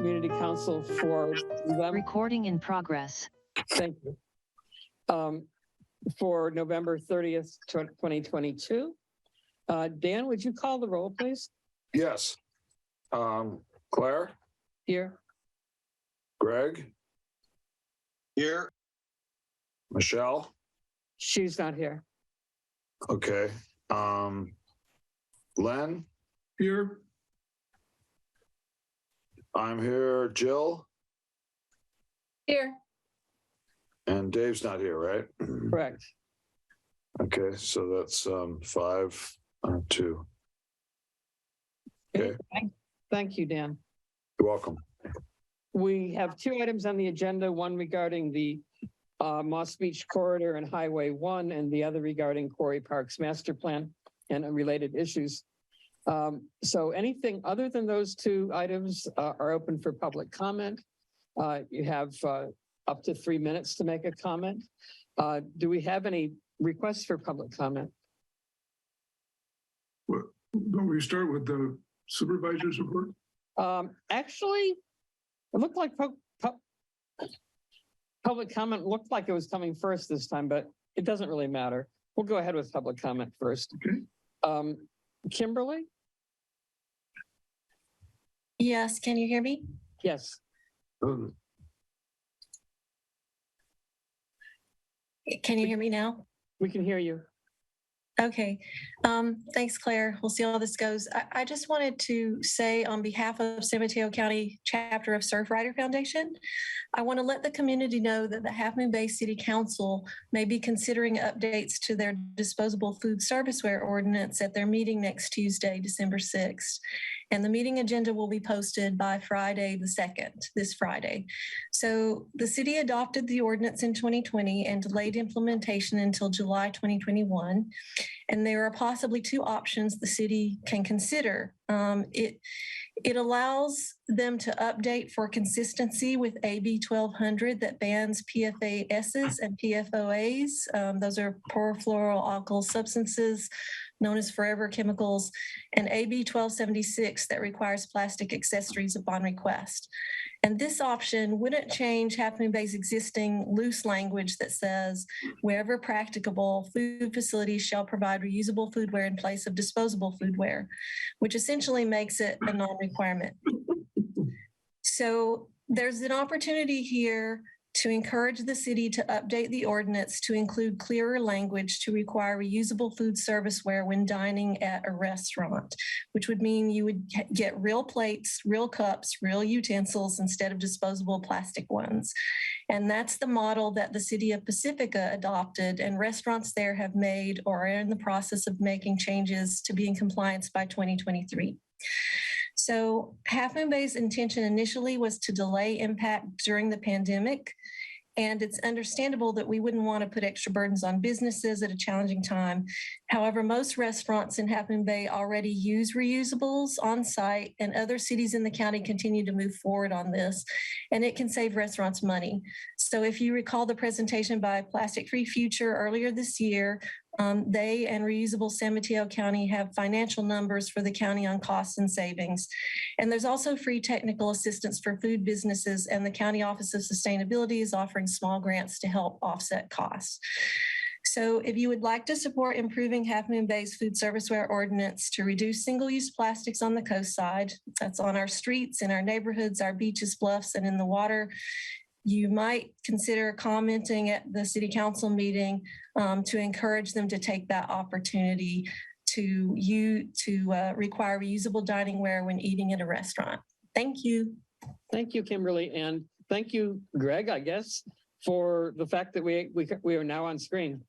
Community Council for recording in progress. Thank you. For November 30th, 2022. Dan, would you call the roll, please? Yes. Claire? Here. Greg? Here. Michelle? She's not here. Okay. Len? Here. I'm here. Jill? Here. And Dave's not here, right? Correct. Okay, so that's 5, 2. Okay. Thank you, Dan. You're welcome. We have 2 items on the agenda, one regarding the Moss Beach Corridor and Highway 1, and the other regarding Quarry Park's master plan and related issues. So anything other than those 2 items are open for public comment. You have up to 3 minutes to make a comment. Do we have any requests for public comment? Well, don't we start with the supervisor's report? Actually, it looked like public comment looked like it was coming first this time, but it doesn't really matter. We'll go ahead with public comment first. Okay. Kimberly? Yes, can you hear me? Yes. Can you hear me now? We can hear you. Okay. Thanks, Claire. We'll see how this goes. I just wanted to say on behalf of San Mateo County chapter of Surfrider Foundation, I want to let the community know that the Half Moon Bay City Council may be considering updates to their disposable food serviceware ordinance at their meeting next Tuesday, December 6th. And the meeting agenda will be posted by Friday the 2nd, this Friday. So the city adopted the ordinance in 2020 and delayed implementation until July 2021. And there are possibly 2 options the city can consider. It allows them to update for consistency with AB 1200 that bans PFASs and PFOAs. Those are perfluoroalkyl substances known as forever chemicals, and AB 1276 that requires plastic accessories upon request. And this option wouldn't change Half Moon Bay's existing loose language that says, wherever practicable, food facilities shall provide reusable foodware in place of disposable foodware, which essentially makes it a non-requirement. So there's an opportunity here to encourage the city to update the ordinance to include clearer language to require reusable food serviceware when dining at a restaurant, which would mean you would get real plates, real cups, real utensils instead of disposable plastic ones. And that's the model that the city of Pacifica adopted, and restaurants there have made or are in the process of making changes to be in compliance by 2023. So Half Moon Bay's intention initially was to delay impact during the pandemic. And it's understandable that we wouldn't want to put extra burdens on businesses at a challenging time. However, most restaurants in Half Moon Bay already use reusables on site, and other cities in the county continue to move forward on this, and it can save restaurants money. So if you recall the presentation by Plastic Free Future earlier this year, they and Reusable San Mateo County have financial numbers for the county on costs and savings. And there's also free technical assistance for food businesses, and the County Office of Sustainability is offering small grants to help offset costs. So if you would like to support improving Half Moon Bay's food serviceware ordinance to reduce single-use plastics on the coast side, that's on our streets, in our neighborhoods, our beaches, bluffs, and in the water, you might consider commenting at the city council meeting to encourage them to take that opportunity to require reusable dining ware when eating at a restaurant. Thank you. Thank you, Kimberly, and thank you, Greg, I guess, for the fact that we are now on screen.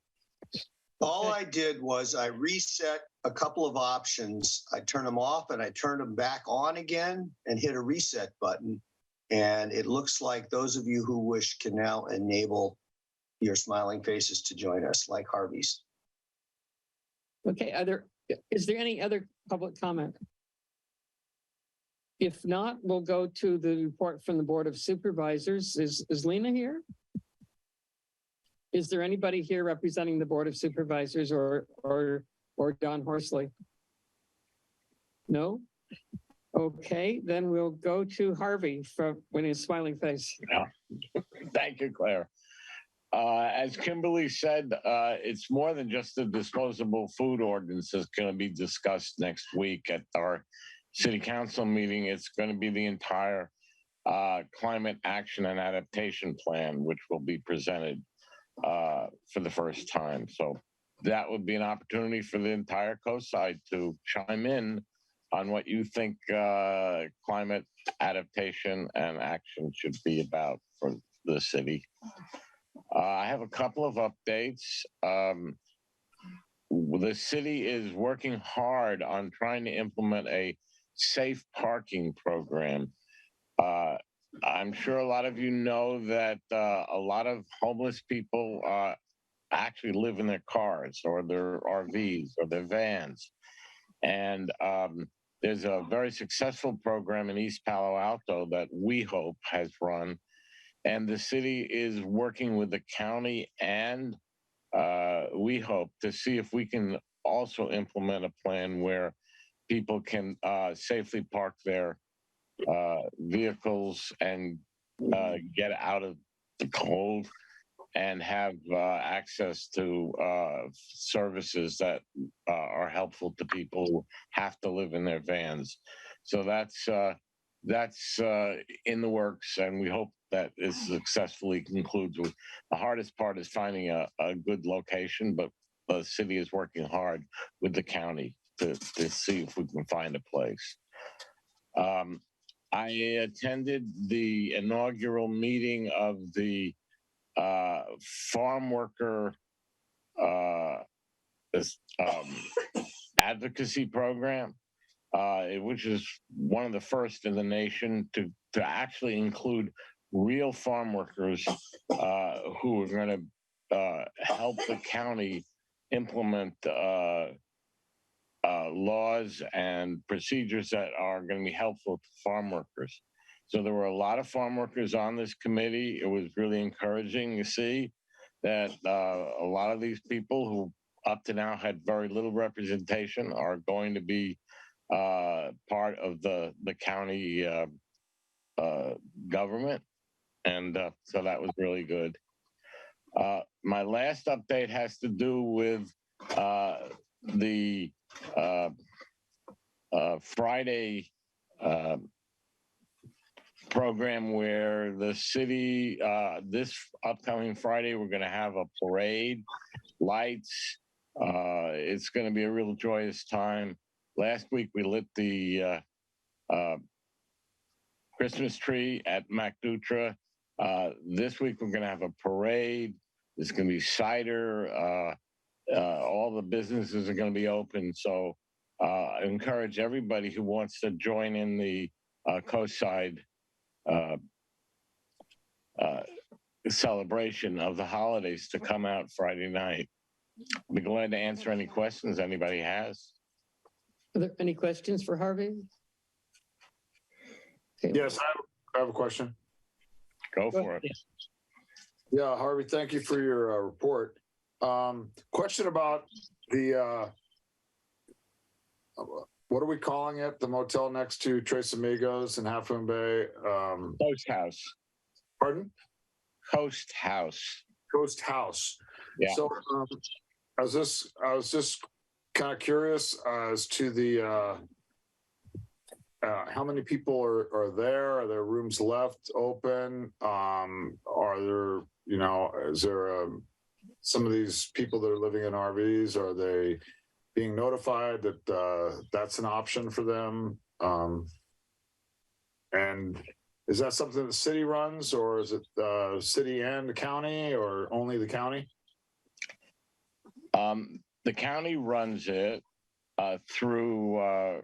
All I did was I reset a couple of options. I turned them off and I turned them back on again and hit a reset button. And it looks like those of you who wish can now enable your smiling faces to join us, like Harvey's. Okay, is there any other public comment? If not, we'll go to the report from the Board of Supervisors. Is Lena here? Is there anybody here representing the Board of Supervisors or Don Horsley? No? Okay, then we'll go to Harvey with his smiling face. Thank you, Claire. As Kimberly said, it's more than just the disposable food ordinance that's going to be discussed next week at our city council meeting. It's going to be the entire climate action and adaptation plan, which will be presented for the first time. So that would be an opportunity for the entire coast side to chime in on what you think climate adaptation and action should be about for the city. I have a couple of updates. The city is working hard on trying to implement a safe parking program. I'm sure a lot of you know that a lot of homeless people actually live in their cars or their RVs or their vans. And there's a very successful program in East Palo Alto that We Hope has run. And the city is working with the county and We Hope to see if we can also implement a plan where people can safely park their vehicles and get out of the cold and have access to services that are helpful to people who have to live in their vans. So that's in the works, and we hope that it successfully concludes. The hardest part is finding a good location, but the city is working hard with the county to see if we can find a place. I attended the inaugural meeting of the farm worker advocacy program, which is one of the first in the nation to actually include real farm workers who are going to help the county implement laws and procedures that are going to be helpful to farm workers. So there were a lot of farm workers on this committee. It was really encouraging to see that a lot of these people who up to now had very little representation are going to be part of the county government. And so that was really good. My last update has to do with the Friday program where the city, this upcoming Friday, we're going to have a parade, lights. It's going to be a real joyous time. Last week we lit the Christmas tree at MacDutra. This week we're going to have a parade. There's going to be cider. All the businesses are going to be open. So I encourage everybody who wants to join in the coastside celebration of the holidays to come out Friday night. I'll be glad to answer any questions anybody has. Are there any questions for Harvey? Okay. Yes, I have a question. Go for it. Yeah, Harvey, thank you for your report. Question about the, what are we calling it? The motel next to Tres Amigos in Half Moon Bay? Coast House. Pardon? Coast House. Coast House. Yeah. So I was just kind of curious as to the how many people are there? Are there rooms left open? Are there, is there some of these people that are living in RVs, are they being notified that that's an option for them? And is that something the city runs, or is it city and the county, or only the county? The county runs it through a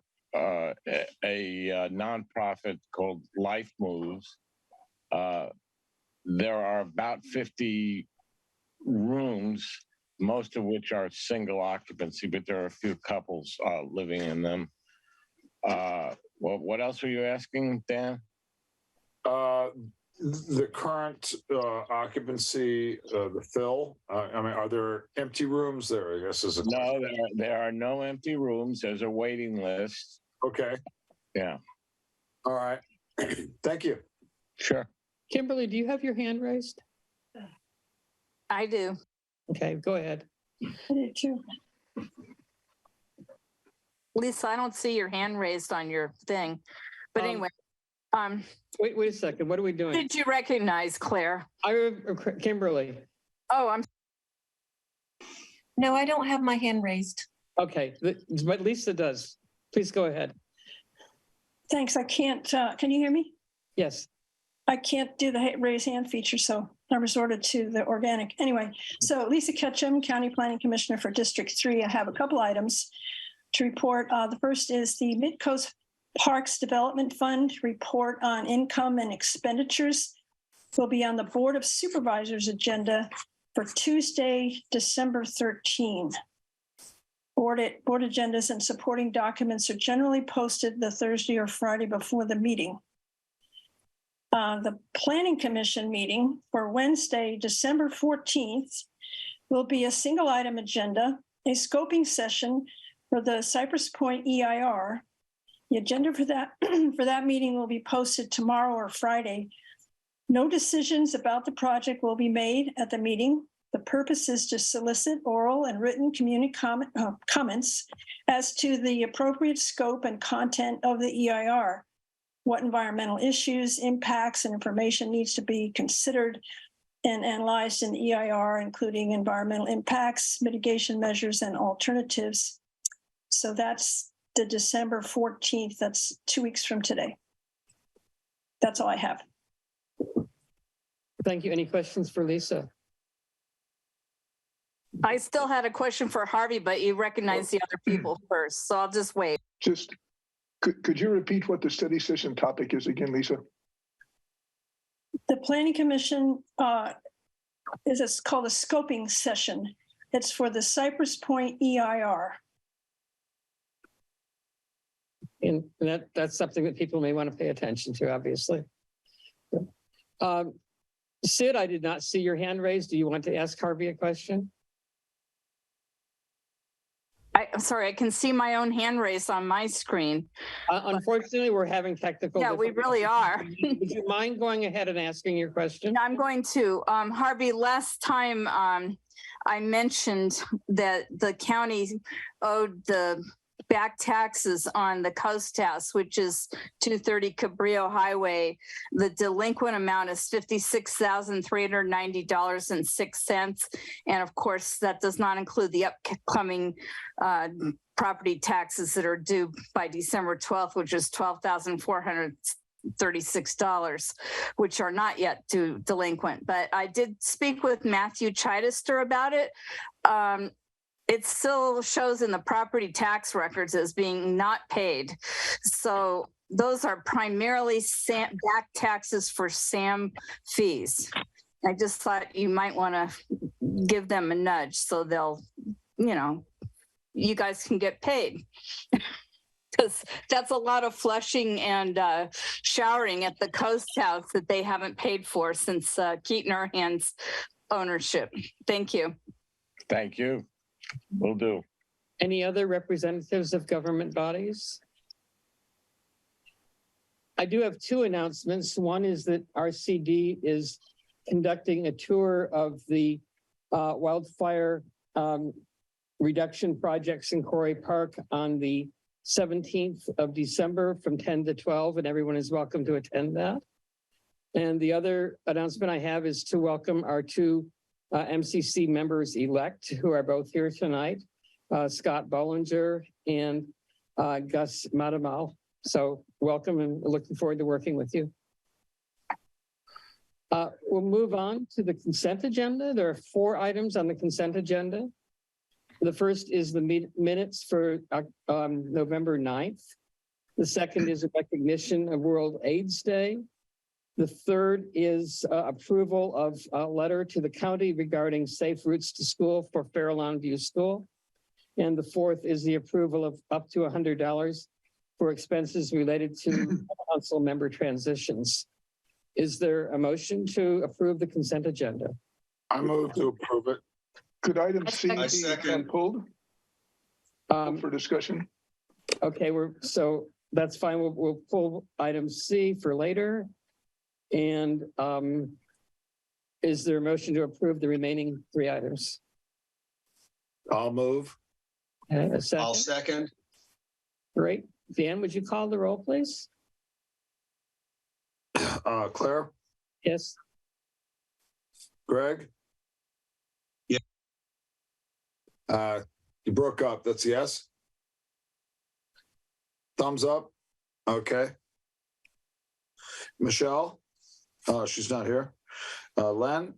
nonprofit called Life Moves. There are about 50 rooms, most of which are single occupancy, but there are a few couples living in them. Well, what else were you asking, Dan? The current occupancy, the fill. Are there empty rooms there? I guess is a No, there are no empty rooms. There's a waiting list. Okay. Yeah. All right. Thank you. Sure. Kimberly, do you have your hand raised? I do. Okay, go ahead. I do too. Lisa, I don't see your hand raised on your thing. But Um, anyway, Wait a second. What are we who doing? did you recognize, Claire? Kimberly. Oh, I'm No, I don't have my hand raised. Okay, but Lisa does. Please go ahead. Thanks. I can't, can you hear me? Yes. I can't do the raise hand feature, so I resorted to the organic. Anyway, so Lisa Ketchum, County Planning Commissioner for District 3. I have a couple items to report. The first is the Midcoast Parks Development Fund report on income and expenditures will be on the Board of Supervisors agenda for Tuesday, December 13. Board agendas and supporting documents are generally posted the Thursday or Friday before the meeting. The Planning Commission meeting for Wednesday, December 14th will be a single item agenda, a scoping session for the Cypress Point EIR. The agenda for that, for that meeting will be posted tomorrow or Friday. No decisions about the project will be made at the meeting. The purpose is to solicit oral and written community comments as to the appropriate scope and content of the EIR. What environmental issues, impacts, and information needs to be considered and analyzed in the EIR, including environmental impacts, mitigation measures, and alternatives. So that's the December 14th. That's 2 weeks from today. That's all I have. Thank you. Any questions for Lisa? I still had a question for Harvey, but you recognize the other people first, so I'll just wait. Just, could you repeat what the study session topic is again, Lisa? The Planning Commission is called a scoping session. It's for the Cypress Point EIR. And that's something that people may want to pay attention to, obviously. Sid, I did not see your hand raised. Do you want to ask Harvey a question? I'm sorry, I can see my own hand raised on my screen. Unfortunately, we're having technical. Yeah, we really are. Would you mind going ahead and asking your question? I'm going to. Harvey, last time I mentioned that the county owed the back taxes on the Coast House, which is 230 Cabrillo Highway. The delinquent amount is $56,390.06. And of course, that does not include the upcoming property taxes that are due by December 12th, which is $12,436, which are not yet due delinquent. But I did speak with Matthew Chichester about it. It still shows in the property tax records as being not paid. So those are primarily back taxes for SAM fees. I just thought you might want to give them a nudge so they'll, you guys can get paid. Because that's a lot of flushing and showering at the Coast House that they haven't paid for since Keaton Erhand's ownership. Thank you. Thank you. Will do. Any other representatives of government bodies? I do have two announcements. One is that RCD is conducting a tour of the wildfire reduction projects in Quarry Park on the 17th of December from 10 to 12, and everyone is welcome to attend that. And the other announcement I have is to welcome our two MCC members elect who are both here tonight, Scott Bollinger and Gus Matamal. So welcome and looking forward to working with you. We'll move on to the consent agenda. There are 4 items on the consent agenda. The first is the minutes for November 9th. The second is a recognition of World AIDS Day. The third is approval of a letter to the county regarding safe routes to school for Fairlawn View School. And the fourth is the approval of up to $100 for expenses related to council member transitions. Is there a motion to approve the consent agenda? I move to approve it. Could item C I be second. pulled for discussion? Okay, that's fine. We'll pull item C for later. And is there a motion to approve the remaining 3 items? I'll move. A I'll second? second. Great. Dan, would you call the roll, please? Claire, Yes. Greg? Yeah. You broke up. That's yes? Thumbs up? Okay. Michelle? She's not here. Len?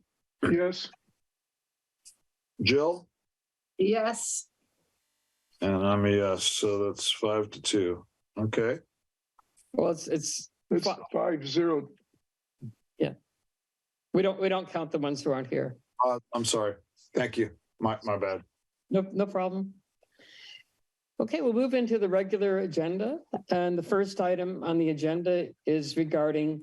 Yes. Jill? Yes. And I'm a yes, so that's 5-2. Okay. Well, it's It's 5-0. we don't count the ones who aren't here. I'm sorry. Thank you. My bad. No problem. Okay, we'll move into the regular agenda. And the first item on the agenda is regarding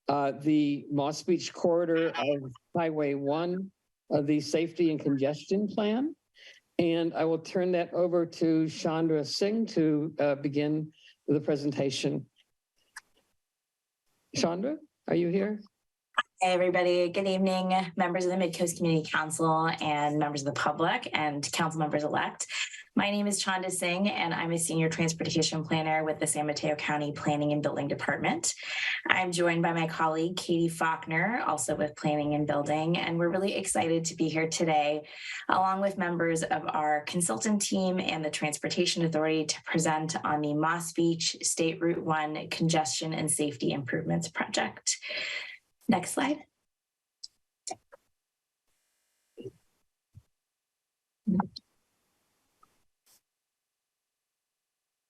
the Moss Beach corridor of Highway 1, the safety and congestion plan. And I will turn that over to Chandra Singh to begin the presentation. Chandra, are you here? Hey, everybody. Good evening, members of the Midcoast Community Council and members of the public and council members elect. My name is Chanda Singh, and I'm a senior transportation planner with the San Mateo County Planning and Building Department. I'm joined by my colleague, Katie Faulkner, also with Planning and Building, and we're really excited to be here today, along with members of our consultant team and the Transportation Authority to present on the Moss Beach State Route 1 Congestion and Safety Improvements Project. Next slide.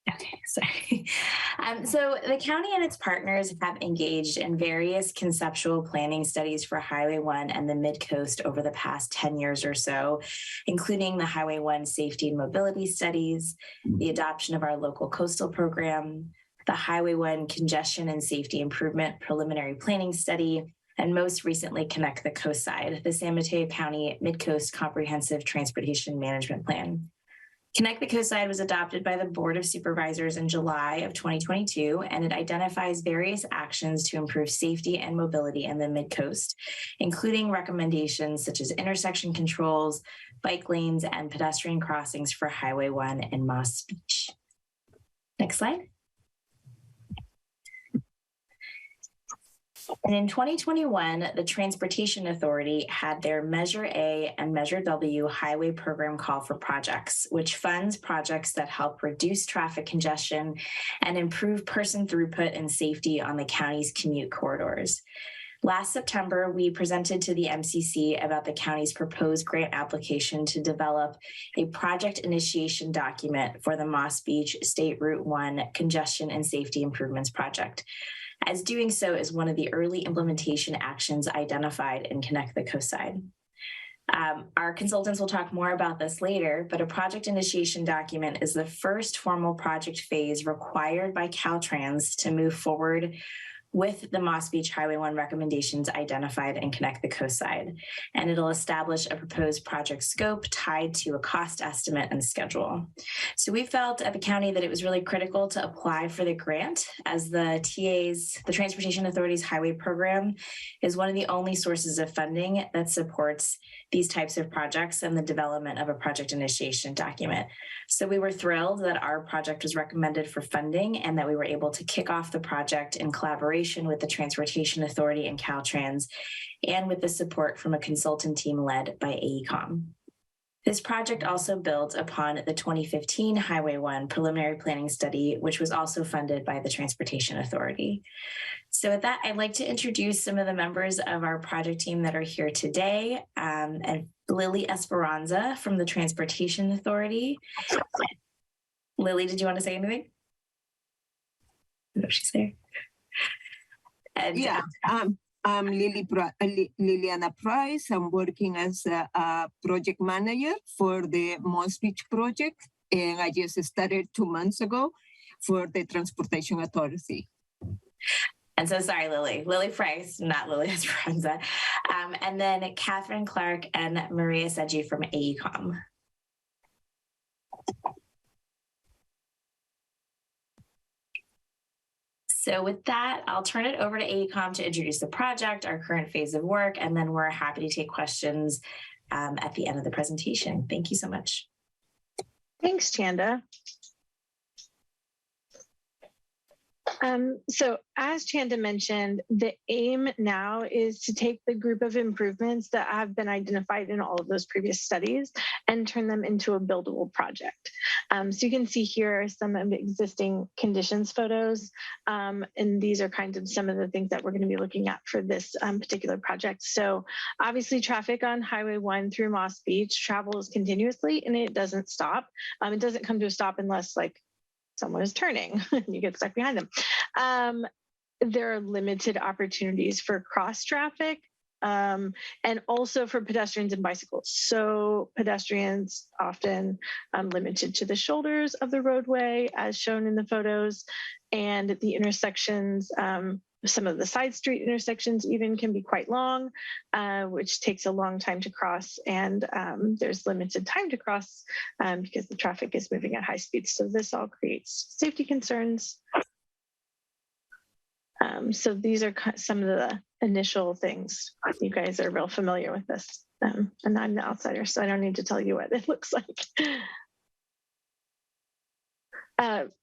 Okay, sorry. So the county and its partners have engaged in various conceptual planning studies for Highway 1 and the Midcoast over the past 10 years or so, including the Highway 1 safety and mobility studies, the adoption of our local coastal program, the Highway 1 congestion and safety improvement preliminary planning study, and most recently Connect the Coast Side, the San Mateo County Midcoast Comprehensive Transportation Management Plan. Connect the Coast Side was adopted by the Board of Supervisors in July of 2022, and it identifies various actions to improve safety and mobility in the Midcoast, including recommendations such as intersection controls, bike lanes, and pedestrian crossings for Highway 1 and Moss Beach. Next slide. And in 2021, the Transportation Authority had their Measure A and Measure W highway program call for projects, which funds projects that help reduce traffic congestion and improve person throughput and safety on the county's commute corridors. Last September, we presented to the MCC about the county's proposed grant application to develop a project initiation document for the Moss Beach State Route 1 Congestion and Safety Improvements Project, as doing so is one of the early implementation actions identified in Connect the Coast Side. Our consultants will talk more about this later, but a project initiation document is the first formal project phase required by Caltrans to move forward with the Moss Beach Highway 1 recommendations identified in Connect the Coast Side. And it'll establish a proposed project scope tied to a cost estimate and schedule. So we felt at the county that it was really critical to apply for the grant, as the Transportation Authority's highway program is one of the only sources of funding that supports these types of projects and the development of a project initiation document. So we were thrilled that our project was recommended for funding and that we were able to kick off the project in collaboration with the Transportation Authority and Caltrans, and with the support from a consultant team led by AECOM. This project also builds upon the 2015 Highway 1 preliminary planning study, which was also funded by the Transportation Authority. So with that, I'd like to introduce some of the members of our project team that are here today. And Lily Esperanza from the Transportation Authority. Lily, did you want to say anything? No, she's there. And, yeah, I'm Liliana Price. I'm working as a project manager for the Moss Beach project, and I just started 2 months ago for the Transportation Authority. And so sorry, Lily Price, not Lily Esperanza. And then Catherine Clark and Maria Seggi from AECOM. So with that, I'll turn it over to AECOM to introduce the project, our current phase of work, and then we're happy to take questions at the end of the presentation. Thank you so much. Thanks, Chanda. So as Chanda mentioned, the aim now is to take the group of improvements that have been identified in all of those previous studies and turn them into a buildable project. So you can see here some of the existing conditions photos, and these are kind of some of the things that we're going to be looking at for this particular project. So obviously traffic on Highway 1 through Moss Beach travels continuously and it doesn't stop. It doesn't come to a stop unless like someone is turning and you get stuck behind them. There are limited opportunities for cross traffic and also for pedestrians and bicycles. So pedestrians often limited to the shoulders of the roadway as shown in the photos, and the intersections, some of the side street intersections even can be quite long, which takes a long time to cross. And there's limited time to cross because the traffic is moving at high speeds. So this all creates safety concerns. So these are some of the initial things. You guys are real familiar with this. And I'm the outsider, so I don't need to tell you what it looks like.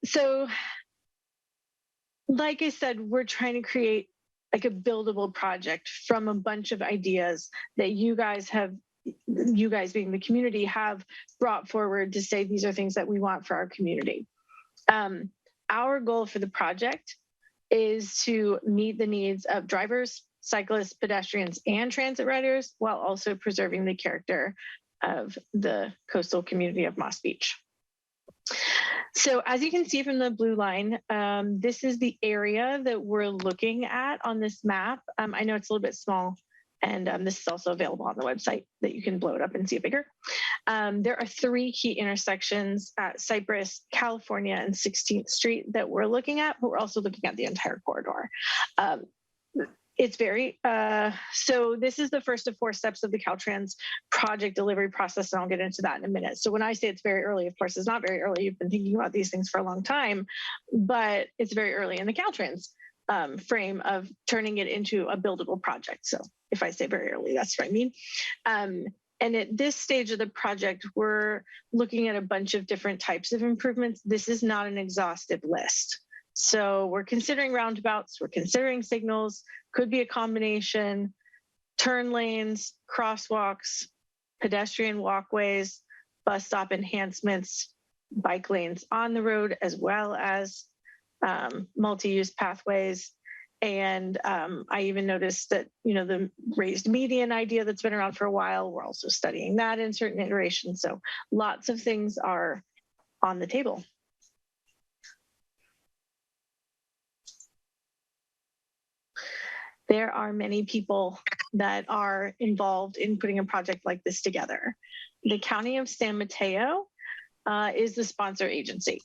So like I said, we're trying to create like a buildable project from a bunch of ideas that you guys being the community have brought forward to say these are things that we want for our community. Our goal for the project is to meet the needs of drivers, cyclists, pedestrians, and transit riders while also preserving the character of the coastal community of Moss Beach. So as you can see from the blue line, this is the area that we're looking at on this map. I know it's a little bit small, and this is also available on the website that you can blow it up and see it bigger. There are 3 key intersections at Cypress, California, and 16th Street that we're looking at, but we're also looking at the entire corridor. It's very, so this is the first of 4 steps of the Caltrans project delivery process, and I'll get into that in a minute. So when I say it's very early, of course, it's not very early. You've been thinking about these things for a long time, but it's very early in the Caltrans frame of turning it into a buildable project. So if I say very early, that's what I mean. And at this stage of the project, we're looking at a bunch of different types of improvements. This is not an exhaustive list. So we're considering roundabouts, we're considering signals, could be a combination, turn lanes, crosswalks, pedestrian walkways, bus stop enhancements, bike lanes on the road, as well as multi-use pathways. And I even noticed that, the raised median idea that's been around for a while, we're also studying that in certain iterations. So lots of things are on the table. There are many people that are involved in putting a project like this together. The County of San Mateo is the sponsor agency.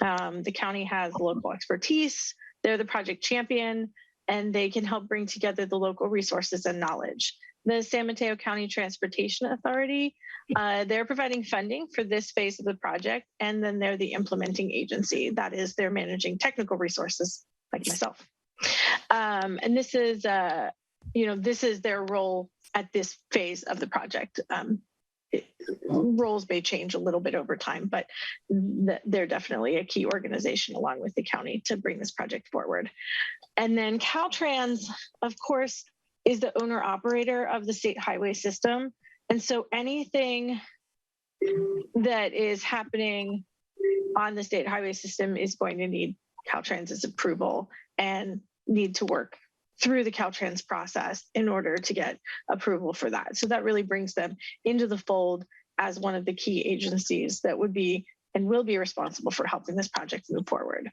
The county has local expertise, they're the project champion, and they can help bring together the local resources and knowledge. The San Mateo County Transportation Authority, they're providing funding for this phase of the project, and then they're the implementing agency. That is, they're managing technical resources like myself. And this is, this is their role at this phase of the project. Roles may change a little bit over time, but they're definitely a key organization along with the county to bring this project forward. And then Caltrans, of course, is the owner operator of the state highway system. And so anything that is happening on the state highway system is going to need Caltrans's approval and need to work through the Caltrans process in order to get approval for that. So that really brings them into the fold as one of the key agencies that would be and will be responsible for helping this project move forward.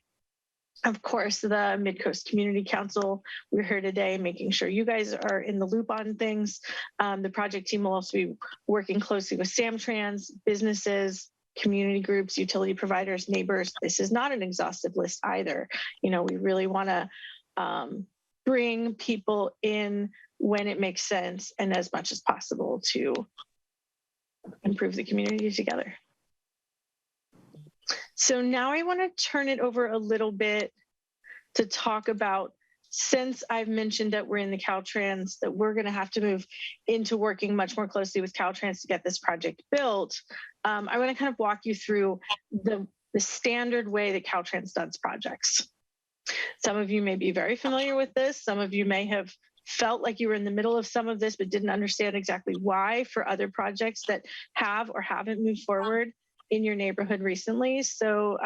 Of course, the Midcoast Community Council, we're here today making sure you guys are in the loop on things. The project team will also be working closely with Samtrans, businesses, community groups, utility providers, neighbors. This is not an exhaustive list either. We really want to bring people in when it makes sense and as much as possible to improve the community together. So now I want to turn it over a little bit to talk about, since I've mentioned that we're in the Caltrans, that we're going to have to move into working much more closely with Caltrans to get this project built. I want to kind of walk you through the standard way that Caltrans does projects. Some of you may be very familiar with this. Some of you may have felt like you were in the middle of some of this, but didn't understand exactly why for other projects that have or haven't moved forward in your neighborhood recently. So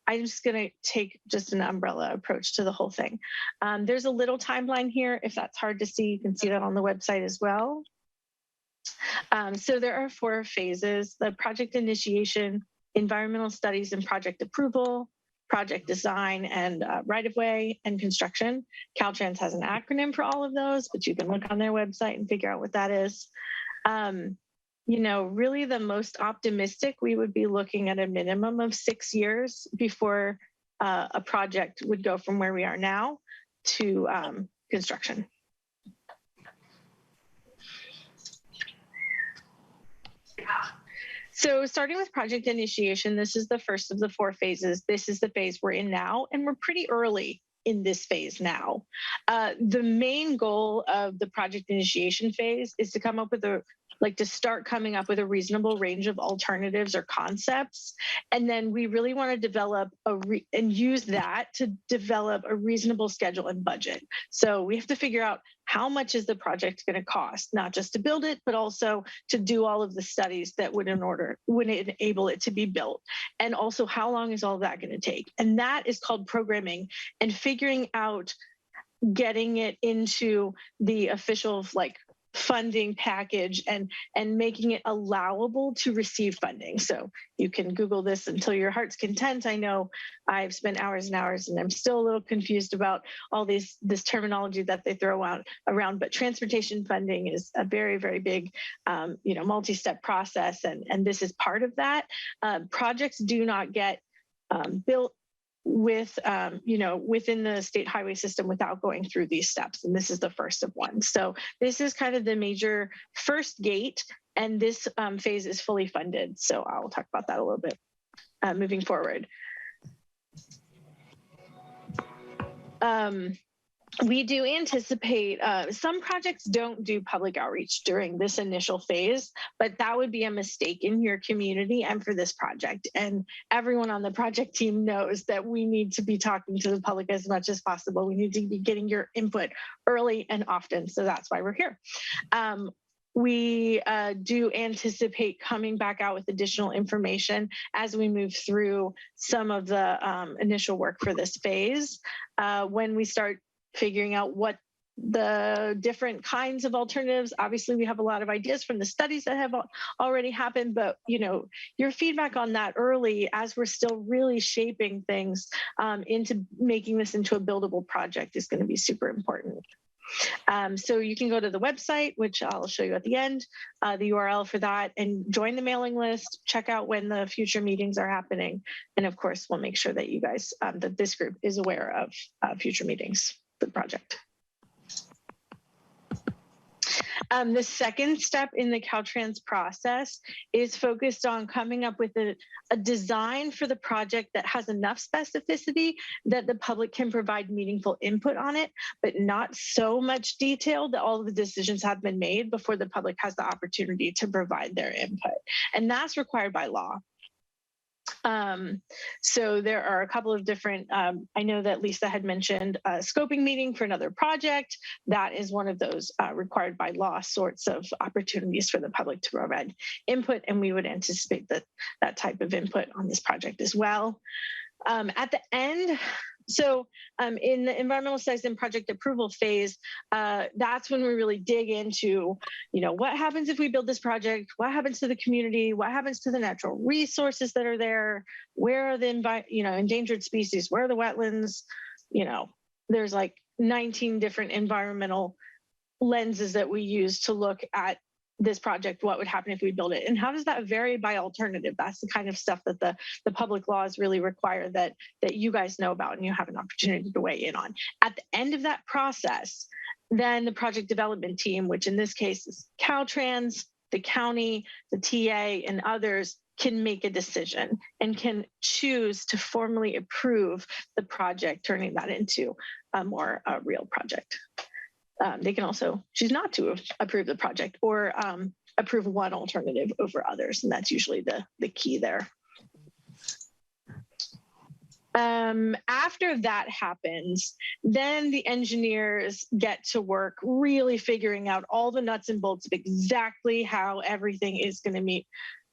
I'm just going to take just an umbrella approach to the whole thing. There's a little timeline here. If that's hard to see, you can see that on the website as well. So there are 4 phases: the project initiation, environmental studies and project approval, project design and right-of-way and construction. Caltrans has an acronym for all of those, but you can look on their website and figure out what that is. You know, really the most optimistic, we would be looking at a minimum of 6 years before a project would go from where we are now to construction. So starting with project initiation, this is the first of the 4 phases. This is the phase we're in now, and we're pretty early in this phase now. The main goal of the project initiation phase is to come up with to start coming up with a reasonable range of alternatives or concepts. And then we really want to develop and use that to develop a reasonable schedule and budget. So we have to figure out how much is the project going to cost, not just to build it, but also to do all of the studies that would enable it to be built. And also, how long is all of that going to take? And that is called programming and figuring out getting it into the official funding package and making it allowable to receive funding. So you can Google this until your heart's content. I know I've spent hours and hours and I'm still a little confused about all this terminology that they throw around, but transportation funding is a very, very big, multi-step process. And this is part of that. Projects do not get built within the state highway system without going through these steps. And this is the first of one. So this is kind of the major first gate, and this phase is fully funded. So I'll talk about that a little bit moving forward. We do anticipate some projects don't do public outreach during this initial phase, but that would be a mistake in your community and for this project. And everyone on the project team knows that we need to be talking to the public as much as possible. We need to be getting your input early and often. So that's why we're here. We do anticipate coming back out with additional information as we move through some of the initial work for this phase. When we start figuring out what the different kinds of alternatives, obviously we have a lot of ideas from the studies that have already happened, but your feedback on that early as we're still really shaping things into making this into a buildable project is going to be super important. So you can go to the website, which I'll show you at the end, the URL for that, and join the mailing list, check out when the future meetings are happening. And of course, we'll make sure that you guys, that this group is aware of future meetings for the project. The second step in the Caltrans process is focused on coming up with a design for the project that has enough specificity that the public can provide meaningful input on it, but not so much detail that all of the decisions have been made before the public has the opportunity to provide their input. And that's required by law. So there are a couple of different, I know that Lisa had mentioned a scoping meeting for another project. That is one of those required by law sorts of opportunities for the public to provide input. And we would anticipate that type of input on this project as well. At the end, so in the environmental studies and project approval phase, that's when we really dig into, what happens if we build this project? What happens to the community? What happens to the natural resources that are there? Where are the endangered species? Where are the wetlands? There's like 19 different environmental lenses that we use to look at this project, what would happen if we build it, and how does that vary by alternative? That's the kind of stuff that the public laws really require that you guys know about and you have an opportunity to weigh in on. At the end of that process, then the project development team, which in this case is Caltrans, the county, the TA, and others, can make a decision and can choose to formally approve the project, turning that into a more real project. They can also choose not to approve the project or approve one alternative over others. And that's usually the key there. After that happens, then the engineers get to work really figuring out all the nuts and bolts of exactly how everything is going to meet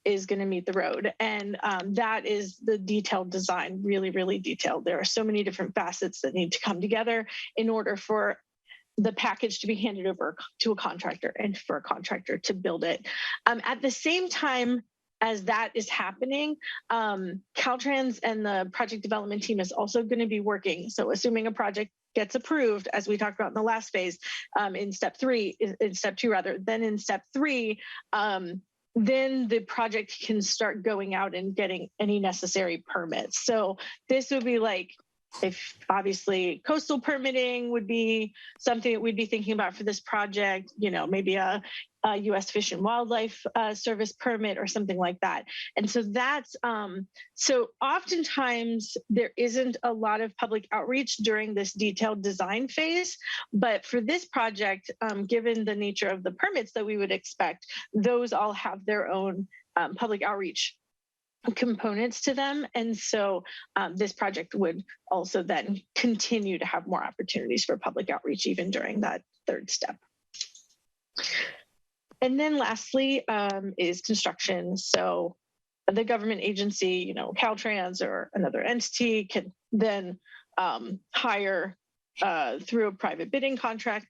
the road. And that is the detailed design, really, really detailed. There are so many different facets that need to come together in order for the package to be handed over to a contractor and for a contractor to build it. At the same time as that is happening, Caltrans and the project development team is also going to be working. So assuming a project gets approved, as we talked about in the last phase, in step two, then in step three, then the project can start going out and getting any necessary permits. So this would be like, if obviously coastal permitting would be something that we'd be thinking about for this project, maybe a U.S. Fish and Wildlife Service permit or something like that. And so that's, so oftentimes there isn't a lot of public outreach during this detailed design phase, but for this project, given the nature of the permits that we would expect, those all have their own public outreach components to them. And so this project would also then continue to have more opportunities for public outreach even during that third step. And then lastly is construction. So the government agency, Caltrans or another entity can then hire through a private bidding contract,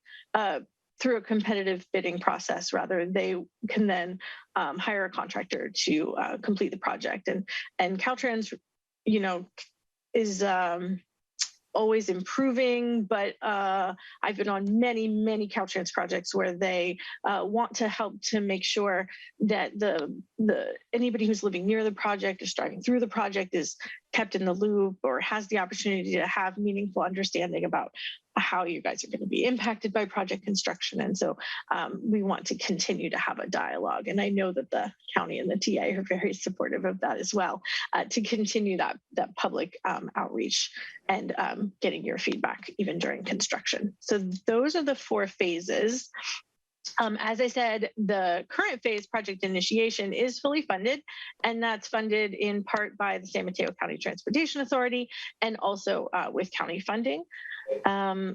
through a competitive bidding process, rather, they can then hire a contractor to complete the project. And Caltrans, is always improving, but I've been on many, many Caltrans projects where they want to help to make sure that anybody who's living near the project, is driving through the project, is kept in the loop or has the opportunity to have meaningful understanding about how you guys are going to be impacted by project construction. And so we want to continue to have a dialogue. And I know that the county and the TA are very supportive of that as well, to continue that public outreach and getting your feedback even during construction. So those are the 4 phases. As I said, the current phase, project initiation, is fully funded, and that's funded in part by the San Mateo County Transportation Authority and also with county funding.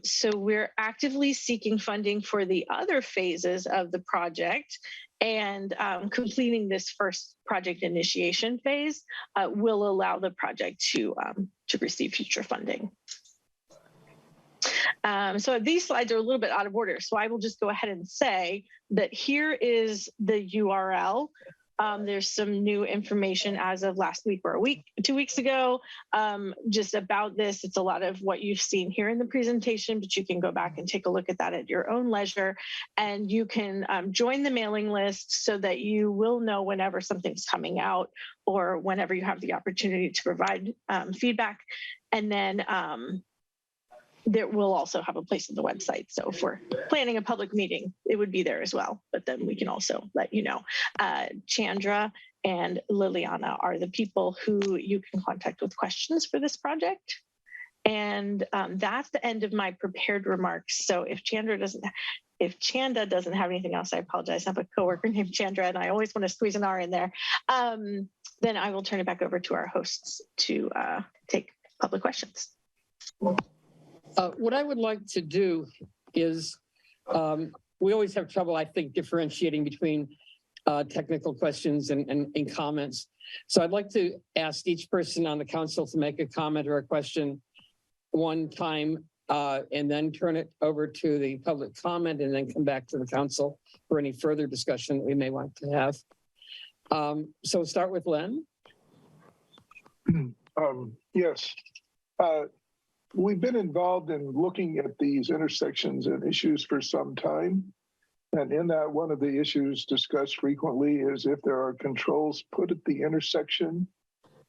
So we're actively seeking funding for the other phases of the project, and completing this first project initiation phase will allow the project to receive future funding. So these slides are a little bit out of order, so I will just go ahead and say that here is the URL. There's some new information as of last week or 2 weeks ago, just about this. It's a lot of what you've seen here in the presentation, but you can go back and take a look at that at your own leisure. And you can join the mailing list so that you will know whenever something's coming out or whenever you have the opportunity to provide feedback. And then there will also have a place on the website. So if we're planning a public meeting, it would be there as well. But then we can also let you know. Chandra and Liliana are the people who you can contact with questions for this project. And that's the end of my prepared remarks. So if Chanda doesn't have anything else, I apologize. I have a coworker named Chandra, and I always want to squeeze an R in there. Then I will turn it back over to our hosts to take public questions. What I would like to do is, we always have trouble, I think, differentiating between technical questions and comments. So I'd like to ask each person on the council to make a comment or a question one time, and then turn it over to the public comment, and then come back to the council for any further discussion that we may want to have. So start with Len. Yes. We've been involved in looking at these intersections and issues for some time. And in that, one of the issues discussed frequently is if there are controls put at the intersection,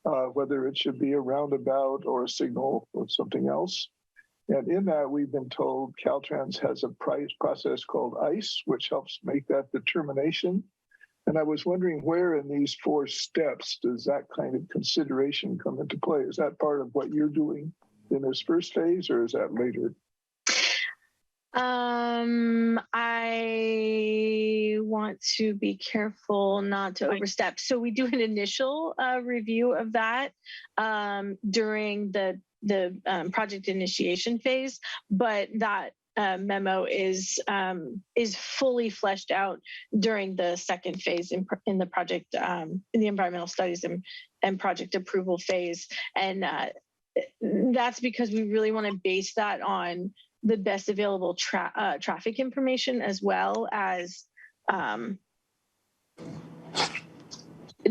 whether it should be a roundabout or a signal or something else. And in that, we've been told Caltrans has a process called ICE, which helps make that determination. And I was wondering where in these 4 steps does that kind of consideration come into play? Is that part of what you're doing in this first phase, or is that later? I want to be careful not to overstep. So we do an initial review of that during the project initiation phase, but that memo is fully fleshed out during the second phase in the project, in the environmental studies and project approval phase. And that's because we really want to base that on the best available traffic information, as well as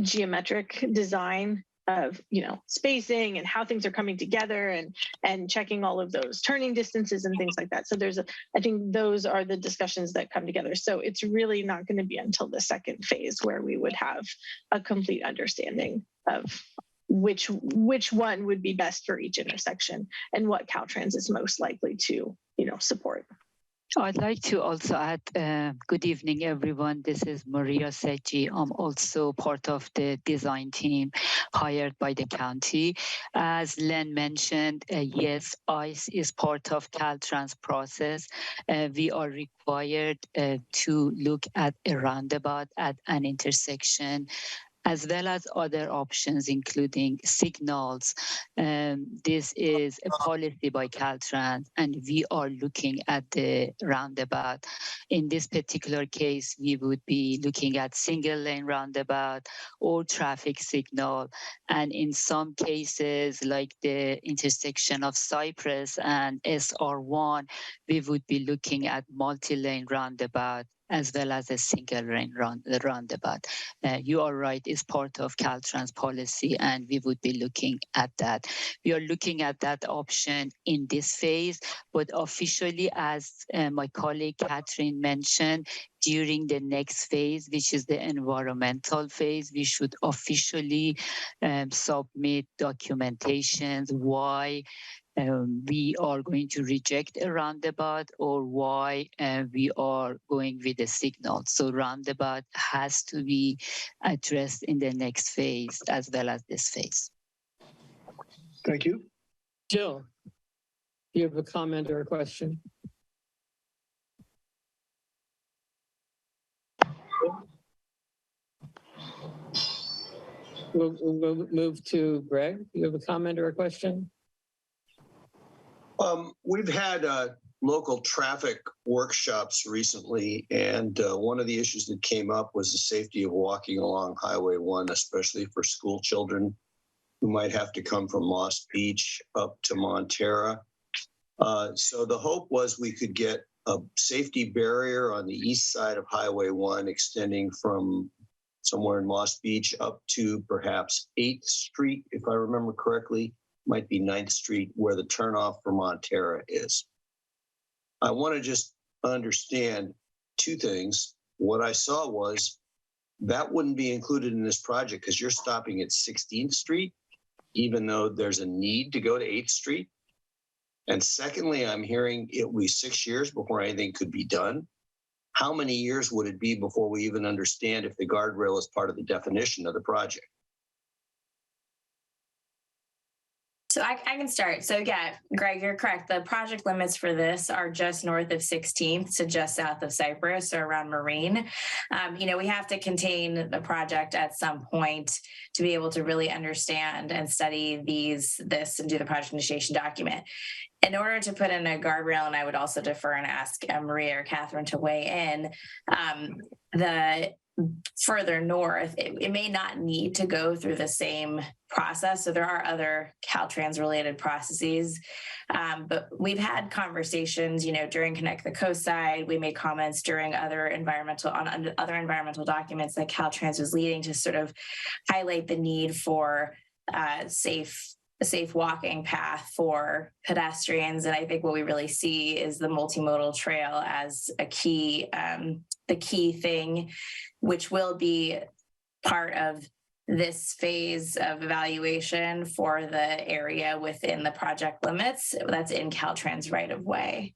geometric design of, spacing and how things are coming together, and checking all of those turning distances and things like that. So I think those are the discussions that come together. So it's really not going to be until the second phase where we would have a complete understanding of which one would be best for each intersection and what Caltrans is most likely to, support. I'd like to also add, good evening, everyone. This is Maria Seji. I'm also part of the design team hired by the county. As Len mentioned, yes, ICE is part of Caltrans process. We are required to look at a roundabout at an intersection, as well as other options, including signals. This is a policy by Caltrans, and we are looking at the roundabout. In this particular case, we would be looking at single lane roundabout or traffic signal. And in some cases, like the intersection of Cypress and SR1, we would be looking at multi-lane roundabout, as well as a single lane roundabout. You are right, it's part of Caltrans policy, and we would be looking at that. We are looking at that option in this phase, but officially, as my colleague Catherine mentioned, during the next phase, which is the environmental phase, we should officially submit documentations why we are going to reject a roundabout, or why we are going with a signal. So roundabout has to be addressed in the next phase as well as this phase. Thank you. Jill, do you have a comment or a question? We'll move to Greg. Do you have a comment or a question? We've had local traffic workshops recently, and one of the issues that came up was the safety of walking along Highway 1, especially for school children who might have to come from Lost Beach up to Montera. So the hope was we could get a safety barrier on the east side of Highway 1 extending from somewhere in Lost Beach up to perhaps 8th Street, if I remember correctly. Might be 9th Street, where the turnoff for Montera is. I want to just understand 2 things. What I saw was that wouldn't be included in this project because you're stopping at 16th Street, even though there's a need to go to 8th Street. And secondly, I'm hearing it will be 6 years before anything could be done. How many years would it be before we even understand if the guardrail is part of the definition of the project? So I can start. So yeah, Greg, you're correct. The project limits for this are just north of 16th, so just south of Cypress, or around Marine. We have to contain the project at some point to be able to really understand and study this and do the project initiation document. In order to put in a guardrail, and I would also defer and ask Maria or Catherine to weigh in, the further north, it may not need to go through the same process. So there are other Caltrans related processes, but we've had conversations, during Connect the Coast side. We made comments during other environmental documents that Caltrans was leading to sort of highlight the need for a safe walking path for pedestrians. And I think what we really see is the multimodal trail as a key, the key thing, which will be part of this phase of evaluation for the area within the project limits that's in Caltrans right of way.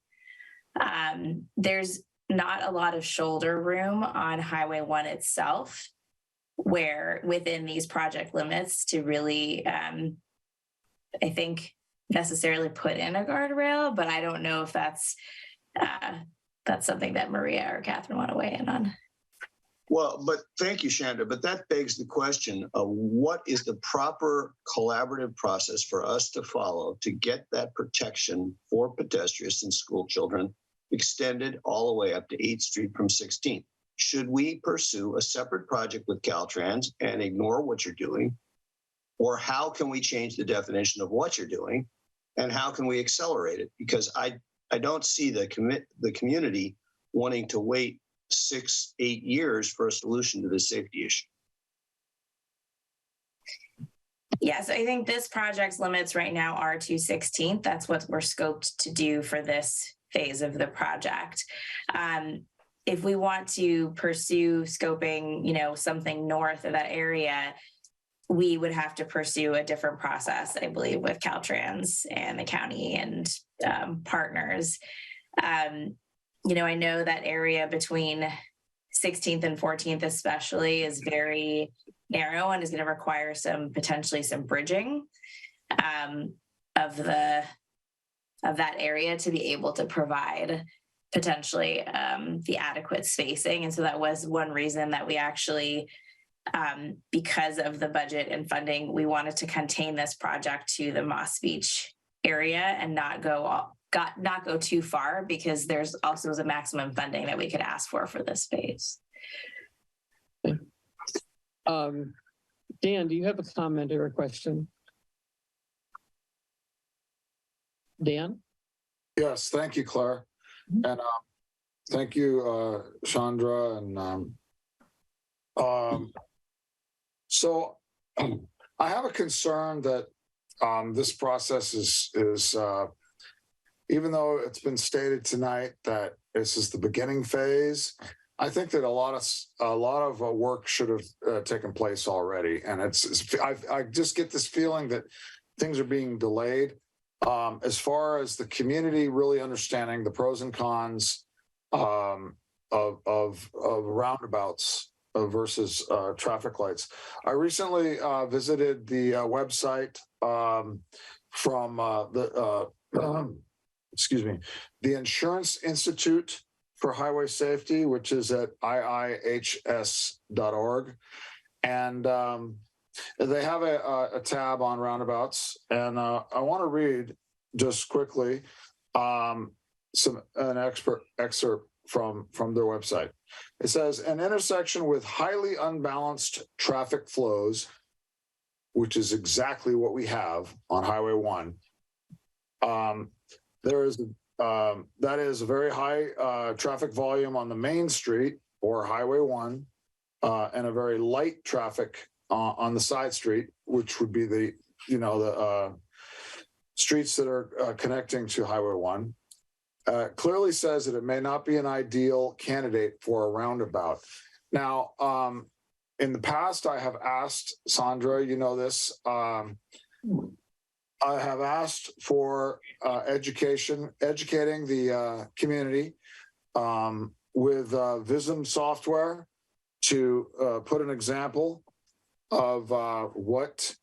There's not a lot of shoulder room on Highway 1 itself, where within these project limits to really, I think, necessarily put in a guardrail, but I don't know if that's something that Maria or Catherine want to weigh in on. Well, but thank you, Shanda. But that begs the question of what is the proper collaborative process for us to follow to get that protection for pedestrians and school children extended all the way up to 8th Street from 16th? Should we pursue a separate project with Caltrans and ignore what you're doing? Or how can we change the definition of what you're doing? And how can we accelerate it? Because I don't see the community wanting to wait 6-8 years for a solution to this safety issue. Yeah, so I think this project's limits right now are to 16th. That's what we're scoped to do for this phase of the project. If we want to pursue scoping, something north of that area, we would have to pursue a different process, I believe, with Caltrans and the county and partners. I know that area between 16th and 14th especially is very narrow and is going to require potentially some bridging of that area to be able to provide potentially the adequate spacing. And so that was one reason that we actually, because of the budget and funding, we wanted to contain this project to the Moss Beach area and not go too far, because there's also a maximum funding that we could ask for this phase. Dan, do you have a comment or a question? Dan? Yes, thank you, Claire. And thank you, Chandra. And so I have a concern that this process is even though it's been stated tonight that this is the beginning phase, I think that a lot of work should have taken place already. And I just get this feeling that things are being delayed. As far as the community really understanding the pros and cons of roundabouts versus traffic lights. I recently visited the website from the Insurance Institute for Highway Safety, which is at iihs.org. And they have a tab on roundabouts. And I want to read just quickly an excerpt from their website. It says, an intersection with highly unbalanced traffic flows, which is exactly what we have on Highway 1. That is a very high traffic volume on the main street or Highway 1, and a very light traffic on the side street, which would be the streets that are connecting to Highway 1. Clearly says that it may not be an ideal candidate for a roundabout. Now, in the past, I have asked, Sandra, you know this, I have asked for educating the community with Vism software to put an example of what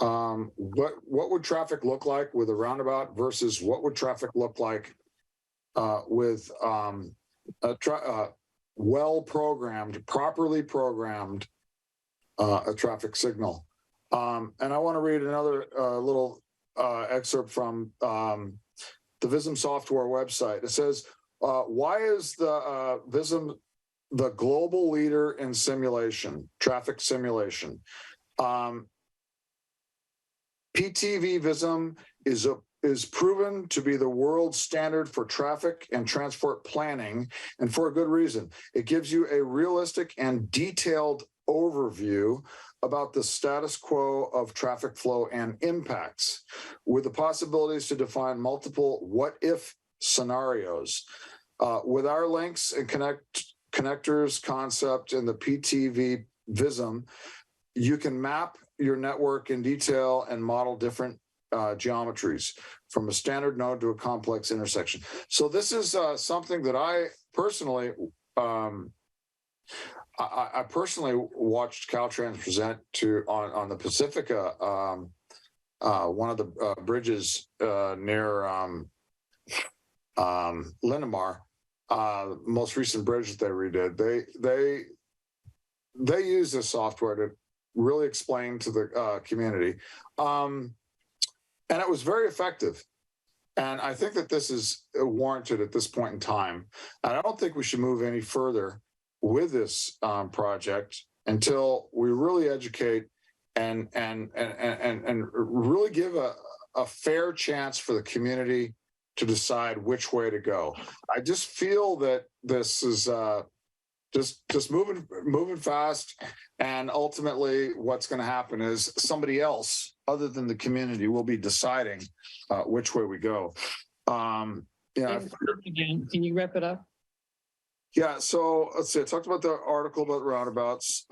would traffic look like with a roundabout versus what would traffic look like with well-programmed, properly programmed a traffic signal. And I want to read another little excerpt from the Vism software website. It says, why is the Vism the global leader in simulation, traffic simulation? PTV Vism is proven to be the world standard for traffic and transport planning, and for a good reason. It gives you a realistic and detailed overview about the status quo of traffic flow and impacts, with the possibilities to define multiple what-if scenarios. With our links and connectors concept in the PTV Vism, you can map your network in detail and model different geometries, from a standard node to a complex intersection. So this is something that I personally, I personally watched Caltrans present on the Pacifica, one of the bridges near Linamar, most recent bridge that they redid. They use this software to really explain to the community, and it was very effective. And I think that this is warranted at this point in time. And I don't think we should move any further with this project until we really educate and really give a fair chance for the community to decide which way to go. I just feel that this is just moving fast, and ultimately what's going to happen is somebody else other than the community will be deciding which way we go. Yeah. Can you wrap it up? Yeah, so let's see. I talked about the article about roundabouts.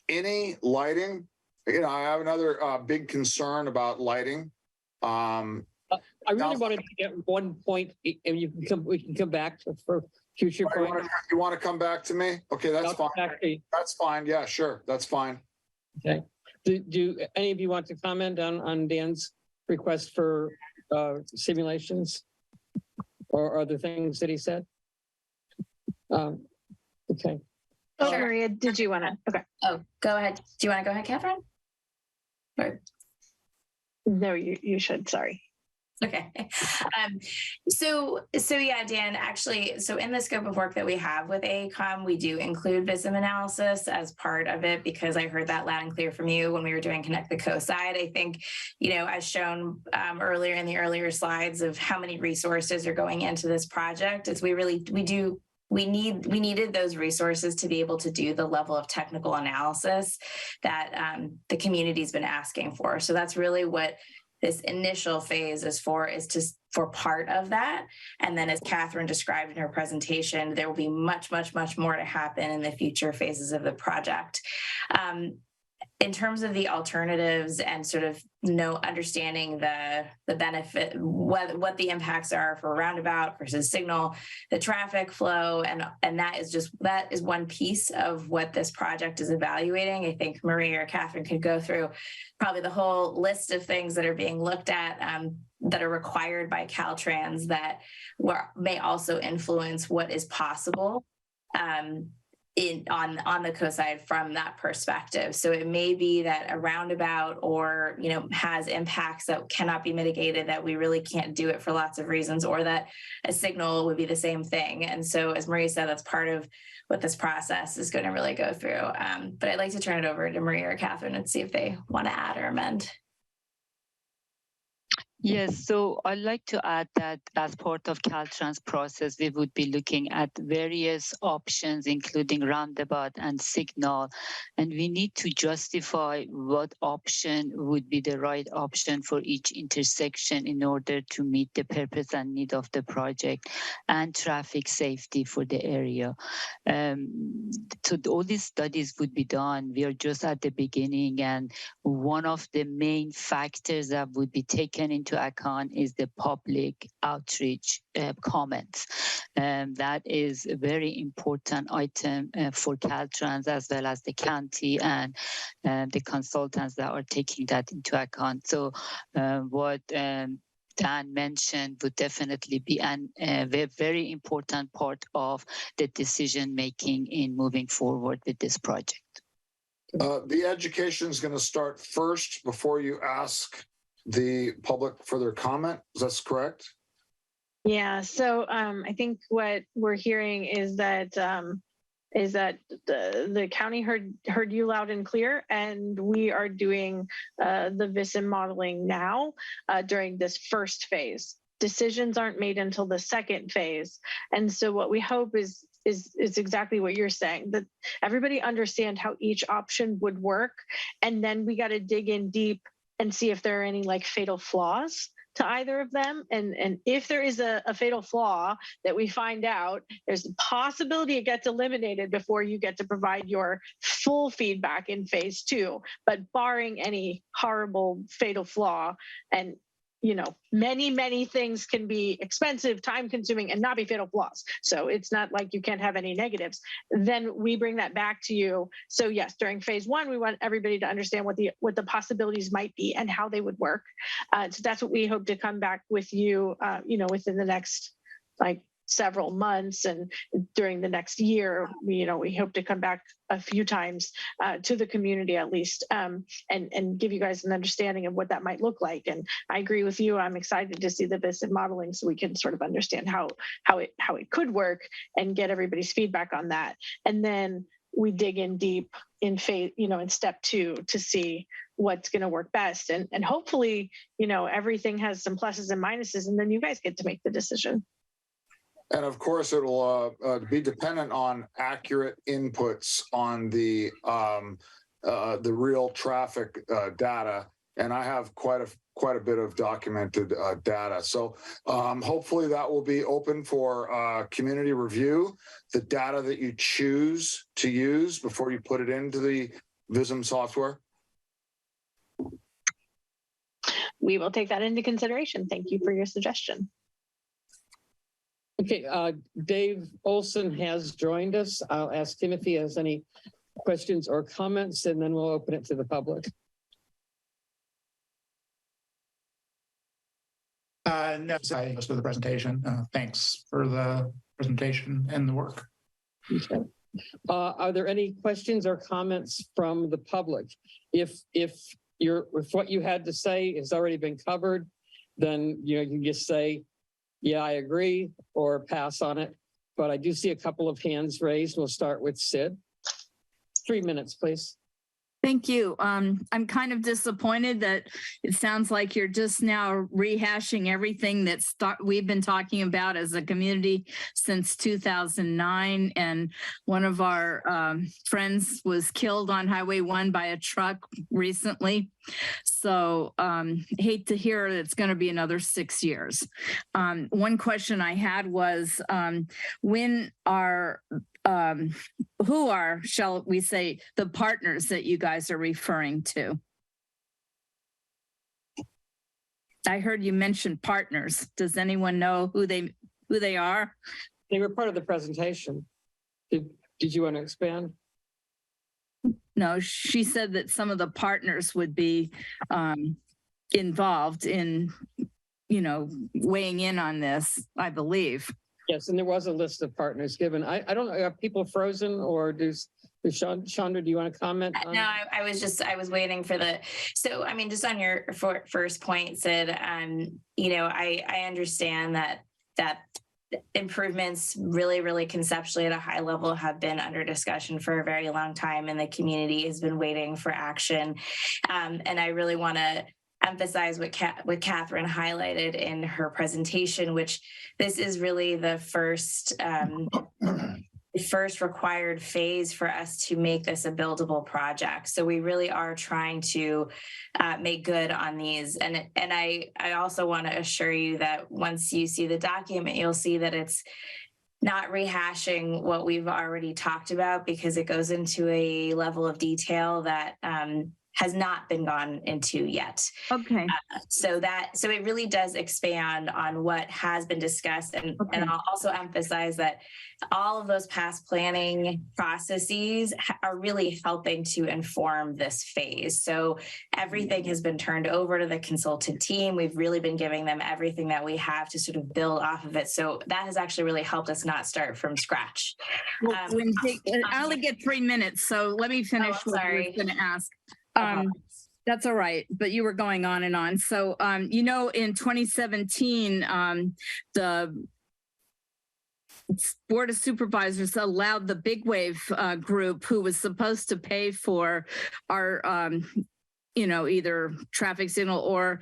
Any lighting? I have another big concern about lighting. I really wanted to get one point, and we can come back to for future points. You want to come back to me? Okay, that's fine. That's fine. Yeah, sure. That's fine. Okay. Do any of you want to comment on Dan's request for simulations or other things that he said? Okay. Oh, Sure. Maria, did you want to? Okay. Oh, go ahead. Do you want to go ahead, Catherine? Or... No, you should. Sorry. Okay. So yeah, Dan, actually, so in the scope of work that we have with AECOM, we do include VISM analysis as part of it, because I heard that loud and clear from you when we were doing Connect the Coast side. I think, as shown earlier in the earlier slides of how many resources are going into this project, is we needed those resources to be able to do the level of technical analysis that the community's been asking for. So that's really what this initial phase is for part of that. And then as Catherine described in her presentation, there will be much, much, much more to happen in the future phases of the project. In terms of the alternatives and sort of understanding the benefit, what the impacts are for roundabout versus signal, the traffic flow, and that is one piece of what this project is evaluating. I think Maria or Catherine could go through probably the whole list of things that are being looked at that are required by Caltrans that may also influence what is possible on the coast side from that perspective. So it may be that a roundabout or has impacts that cannot be mitigated, that we really can't do it for lots of reasons, or that a signal would be the same thing. And so as Maria said, that's part of what this process is going to really go through. But I'd like to turn it over to Maria or Catherine and see if they want to add or amend. Yes, so I'd like to add that as part of Caltrans process, we would be looking at various options, including roundabout and signal, and we need to justify what option would be the right option for each intersection in order to meet the purpose and need of the project and traffic safety for the area. So all these studies would be done. We are just at the beginning, and one of the main factors that would be taken into account is the public outreach comments. That is a very important item for Caltrans as well as the county and the consultants that are taking that into account. So what Dan mentioned would definitely be a very important part of the decision making in moving forward with this project. The education is going to start first before you ask the public for their comment. Is that correct? Yeah. So I think what we're hearing is that the county heard you loud and clear, and we are doing the VISM modeling now during this first phase. Decisions aren't made until the second phase, and so what we hope is exactly what you're saying, that everybody understand how each option would work, and then we got to dig in deep and see if there are any fatal flaws to either of them. And if there is a fatal flaw that we find out, there's a possibility it gets eliminated before you get to provide your full feedback in phase 2. But barring any horrible fatal flaw, and many things can be expensive, time consuming, and not be fatal flaws. So it's not like you can't have any negatives. Then we bring that back to you. So yes, during phase 1, we want everybody to understand what the possibilities might be and how they would work. So that's what we hope to come back with you, within the next several months, and during the next year, we hope to come back a few times to the community at least, and give you guys an understanding of what that might look like. And I agree with you. I'm excited to see the BISID modeling so we can sort of understand how it could work and get everybody's feedback on that. And then we dig in deep in phase, in step 2 to see what's going to work best. And hopefully, everything has some pluses and minuses, and then you guys get to make the decision. And of course, it'll be dependent on accurate inputs on the real traffic data. And I have quite a bit of documented data. So hopefully that will be open for community review. The data that you choose to use before you put it into the VISM software. We will take that into consideration. Thank you for your suggestion. Okay, Dave Olson has joined us. I'll ask him if he has any questions or comments, and then we'll open it to the public. No, most of the presentation. Thanks for the presentation and the work. Okay. Are there any questions or comments from the public? If what you had to say has already been covered, then you can just say, yeah, I agree, or pass on it. But I do see a couple of hands raised. We'll start with Sid. 3 minutes, please. Thank you. I'm kind of disappointed that it sounds like you're just now rehashing everything that we've been talking about as a community since 2009. And one of our friends was killed on Highway 1 by a truck recently. So hate to hear that it's going to be another 6 years. One question I had was who are, shall we say, the partners that you guys are referring to? I heard you mention partners. Does anyone know who they are? They were part of the presentation. Did you want to expand? No, she said that some of the partners would be involved in, weighing in on this, I believe. Yes, and there was a list of partners given. I don't know, are people frozen, or does Chandra, do you want to comment? No, I was waiting for so, just on your first point, Sid, I understand that improvements really conceptually at a high level have been under discussion for a very long time, and the community has been waiting for action. And I really want to emphasize what Catherine highlighted in her presentation, which this is really the first required phase for us to make this a buildable project. So we really are trying to make good on these. And I also want to assure you that once you see the document, you'll see that it's not rehashing what we've already talked about, because it goes into a level of detail that has not been gone into yet. Okay. So it really does expand on what has been discussed. And I'll also emphasize that all of those past planning processes are really helping to inform this phase. So everything has been turned over to the consultant team. We've really been giving them everything that we have to sort of build off of it. So that has actually really helped us not start from scratch. I only get 3 minutes, so let me finish what I was going to ask. That's all right, but you were going on and on. So, in 2017, the Board of Supervisors allowed the Big Wave group, who was supposed to pay for our, either traffic signal or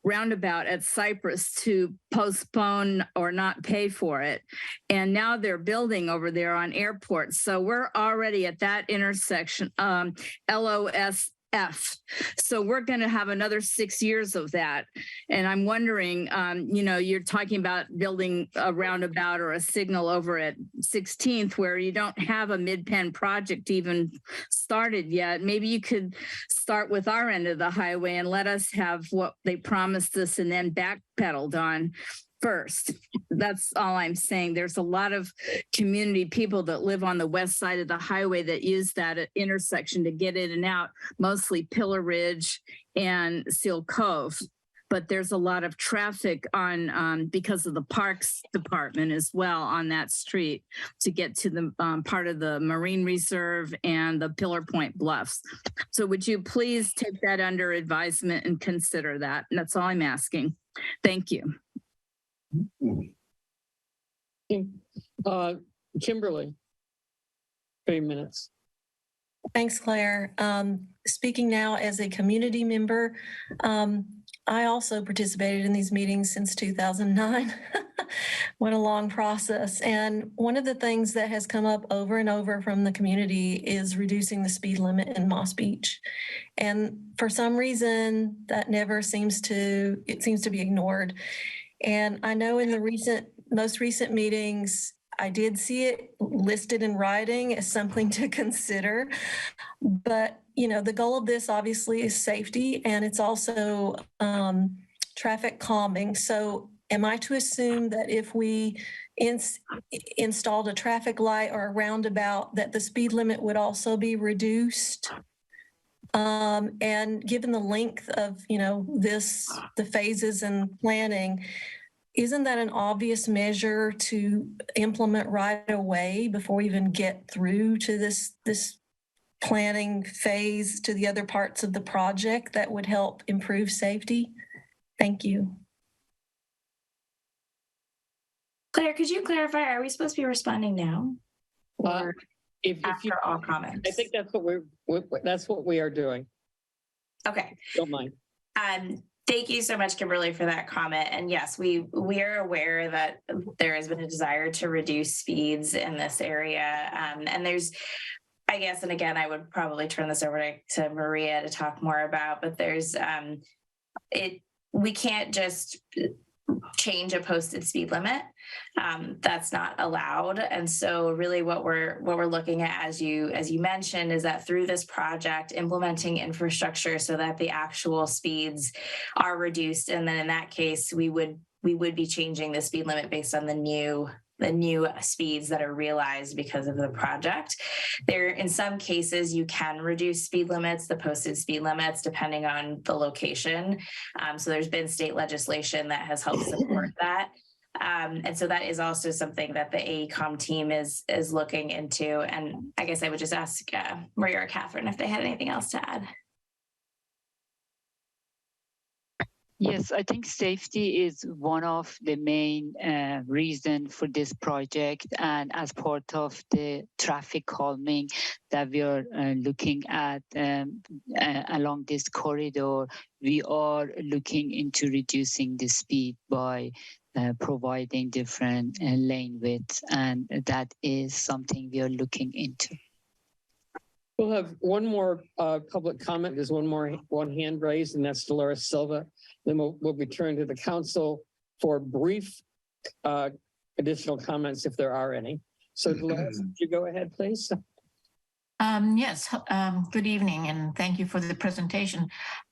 roundabout at Cypress, to postpone or not pay for it. And now they're building over there on Airport. So we're already at that intersection, LOS F. So we're going to have another 6 years of that. And I'm wondering, you're talking about building a roundabout or a signal over at 16th where you don't have a mid-pen project even started yet. Maybe you could start with our end of the highway and let us have what they promised us and then backpedaled on first. That's all I'm saying. There's a lot of community people that live on the west side of the highway that use that intersection to get in and out, mostly Pillar Ridge and Seal Cove. But there's a lot of traffic on because of the Parks Department as well on that street to get to the part of the Marine Reserve and the Pillar Point Bluffs. So would you please take that under advisement and consider that? And that's all I'm asking. Thank you. Kimberly, 3 minutes. Thanks, Claire. Speaking now as a community member, I also participated in these meetings since 2009. What a long process. And one of the things that has come up over and over from the community is reducing the speed limit in Moss Beach. And for some reason, that never seems to be ignored. And I know in the most recent meetings, I did see it listed in writing as something to consider. But, the goal of this obviously is safety, and it's also traffic calming. So am I to assume that if we installed a traffic light or a roundabout, that the speed limit would also be reduced? And given the length of, the phases and planning, isn't that an obvious measure to implement right away before we even get through to this planning phase to the other parts of the project that would help improve safety? Thank you. Claire, could you clarify, are we supposed to be responding now? Or after all comments? I think that's what we are doing. Okay. Don't mind. Thank you so much, Kimberly, for that comment. And yes, we are aware that there has been a desire to reduce speeds in this area. And there's, I guess, and again, I would probably turn this over to Maria to talk more about, but there's, we can't just change a posted speed limit. That's not allowed. And so really what we're looking at, as you mentioned, is that through this project, implementing infrastructure so that the actual speeds are reduced. And then in that case, we would be changing the speed limit based on the new speeds that are realized because of the project. There, in some cases, you can reduce speed limits, the posted speed limits, depending on the location. So there's been state legislation that has helped support that. And so that is also something that the AECOM team is looking into. And I guess I would just ask Maria or Catherine if they had anything else to add. Yes, I think safety is one of the main reason for this project, and as part of the traffic calming that we are looking at along this corridor, we are looking into reducing the speed by providing different lane widths, and that is something we are looking into. We'll have one more public comment. There's one hand raised, and that's Dolores Silva. Then we'll return to the council for brief additional comments if there are any. So Dolores, would you go ahead, please? Yes, good evening, and thank you for the presentation.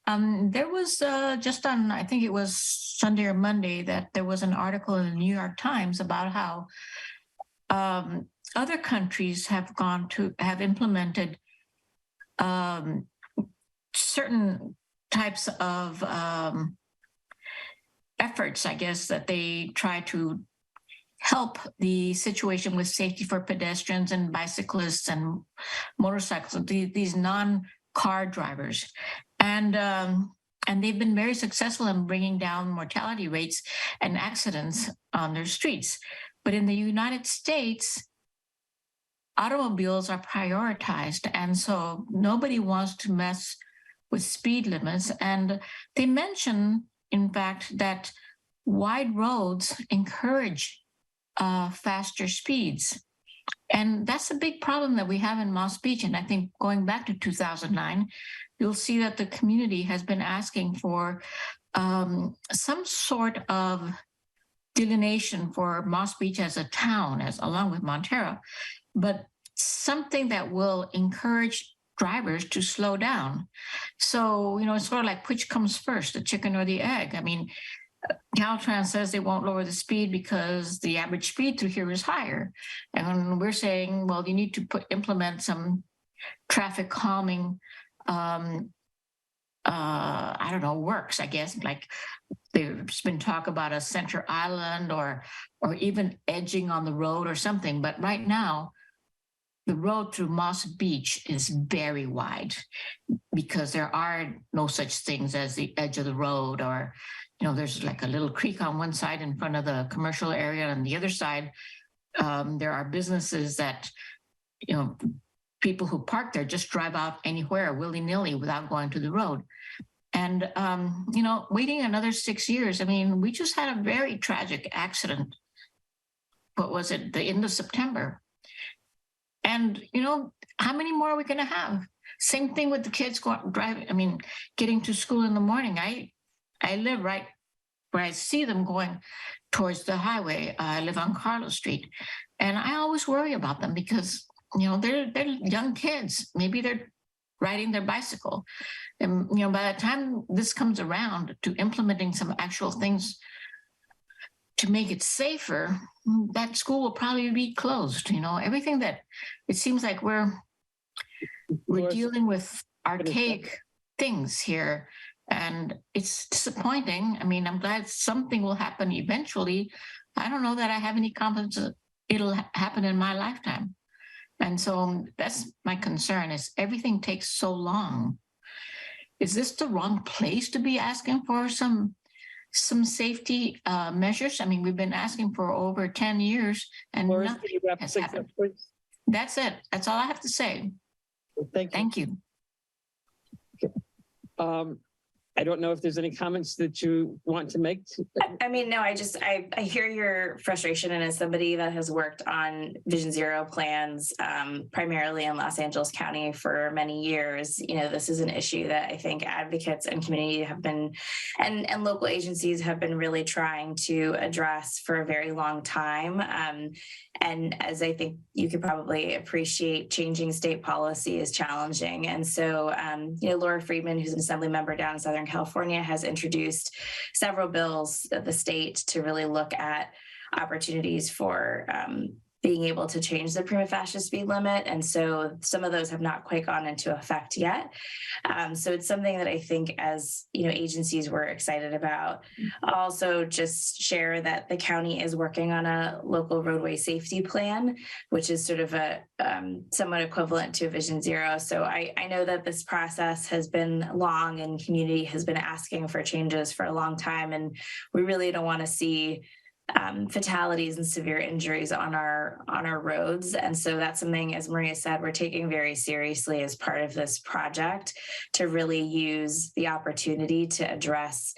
There was just on, I think it was Sunday or Monday, that there was an article in the New York Times about how other countries have implemented certain types of efforts, I guess, that they try to help the situation with safety for pedestrians and bicyclists and motorcycles, these non-car drivers. And they've been very successful in bringing down mortality rates and accidents on their streets. But in the United States, automobiles are prioritized. And so nobody wants to mess with speed limits. And they mention, in fact, that wide roads encourage faster speeds. And that's a big problem that we have in Moss Beach. And I think going back to 2009, you'll see that the community has been asking for some sort of delineation for Moss Beach as a town, as along with Montero, but something that will encourage drivers to slow down. So, it's sort of like which comes first, the chicken or the egg? I mean, Caltrans says they won't lower the speed because the average speed through here is higher. And we're saying, well, you need to implement some traffic calming, I don't know, works, I guess, like there's been talk about a center island or even edging on the road or something. But right now, the road through Moss Beach is very wide because there are no such things as the edge of the road, or, there's like a little creek on one side in front of the commercial area. And the other side, there are businesses that, people who park there just drive out anywhere willy-nilly without going to the road. And, waiting another 6 years, I mean, we just had a very tragic accident. What was it? The end of September. And, how many more are we going to have? Same thing with the kids getting to school in the morning. I live right where I see them going towards the highway. I live on Carlos Street. And I always worry about them because, they're young kids. Maybe they're riding their bicycle. And, by the time this comes around to implementing some actual things to make it safer, that school will probably be closed. Everything that it seems like we're dealing with archaic things here, and it's disappointing. I mean, I'm glad something will happen eventually. I don't know that I have any confidence that it'll happen in my lifetime. And so that's my concern, is everything takes so long. Is this the wrong place to be asking for some safety measures? I mean, we've been asking for over 10 years and nothing has happened. That's it. That's all I have to say. Thank you. I don't know if there's any comments that you want to make. I mean, no, I hear your frustration, and as somebody that has worked on Vision Zero plans, primarily in Los Angeles County for many years, this is an issue that I think advocates and community have been, and local agencies have been really trying to address for a very long time. And as I think you could probably appreciate, changing state policy is challenging. And so, Laura Friedman, who's an assembly member down in Southern California, has introduced several bills at the state to really look at opportunities for being able to change the prima facie speed limit. And so some of those have not quite gone into effect yet. So it's something that I think as, agencies were excited about. I'll also just share that the county is working on a local roadway safety plan, which is sort of a somewhat equivalent to Vision Zero. So I know that this process has been long and community has been asking for changes for a long time. And we really don't want to see fatalities and severe injuries on our roads. And so that's something, as Maria said, we're taking very seriously as part of this project to really use the opportunity to address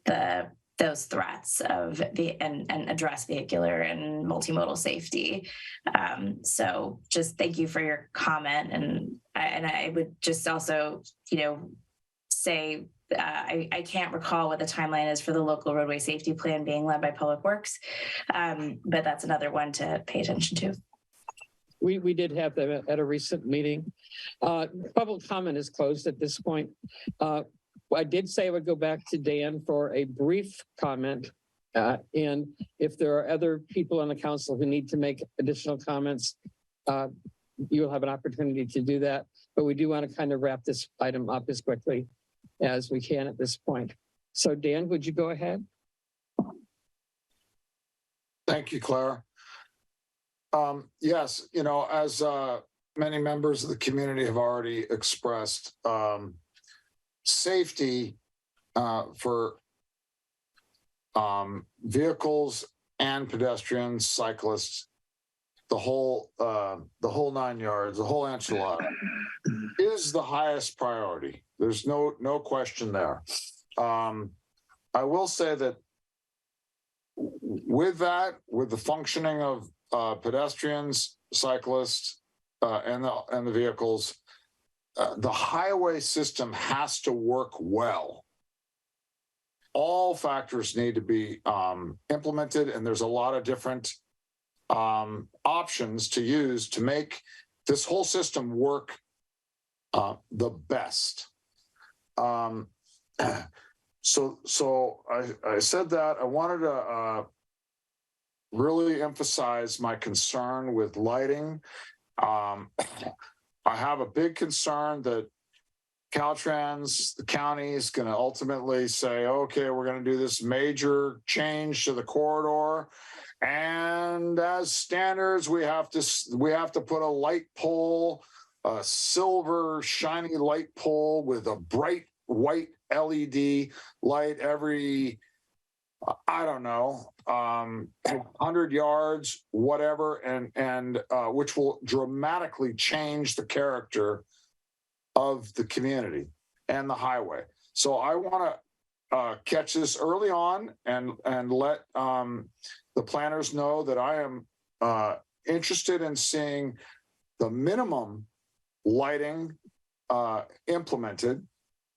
those threats and address vehicular and multimodal safety. So just thank you for your comment. And I would just also, say, I can't recall what the timeline is for the local roadway safety plan being led by Public Works, but that's another one to pay attention to. We did have that at a recent meeting. Public comment is closed at this point. I did say I would go back to Dan for a brief comment. And if there are other people on the council who need to make additional comments, you'll have an opportunity to do that. But we do want to kind of wrap this item up as quickly as we can at this point. So Dan, would you go ahead? Thank you, Claire. Yes, as many members of the community have already expressed, safety for vehicles and pedestrians, cyclists, the whole 9 yards, the whole enchilada is the highest priority. There's no question there. I will say that with the functioning of pedestrians cyclists, and the vehicles. The highway system has to work well. All factors need to be implemented, and there's a lot of different options to use to make this whole system work the best. So I said that I wanted to really emphasize my concern with lighting. I have a big concern that Caltrans, the county, is going to ultimately say, okay, we're going to do this major change to the corridor. And as standards, we have to put a light pole, a silver shiny light pole with a bright white LED light every, I don't know, 100 yards, whatever, and which will dramatically change the character of the community and the highway. So I want to catch this early on and let the planners know that I am interested in seeing the minimum lighting implemented,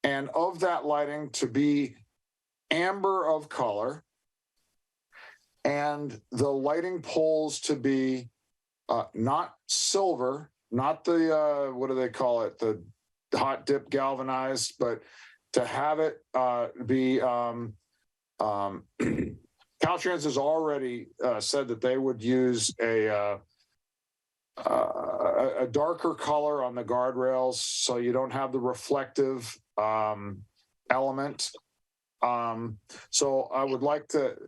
and of that lighting to be amber of color, and the lighting poles to be not silver, not the what do they call it, the hot dip galvanized, but to have it be Caltrans has already said that they would use a darker color on the guardrails, so you don't have the reflective element. So I would like to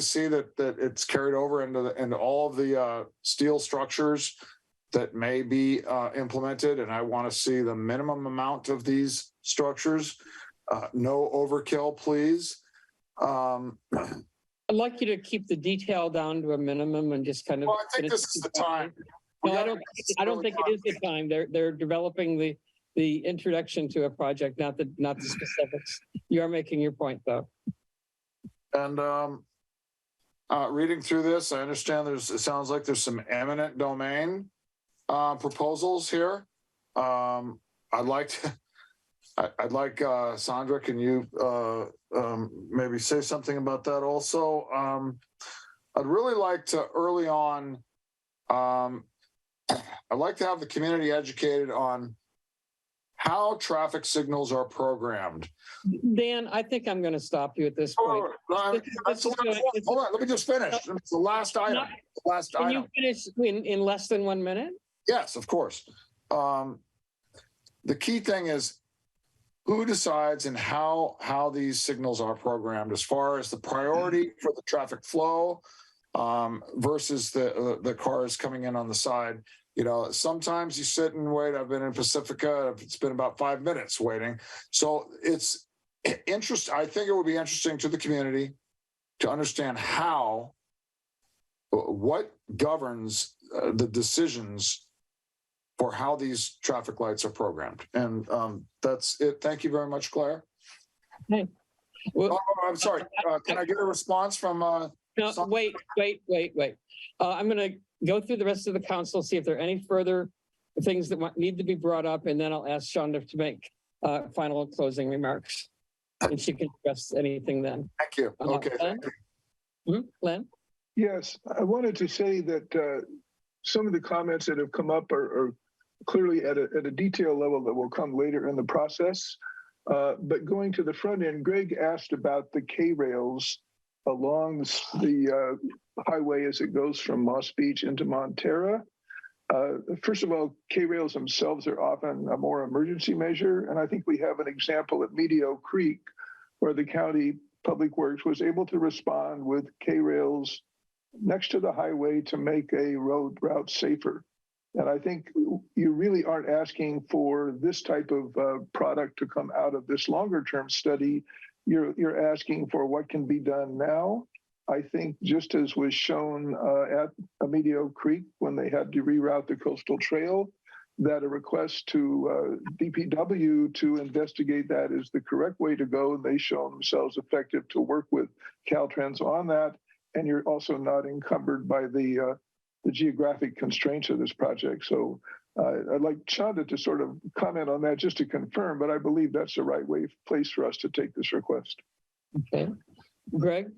see that it's carried over into all of the steel structures that may be implemented, and I want to see the minimum amount of these structures. No overkill, please. I'd like you to keep the detail down to a minimum and just kind of. Well, I think this is the time. No, I don't think it is the time. They're developing the introduction to a project, not the specifics. You are making your point, though. And reading through this, I understand it sounds like there's some eminent domain proposals here. I'd like Sandra, can you maybe say something about that also? I'd really like to early on, I'd like to have the community educated on how traffic signals are programmed. Dan, I think I'm going to stop you at this point. Hold on, let me just finish. It's the last item. Can you finish in less than 1 minute? Yes, of course. The key thing is who decides and how these signals are programmed as far as the priority for the traffic flow versus the cars coming in on the side. You know, sometimes you sit and wait. I've been in Pacifica. It's been about 5 minutes waiting. So it's interesting. I think it would be interesting to the community to understand what governs the decisions for how these traffic lights are programmed. And that's it. Thank you very much, Claire. Hey. Well, I'm sorry. Can I get a response from? No, wait. I'm going to go through the rest of the council, see if there are any further things that need to be brought up, and then I'll ask Shonda to make final closing remarks, and she can address anything then. Thank you. Okay. Len? Len? Yes, I wanted to say that some of the comments that have come up are clearly at a detail level that will come later in the process. But going to the front end, Greg asked about the K-rails along the highway as it goes from Moss Beach into Montera. First of all, K-rails themselves are often a more emergency measure. And I think we have an example at Medio Creek where the county public works was able to respond with K-rails next to the highway to make a road route safer. And I think you really aren't asking for this type of product to come out of this longer term study. You're asking for what can be done now. I think just as was shown at Medio Creek when they had to reroute the coastal trail, that a request to DPW to investigate that is the correct way to go. They show themselves effective to work with Caltrans on that. And you're also not encumbered by the the geographic constraints of this project. So I'd like Chanda to sort of comment on that just to confirm, but I believe that's the right place for us to take this request. Okay. Greg?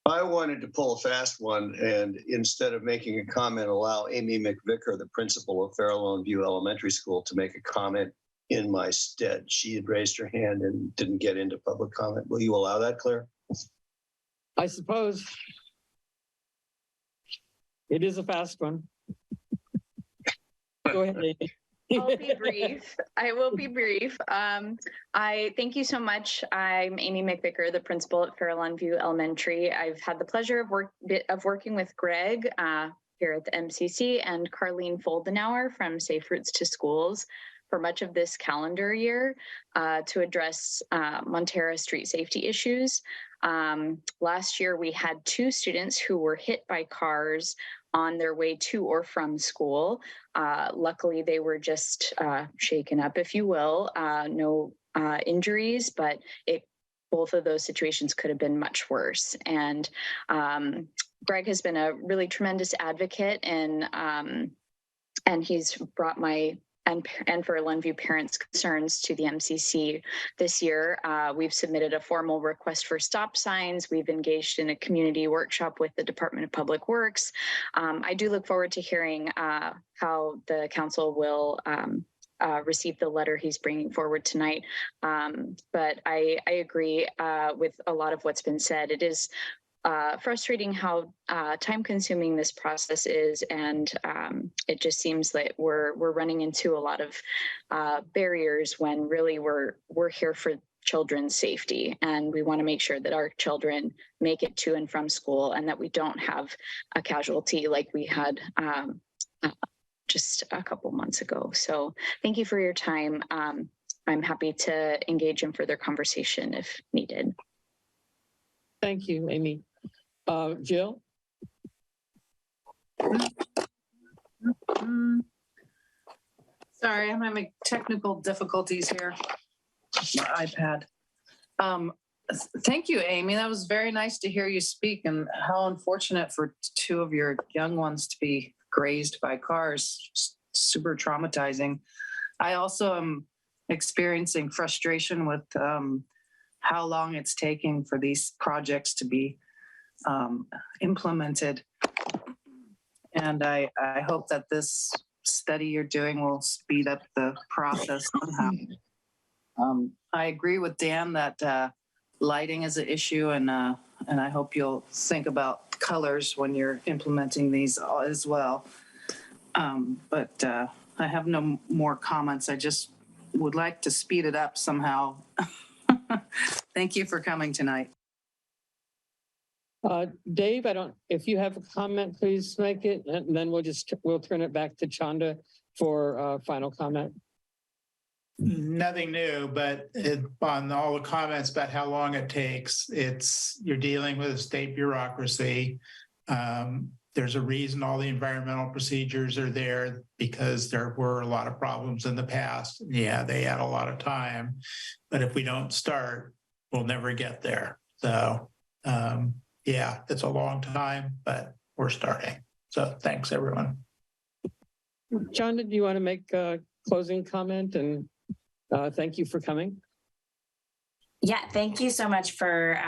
I wanted to pull a fast one, and instead of making a comment, allow Amy McVicker, the principal of Farallon View Elementary School, to make a comment in my stead. She had raised her hand and didn't get into public comment. Will you allow that, Claire? I suppose. It is a fast one. Go ahead, Amy. I'll be brief. I will be brief. I thank you so much. I'm Amy McVicker, the principal at Farallon View Elementary. I've had the pleasure of working with Greg here at the MCC and Carlene Foldenauer from Safe Routes to Schools for much of this calendar year to address Montera street safety issues. Last year, we had 2 students who were hit by cars on their way to or from school. Luckily, they were just shaken up, if you will. No injuries, but both of those situations could have been much worse. And Greg has been a really tremendous advocate, and he's brought my and for Glenview parents' concerns to the MCC this year. We've submitted a formal request for stop signs. We've engaged in a community workshop with the Department of Public Works. I do look forward to hearing how the council will receive the letter he's bringing forward tonight. But I agree with a lot of what's been said. It is frustrating how time-consuming this process is, and it just seems that we're running into a lot of barriers when really we're here for children's safety, and we want to make sure that our children make it to and from school, and that we don't have a casualty like we had just a couple months ago. So thank you for your time. I'm happy to engage in further conversation if needed. Thank you, Amy. Jill? Sorry, I'm having technical difficulties here. My iPad. Thank you, Amy. That was very nice to hear you speak, and how unfortunate for 2 of your young ones to be grazed by cars. Super traumatizing. I also am experiencing frustration with how long it's taking for these projects to be implemented. And I hope that this study you're doing will speed up the process somehow. I agree with Dan that lighting is an issue, and I hope you'll think about colors when you're implementing these as well. But I have no more comments. I just would like to speed it up somehow. Thank you for coming tonight. Dave, if you have a comment, please make it, and then we'll turn it back to Chanda for final comment. Nothing new, but on all the comments about how long it takes, you're dealing with a state bureaucracy. There's a reason all the environmental procedures are there, because there were a lot of problems in the past. Yeah, they add a lot of time, but if we don't start, we'll never get there. So yeah, it's a long time, but we're starting. So thanks, everyone. Chanda, do you want to make a closing comment? And thank you for coming. Yeah, thank you so much for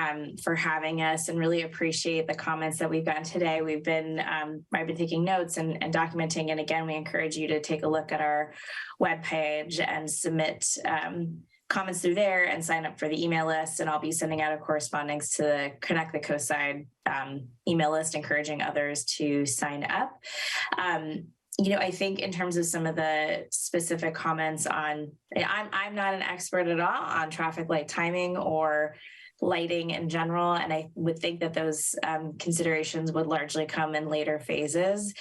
having us, and really appreciate the comments that we've gotten today. We've been I've been taking notes and documenting, and again, we encourage you to take a look at our webpage and submit comments through there and sign up for the email list. And I'll be sending out a correspondence to the Connect the Coast Side email list, encouraging others to sign up. I think in terms of some of the specific comments on, I'm not an expert at all on traffic light timing or lighting in general, and I would think that those considerations would largely come in later phases.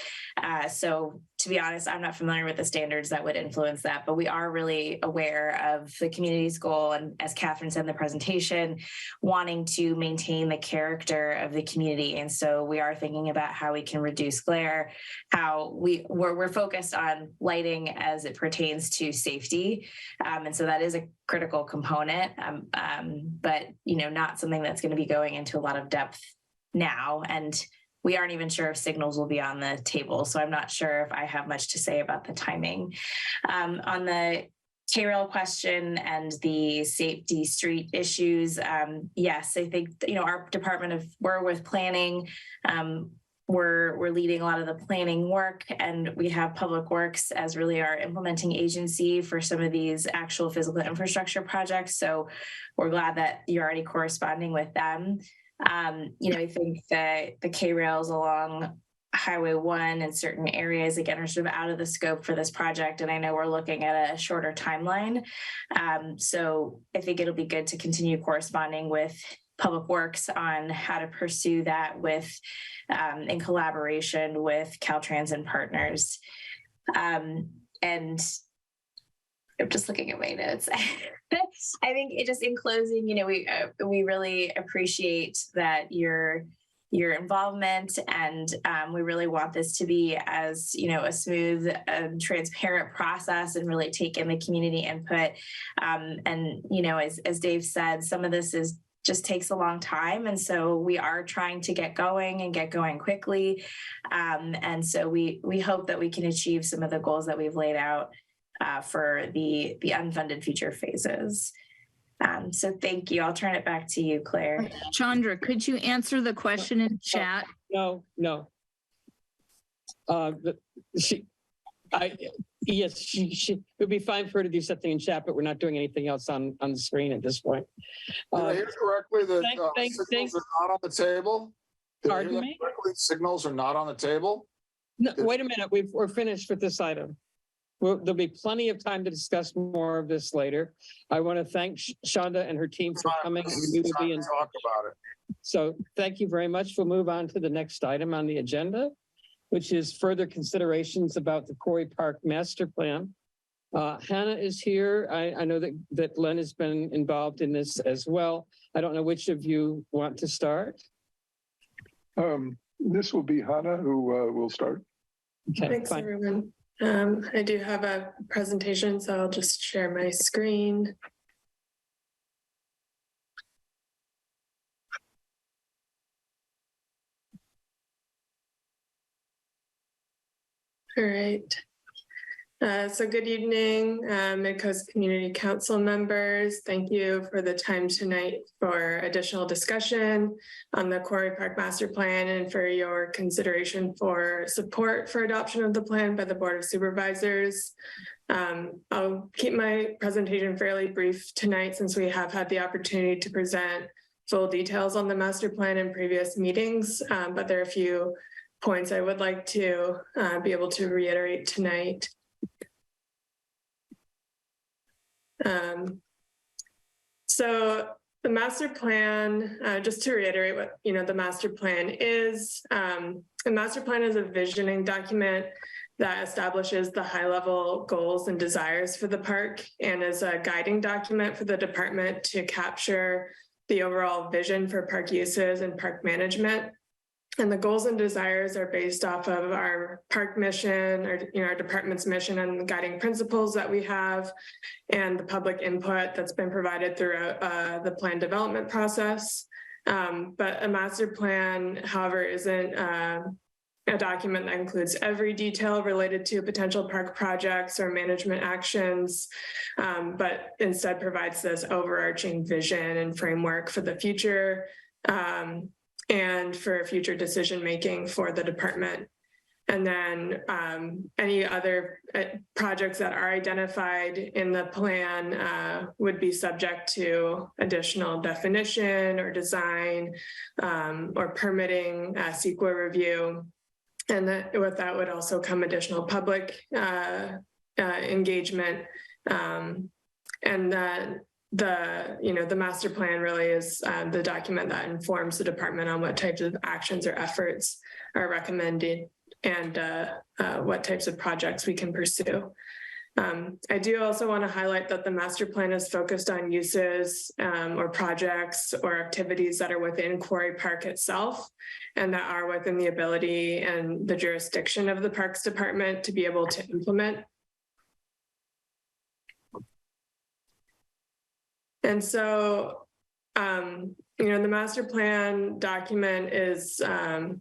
So to be honest, I'm not familiar with the standards that would influence that, but we are really aware of the community's goal, and as Catherine said in the presentation, wanting to maintain the character of the community. And so we are thinking about how we can reduce glare, how we're focused on lighting as it pertains to safety. And so that is a critical component, but not something that's going to be going into a lot of depth now. And we aren't even sure if signals will be on the table. So I'm not sure if I have much to say about the timing. On the K-rail question and the safety street issues, yes, I think, our we're with planning. We're leading a lot of the planning work, and we have Public Works as really our implementing agency for some of these actual physical infrastructure projects. So we're glad that you're already corresponding with them. I think that the K-rails along Highway 1 in certain areas, again, are sort of out of the scope for this project. And I know we're looking at a shorter timeline. So I think it'll be good to continue corresponding with Public Works on how to pursue that in collaboration with Caltrans and partners. And I'm just looking at my notes. I think just in closing, we really appreciate that your involvement, and we really want this to be as a smooth and transparent process, and really take in the community input. As Dave said, some of this just takes a long time, and so we are trying to get going quickly. And so we hope that we can achieve some of the goals that we've laid out for the unfunded future phases. So thank you. I'll turn it back to you, Claire. Chandra, could you answer the question in chat? No. Yes, she would be fine for her to do something in chat, but we're not doing anything else on the screen at this point. Did I hear correctly that signals are not on the table? Pardon me? Signals are not on the table? No, wait a minute. We're finished with this item. There'll be plenty of time to discuss more of this later. I want to thank Shonda and her team for coming. We will be in talk about it. So thank you very much. We'll move on to the next item on the agenda, which is further considerations about the Quarry Park Master Plan. Hannah is here. I know that Len has been involved in this as well. I don't know which of you want to start. This will be Hannah who will start. Okay, thanks, fine. everyone. I do have a presentation, so I'll just share my screen. All right. So good evening, Midcoast Community Council members. Thank you for the time tonight for additional discussion on the Quarry Park Master Plan, and for your consideration for support for adoption of the plan by the Board of Supervisors. I'll keep my presentation fairly brief tonight, since we have had the opportunity to present full details on the master plan in previous meetings, but there are a few points I would like to be able to reiterate tonight. So the master plan, just to reiterate what the master plan is, the master plan is a visioning document that establishes the high-level goals and desires for the park, and is a guiding document for the department to capture the overall vision for park uses and park management. And the goals and desires are based off of our park mission, or our department's mission, and the guiding principles that we have, and the public input that's been provided throughout the plan development process. But a master plan, however, isn't a document that includes every detail related to potential park projects or management actions, but instead provides this overarching vision and framework for the future, and for future decision-making for the department. And then any other projects that are identified in the plan would be subject to additional definition or design or permitting, CEQA review. And with that would also come additional public engagement. And that the master plan really is the document that informs the department on what types of actions or efforts are recommended, and what types of projects we can pursue. I do also want to highlight that the master plan is focused on uses or projects or activities that are within Quarry Park itself, and that are within the ability and the jurisdiction of the Parks Department to be able to implement. And so the master plan document is the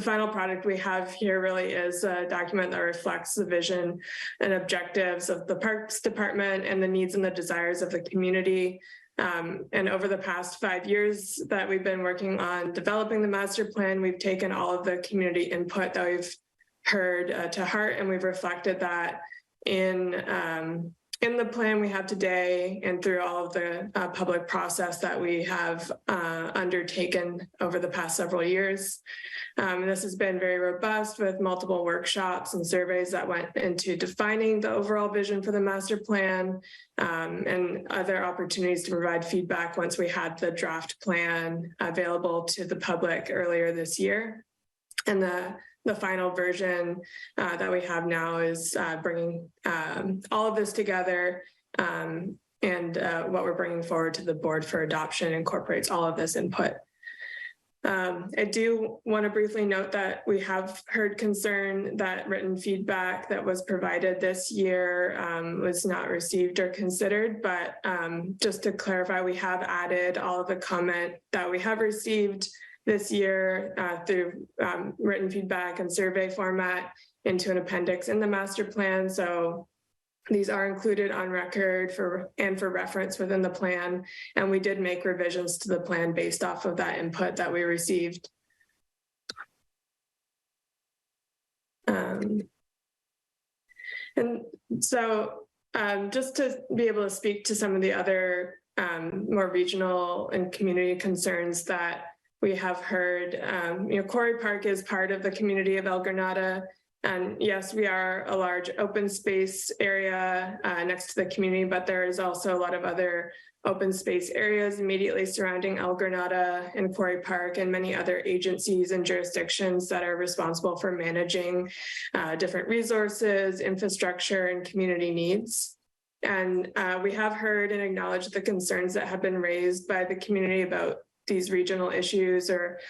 final product we have here really is a document that reflects the vision and objectives of the Parks Department and the needs and the desires of the community. And over the past 5 years that we've been working on developing the master plan, we've taken all of the community input that we've heard to heart, and we've reflected that in the plan we have today and through all of the public process that we have undertaken over the past several years. This has been very robust with multiple workshops and surveys that went into defining the overall vision for the master plan and other opportunities to provide feedback once we had the draft plan available to the public earlier this year. And the final version that we have now is bringing all of this together, and what we're bringing forward to the board for adoption incorporates all of this input. I do want to briefly note that we have heard concern that written feedback that was provided this year was not received or considered, but just to clarify, we have added all of the comment that we have received this year through written feedback and survey format into an appendix in the master plan. So these are included on record for reference within the plan. And we did make revisions to the plan based off of that input that we received. And so just to be able to speak to some of the other more regional and community concerns that we have heard, Quarry Park is part of the community of El Granada. And yes, we are a large open space area next to the community, but there is also a lot of other open space areas immediately surrounding El Granada and Quarry Park and many other agencies and jurisdictions that are responsible for managing different resources, infrastructure, and community needs. And we have heard and acknowledged the concerns that have been raised by the community about these regional issues or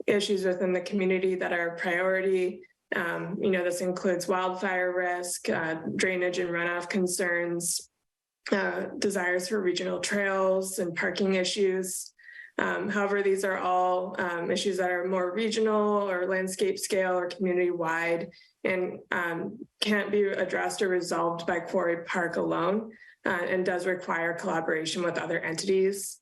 issues within the community that are a priority. This includes wildfire risk, drainage and runoff concerns, desires for regional trails and parking issues. However, these are all issues that are more regional or landscape scale or community wide and can't be addressed or resolved by Quarry Park alone and does require collaboration with other entities.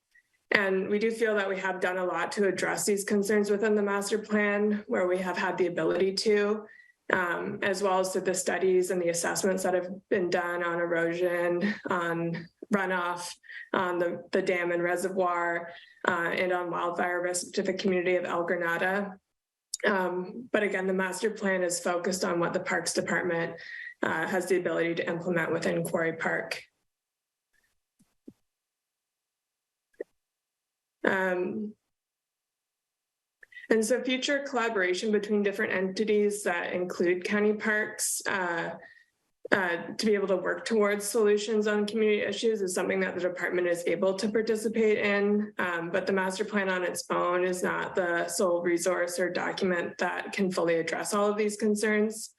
And we do feel that we have done a lot to address these concerns within the master plan where we have had the ability to, as well as to the studies and the assessments that have been done on erosion, on runoff, on the dam and reservoir, and on wildfire risk to the community of El Granada. But again, the master plan is focused on what the Parks Department has the ability to implement within Quarry Park. And so future collaboration between different entities that include county parks to be able to work towards solutions on community issues is something that the department is able to participate in, but the master plan on its own is not the sole resource or document that can fully address all of these concerns.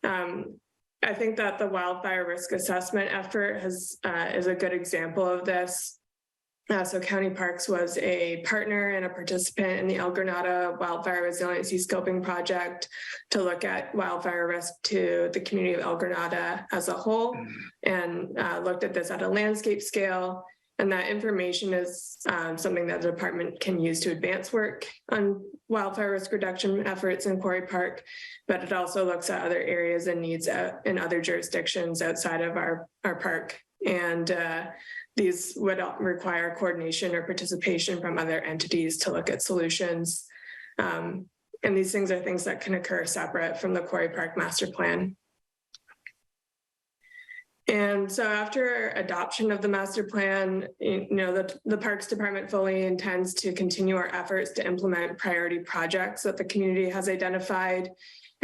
I think that the wildfire risk assessment effort is a good example of this. So County Parks was a partner and a participant in the El Granada Wildfire Resiliency Scoping Project to look at wildfire risk to the community of El Granada as a whole, and looked at this at a landscape scale. And that information is something that the department can use to advance work on wildfire risk reduction efforts in Quarry Park, but it also looks at other areas and needs in other jurisdictions outside of our park. And these would require coordination or participation from other entities to look at solutions. And these things are things that can occur separate from the Quarry Park Master Plan. And so after adoption of the master plan, the Parks Department fully intends to continue our efforts to implement priority projects that the community has identified.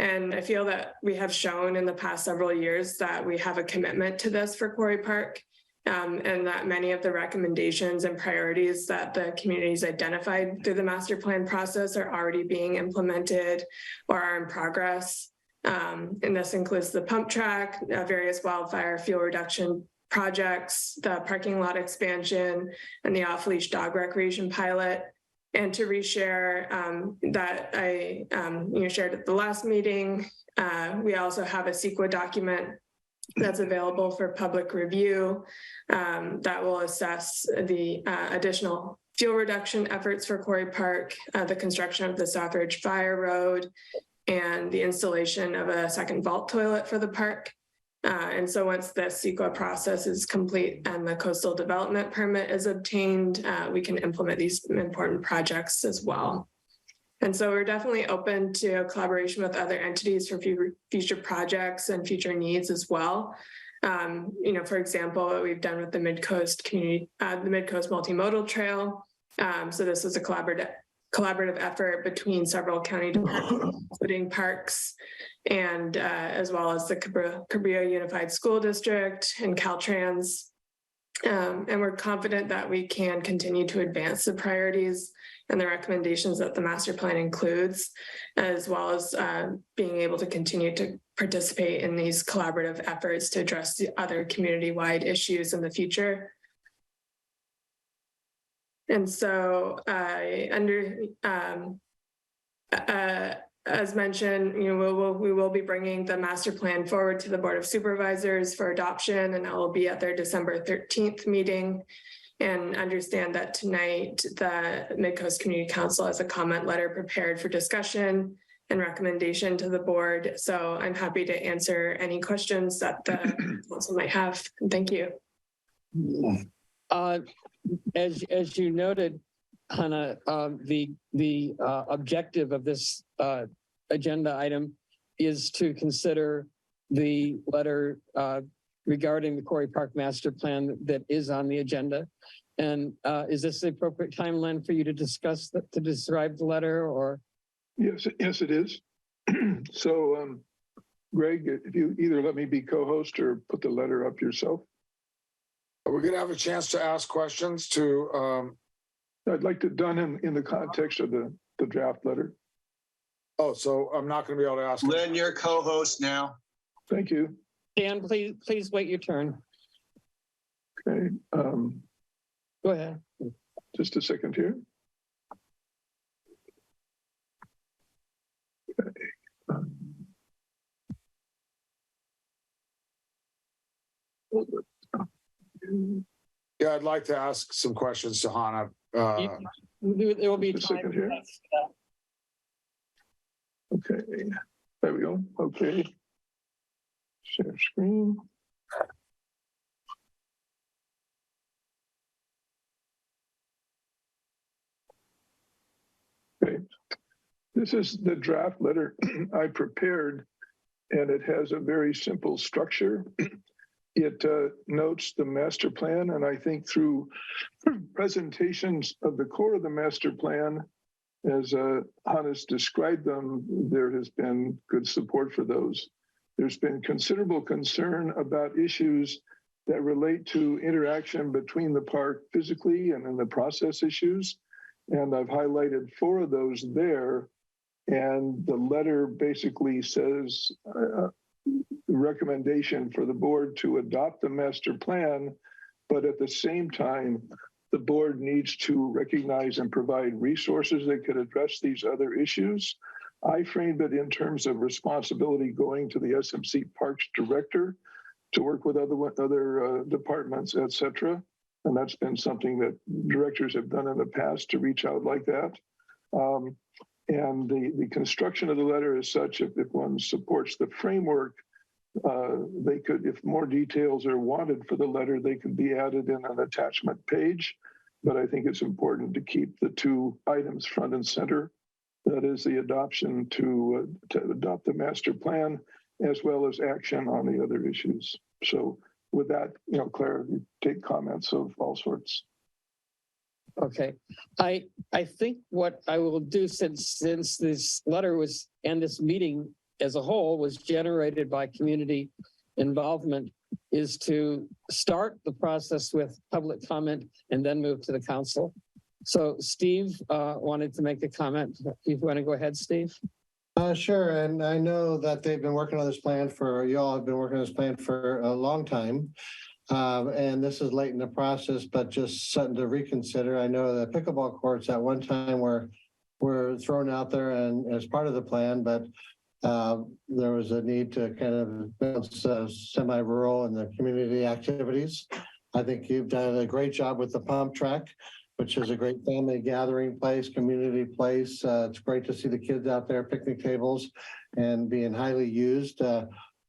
And I feel that we have shown in the past several years that we have a commitment to this for Quarry Park. And that many of the recommendations and priorities that the communities identified through the master plan process are already being implemented or are in progress. And this includes the pump track, various wildfire fuel reduction projects, the parking lot expansion and the off-leash dog recreation pilot. And to reshare that I shared at the last meeting, we also have a CEQA document that's available for public review that will assess the additional fuel reduction efforts for Quarry Park, the construction of the Southridge Fire Road, and the installation of a second vault toilet for the park. And so once the CEQA process is complete and the coastal development permit is obtained, we can implement these important projects as well. And so we're definitely open to collaboration with other entities for future projects and future needs as well. For example, what we've done with the Midcoast community, the Midcoast multimodal trail. So this is a collaborative effort between several county departments, including parks, and as well as the Cabrillo Unified School District and Caltrans. And we're confident that we can continue to advance the priorities and the recommendations that the master plan includes, as well as being able to continue to participate in these collaborative efforts to address the other community-wide issues in the future. And so as mentioned, we will be bringing the master plan forward to the Board of Supervisors for adoption, and that will be at their December 13th meeting. And understand that tonight, the Midcoast Community Council has a comment letter prepared for discussion and recommendation to the board. So I'm happy to answer any questions that the council might have. And thank you. As you noted, Hannah, the objective of this agenda item is to consider the letter regarding the Quarry Park Master Plan that is on the agenda. And is this the appropriate time, Len, for you to discuss to describe the letter, or? Yes, it is. So, Greg, if you either let me be co-host or put the letter up yourself. Are we going to have a chance to ask questions to? I'd like to done in the context of the draft letter. Oh, so I'm not going to be able to ask. Len, you're co-host now. Thank you. Dan, please wait your turn. Okay. Go ahead. Just a second here. Okay. Yeah, I'd like to ask some questions to Hannah. There will be a second here. Okay, there we go. Okay. Share screen. Okay. This is the draft letter I prepared, and it has a very simple structure. It notes the master plan, and I think through presentations of the core of the master plan, as Hannes described them, there has been good support for those. There's been considerable concern about issues that relate to interaction between the park physically and in the process issues. And I've highlighted 4 of those there. And the letter basically says recommendation for the board to adopt the master plan, but at the same time, the board needs to recognize and provide resources that could address these other issues. I framed it in terms of responsibility going to the SMC Parks Director to work with other departments, et cetera. And that's been something that directors have done in the past to reach out like that. And the construction of the letter is such, if one supports the framework, they could, if more details are wanted for the letter, they could be added in an attachment page. But I think it's important to keep the 2 items front and center. That is the adoption to adopt the master plan, as well as action on the other issues. So with that, Claire, you take comments of all sorts. Okay, I think what I will do, since this letter was, and this meeting as a whole was generated by community involvement, is to start the process with public comment and then move to the council. So Steve wanted to make a comment. You want to go ahead, Steve? Sure, and I know that they've been working on this plan you all have been working on this plan for a long time. And this is late in the process, but just something to reconsider. I know the pickleball courts at one time were thrown out there and as part of the plan, but there was a need to kind of balance semi-rural and the community activities. I think you've done a great job with the pump track, which is a great family gathering place, community place. It's great to see the kids out there, picnic tables, and being highly used.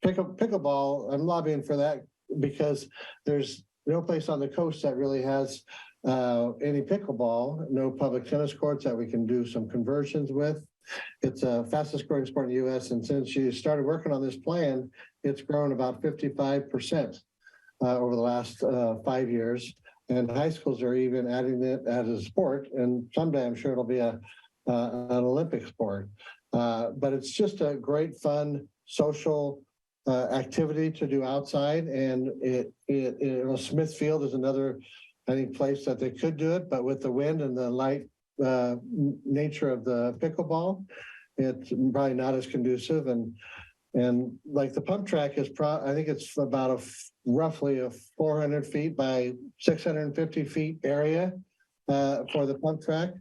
Pickleball, I'm lobbying for that because there's no place on the coast that really has any pickleball, no public tennis courts that we can do some conversions with. It's the fastest growing sport in the U.S. And since you started working on this plan, it's grown about 55% over the last 5 years. And high schools are even adding it as a sport. And someday I'm sure it'll be an Olympic sport. But it's just a great, fun, social activity to do outside. And Smithfield is another, I think, place that they could do it. But with the wind and the light nature of the pickleball, it's probably not as conducive. And like the pump track is, I think it's about roughly a 400 feet by 650 feet area for the pump track.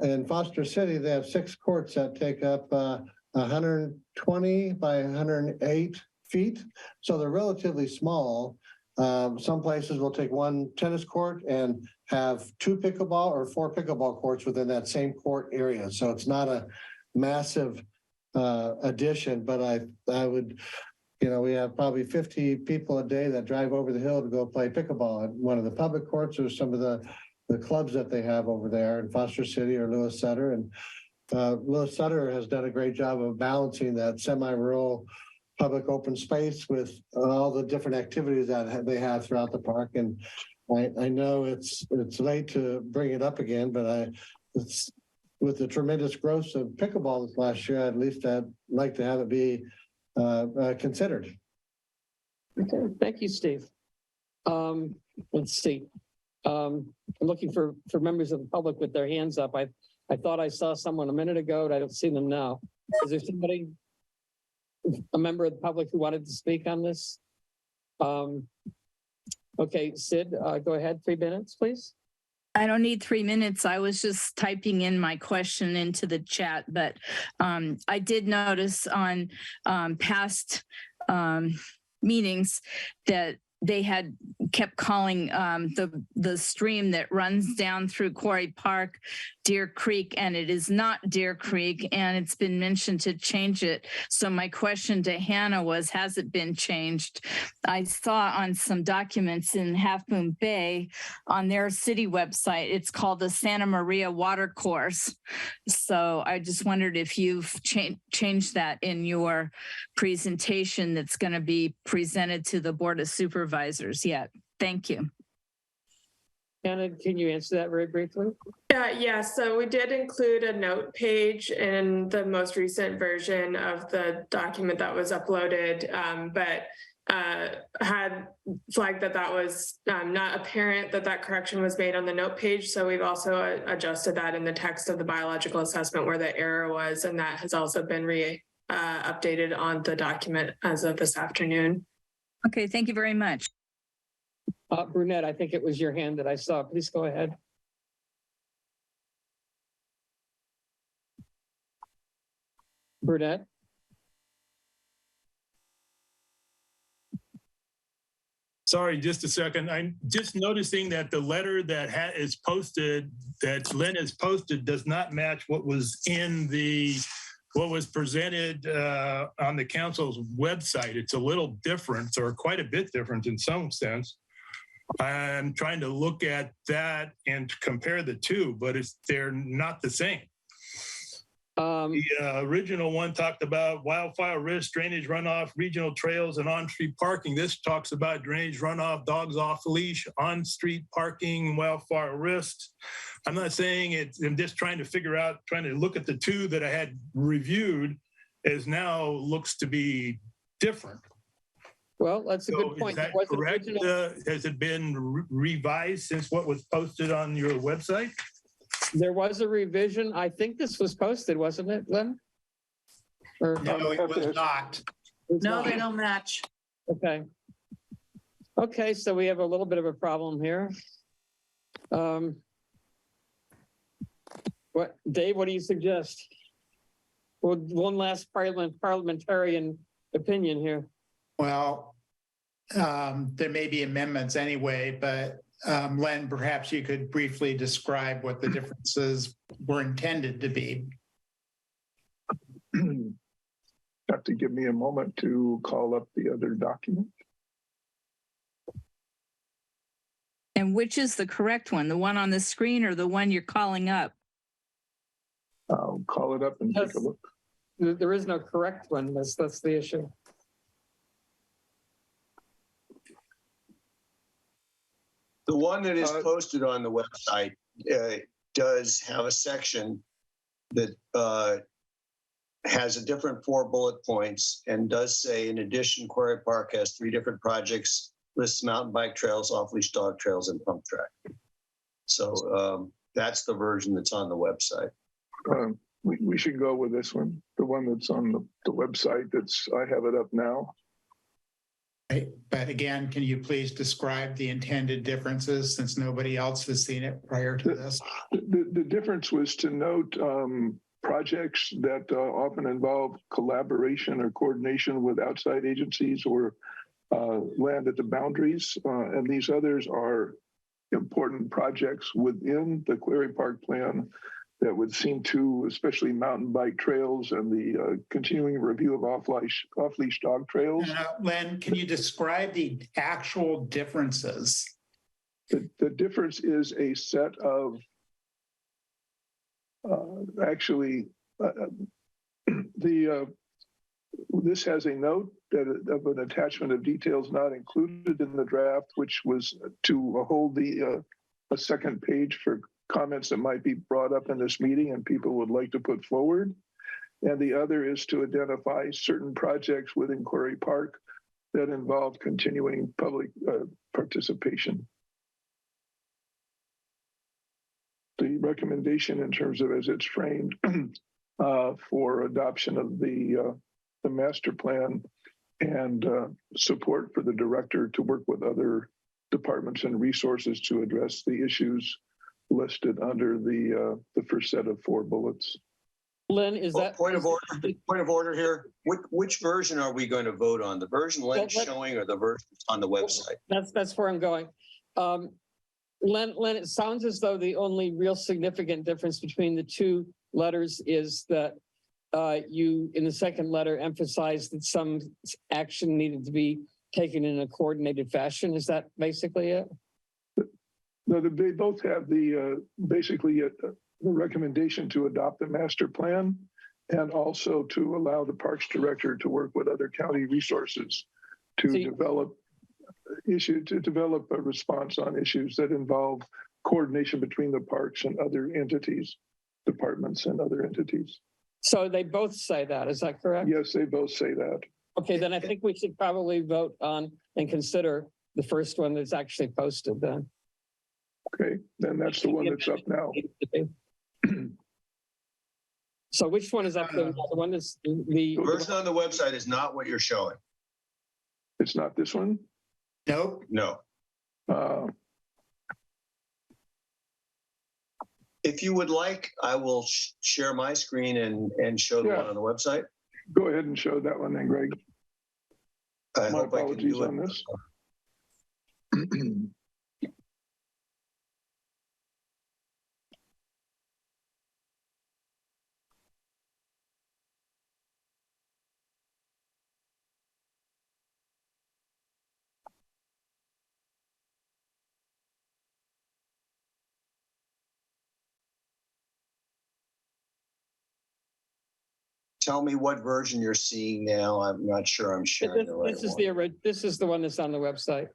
In Foster City, they have 6 courts that take up 120 by 108 feet. So they're relatively small. Some places will take 1 tennis court and have 2 pickleball or 4 pickleball courts within that same court area. So it's not a massive addition, but I would, we have probably 50 people a day that drive over the hill to go play pickleball at one of the public courts or some of the clubs that they have over there in Foster City or Lewis Sutter. And Lewis Sutter has done a great job of balancing that semi-rural public open space with all the different activities that they have throughout the park. And I know it's late to bring it up again, but it's with the tremendous growth of pickleball this last year, at least I'd like to have it be considered. Okay, thank you, Steve. Let's see. I'm looking for members of the public with their hands up. I thought I saw someone a minute ago, but I don't see them now. Is there somebody, a member of the public who wanted to speak on this? Okay, Sid, go ahead, 3 minutes, please. I don't need 3 minutes. I was just typing in my question into the chat, but I did notice on past meetings that they had kept calling the stream that runs down through Quarry Park Deer Creek, and it is not Deer Creek, and it's been mentioned to change it. So my question to Hannah was, has it been changed? I saw on some documents in Half Moon Bay on their city website, it's called the Santa Maria Watercourse. So I just wondered if you've changed that in your presentation that's going to be presented to the Board of Supervisors yet. Thank you. Hannah, can you answer that very briefly? Yeah, so we did include a note page in the most recent version of the document that was uploaded, but had flagged that was not apparent that correction was made on the note page. So we've also adjusted that in the text of the biological assessment where the error was, and that has also been updated on the document as of this afternoon. Okay, thank you very much. Brunette, I think it was your hand that I saw. Please go ahead. Brunette. Sorry, just a second. I'm just noticing that the letter that is posted, that Lynn has posted, does not match what was what was presented on the council's website. It's a little different, or quite a bit different in some sense. I'm trying to look at that and compare the two, but they're not the same. The original one talked about wildfire risk, drainage runoff, regional trails, and on-street parking. This talks about drainage runoff, dogs off leash, on-street parking, wildfire risks. I'm not saying it, I'm just trying to look at the two that I had reviewed as now looks to be different. Well, that's a good point. Is that correct? Has it been revised since what was posted on your website? There was a revision. I think this was posted, wasn't it, Lynn? No, it was not. No, they don't match. Okay. Okay, so we have a little bit of a problem here. Dave, what do you suggest? Well, one last parliamentarian opinion here. Well, there may be amendments anyway, but Len, perhaps you could briefly describe what the differences were intended to be. Have to give me a moment to call up the other document. And which is the correct one? The one on the screen or the one you're calling up? I'll call it up and take a look. There is no correct one. That's the issue. The one that is posted on the website does have a section that has a different 4 bullet points and does say, in addition, Quarry Park has 3 different projects, lists mountain bike trails, off-leash dog trails, and pump track. So that's the version that's on the website. We should go with this one, the one that's on the website. I have it up now. Right. But again, can you please describe the intended differences since nobody else has seen it prior to this? The difference was to note projects that often involve collaboration or coordination with outside agencies or land at the boundaries. And these others are important projects within the Quarry Park plan that would seem to, especially mountain bike trails and the continuing review of off-leash dog trails. Len, can you describe the actual differences? The difference is a set of, this has a note of an attachment of details not included in the draft, which was to hold a second page for comments that might be brought up in this meeting and people would like to put forward. And the other is to identify certain projects within Quarry Park that involve continuing public participation. The recommendation in terms of as it's framed for adoption of the master plan and support for the director to work with other departments and resources to address the issues listed under the first set of 4 bullets. Len, is that point of order here? Which version are we going to vote on? The version Len's showing or the version on the website? That's where I'm going. Len, it sounds as though the only real significant difference between the 2 letters is that you, in the second letter, emphasized that some action needed to be taken in a coordinated fashion. Is that basically it? No, they both have the the recommendation to adopt the master plan and also to allow the parks director to work with other county resources to develop a response on issues that involve coordination between the parks and other entities, departments and other entities. So they both say that, is that correct? Yes, they both say that. Okay, then I think we should probably vote on and consider the first one that's actually posted then. Okay, then that's the one that's up now. So which one is up? The one that's the version on the website is not what you're showing. It's not this one? Nope. No. If you would like, I will share my screen and show the one on the website. Go ahead and show that one then, Greg. My hope apologies I can do it. On this. Tell me what version you're seeing now. I'm not sure I'm sharing the right one. This is the one that's on the website.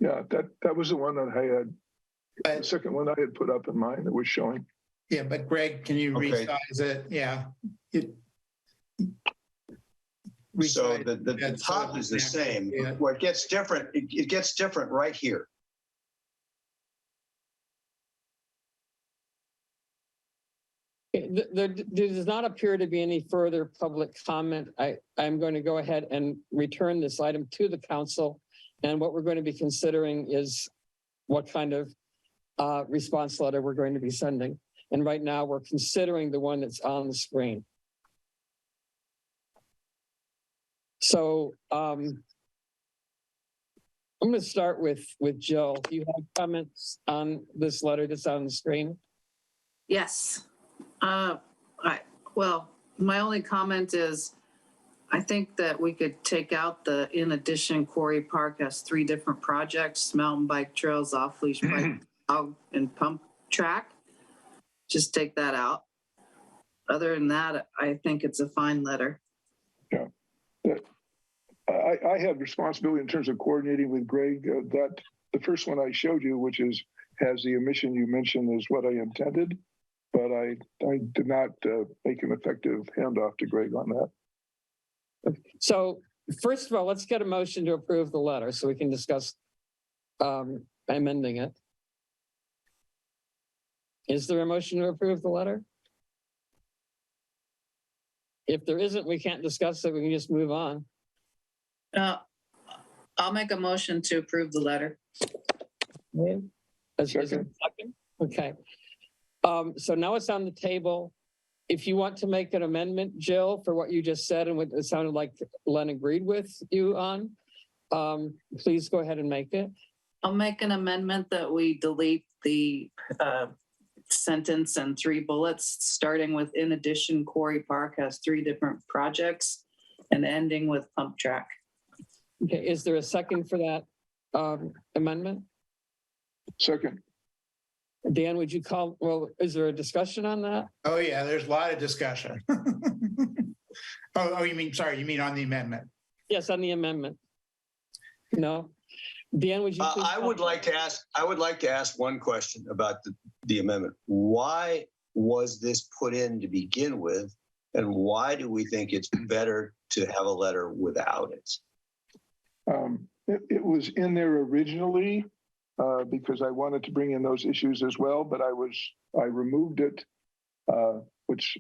Yeah, that was the one that I had. The second one I had put up in mine that was showing. Yeah, but Greg, can you resize it? Yeah. So the top is the same. Yeah. Where it gets different, it gets different right here. There does not appear to be any further public comment. I'm going to go ahead and return this item to the council And what we're going to be considering is what kind of response letter we're going to be sending. And right now we're considering the one that's on the screen. So I'm going to start with Jill. Do you have comments on this letter that's on the screen? Yes. Well, my only comment is, I think that we could take out the, in addition, Quarry Park has 3 different projects, mountain bike trails, off-leash bike, and pump track. Just take that out. Other than that, I think it's a fine letter. Yeah. I have responsibility in terms of coordinating with Greg. That the first one I showed you, which has the omission you mentioned, is what I intended, but I did not make an effective handoff to Greg on that. So first of all, let's get a motion to approve the letter so we can discuss amending it. Is there a motion to approve the letter? If there isn't, we can't discuss it. We can just move on. I'll make a motion to approve the letter. Is there a second? Okay. So now it's on the table. If you want to make an amendment, Jill, for what you just said and what it sounded like Len agreed with you on, please go ahead and make it. I'll make an amendment that we delete the sentence and 3 bullets, starting with, in addition, Quarry Park has 3 different projects, and ending with pump track. Okay, is there a second for that amendment? Second. Dan, would you call, well, is there a discussion on that? Oh, yeah, there's a lot of discussion. you mean on the amendment? Yes, on the amendment. No? Dan, would you? I would like to ask one question about the amendment. Why was this put in to begin with? And why do we think it's better to have a letter without it? It was in there originally because I wanted to bring in those issues as well, but I removed it, which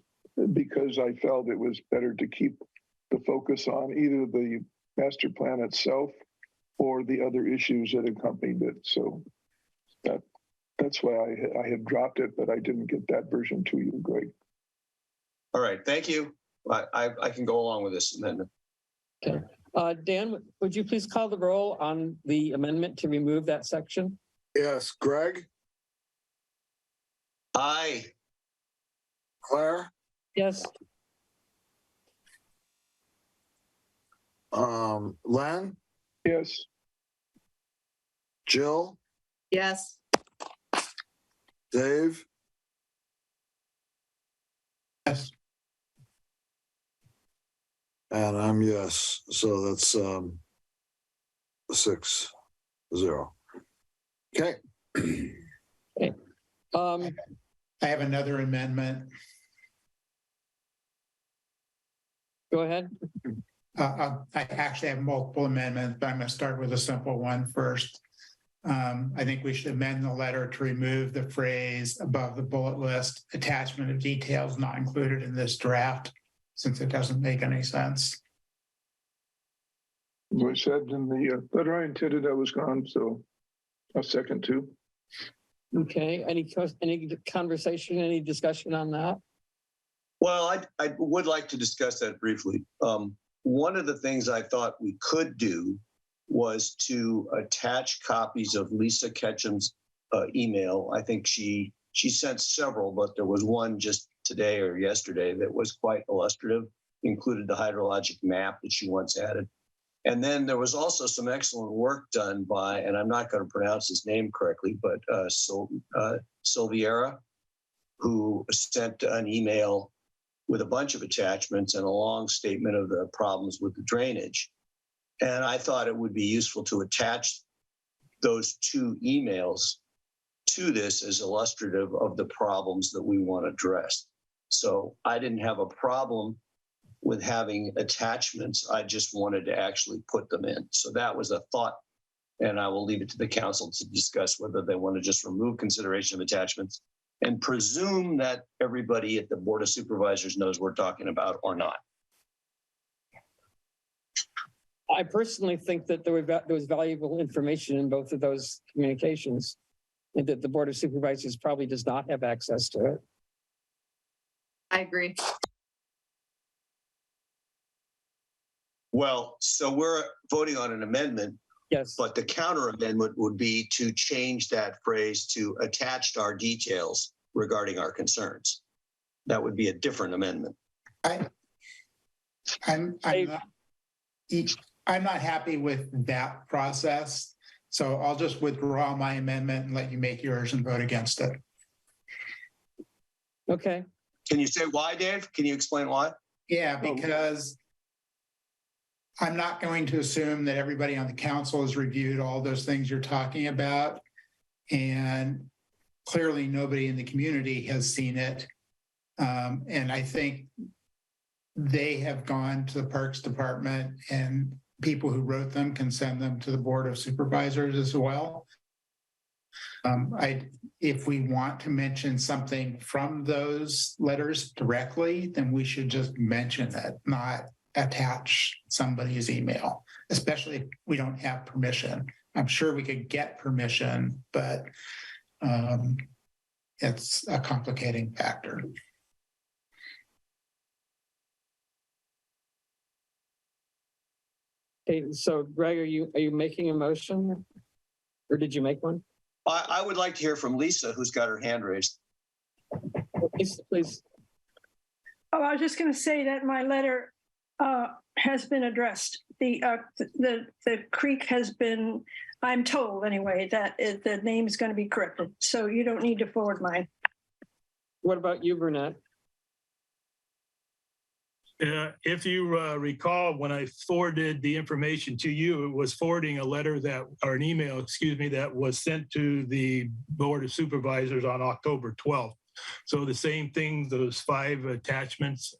because I felt it was better to keep the focus on either the master plan itself or the other issues that accompanied it. So that's why I had dropped it, but I didn't get that version to you, Greg. All right, thank you. I can go along with this amendment. Okay. Dan, would you please call the roll on the amendment to remove that section? Yes, Greg? Aye. Claire? Yes. Len? Yes. Jill? Yes. Dave? Yes. And I'm yes. So that's 6-0. Okay. Okay. I have another amendment. Go ahead. I actually have multiple amendments, but I'm going to start with a simple one first. I think we should amend the letter to remove the phrase above the bullet list, attachment of details not included in this draft, since it doesn't make any sense. As I said in the letter I intended, that was gone, so a second too. Okay, any conversation, any discussion on that? Well, I would like to discuss that briefly. One of the things I thought we could do was to attach copies of Lisa Ketchum's email. I think she sent several, but there was one just today or yesterday that was quite illustrative, included the hydrologic map that she once added. And then there was also some excellent work done by, and I'm not going to pronounce his name correctly, but Silviera, who sent an email with a bunch of attachments and a long statement of the problems with the drainage. And I thought it would be useful to attach those 2 emails to this as illustrative of the problems that we want addressed. So I didn't have a problem with having attachments. I just wanted to actually put them in. So that was a thought, and I will leave it to the council to discuss whether they want to just remove consideration of attachments and presume that everybody at the Board of Supervisors knows we're talking about or not. I personally think that there was valuable information in both of those communications, and that the Board of Supervisors probably does not have access to it. I agree. Well, so we're voting on an amendment. Yes. But the counter amendment would be to change that phrase to attached are details regarding our concerns. That would be a different amendment. I'm not happy with that process. So I'll just withdraw my amendment and let you make yours and vote against it. Okay. Can you say why, Dave? Can you explain why? Yeah, because I'm not going to assume that everybody on the council has reviewed all those things you're talking about. And clearly nobody in the community has seen it. And I think they have gone to the Parks Department, and people who wrote them can send them to the Board of Supervisors as well. If we want to mention something from those letters directly, then we should just mention it, not attach somebody's email, especially if we don't have permission. I'm sure we could get permission, but it's a complicating factor. Okay, so Greg, are you making a motion, or did you make one? I would like to hear from Lisa, who's got her hand raised. Lisa, please. Oh, I was just going to say that my letter has been addressed. The creek has been, I'm told anyway, that the name is going to be corrected. So you don't need to forward mine. What about you, Burnett? If you recall, when I forwarded the information to you, it was forwarding a letter or an email, excuse me, that was sent to the Board of Supervisors on October 12th. So the same thing, those 5 attachments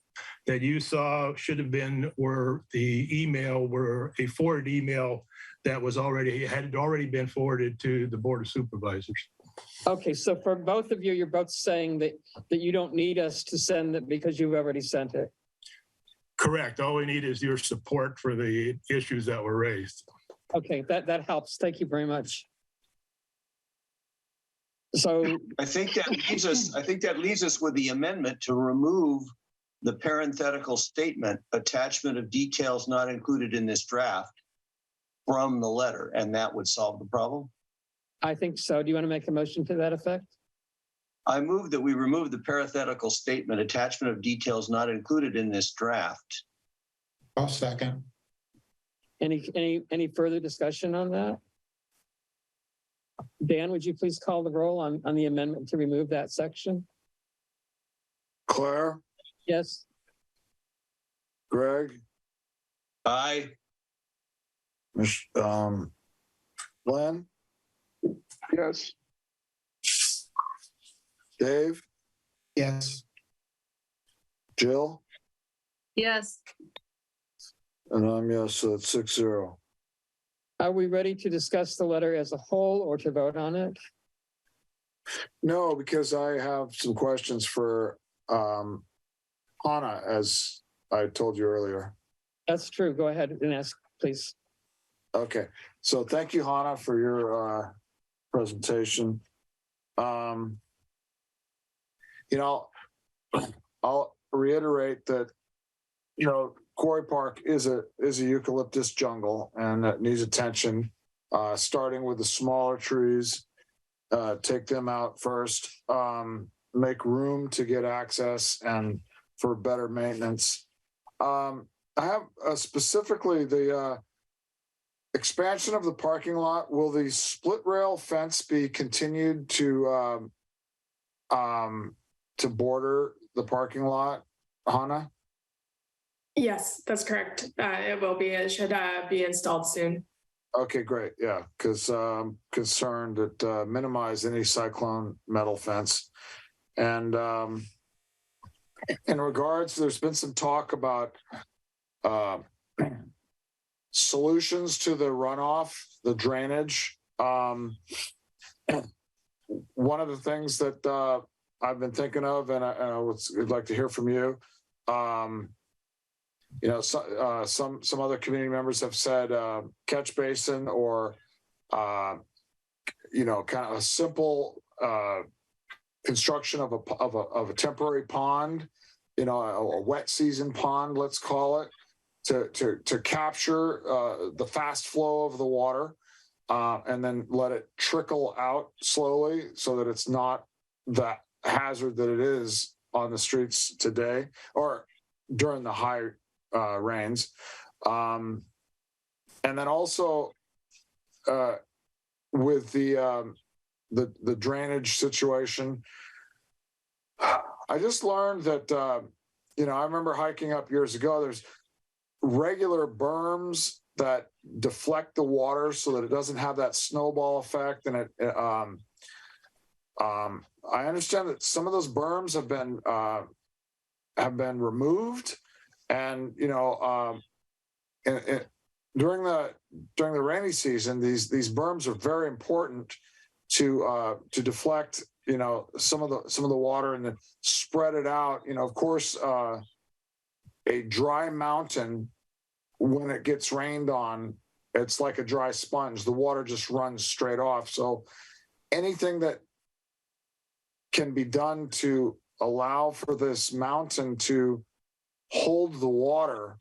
that you saw should have been, were a forwarded email that had already been forwarded to the Board of Supervisors. Okay, so for both of you, you're both saying that you don't need us to send it because you've already sent it. Correct. All we need is your support for the issues that were raised. Okay, that helps. Thank you very much. So I think that leaves us with the amendment to remove the parenthetical statement, attachment of details not included in this draft, from the letter, and that would solve the problem. I think so. Do you want to make a motion to that effect? I move that we remove the parenthetical statement, attachment of details not included in this draft. I'll second. Any further discussion on that? Dan, would you please call the roll on the amendment to remove that section? Claire? Yes. Greg? Aye. Glenn? Yes. Dave? Yes. Jill? Yes. And I'm yes, so it's 6-0. Are we ready to discuss the letter as a whole or to vote on it? No, because I have some questions for Hannah, as I told you earlier. That's true. Go ahead and ask, please. Okay, so thank you, Hannah, for your presentation. I'll reiterate that, Quarry Park is a eucalyptus jungle, and that needs attention, starting with the smaller trees. Take them out first, make room to get access and for better maintenance. I have specifically the expansion of the parking lot. Will the split rail fence be continued to border the parking lot, Hannah? Yes, that's correct. It will be. It should be installed soon. Okay, great. Yeah, because I'm concerned that minimize any cyclone metal fence. And in regards, there's been some talk about solutions to the runoff, the drainage. One of the things that I've been thinking of, and I would like to hear from you, some other community members have said catch basin or kind of a simple construction of a temporary pond, a wet season pond, let's call it, to capture the fast flow of the water, and then let it trickle out slowly so that it's not the hazard that it is on the streets today or during the high rains. And then also with the drainage situation, I just learned that, I remember hiking up years ago, there's regular berms that deflect the water so that it doesn't have that snowball effect. And I understand that some of those berms have been removed, and during the rainy season, these berms are very important to deflect some of the water and then spread it out. Of course, a dry mountain, when it gets rained on, it's like a dry sponge. The water just runs straight off. So anything that can be done to allow for this mountain to hold the water,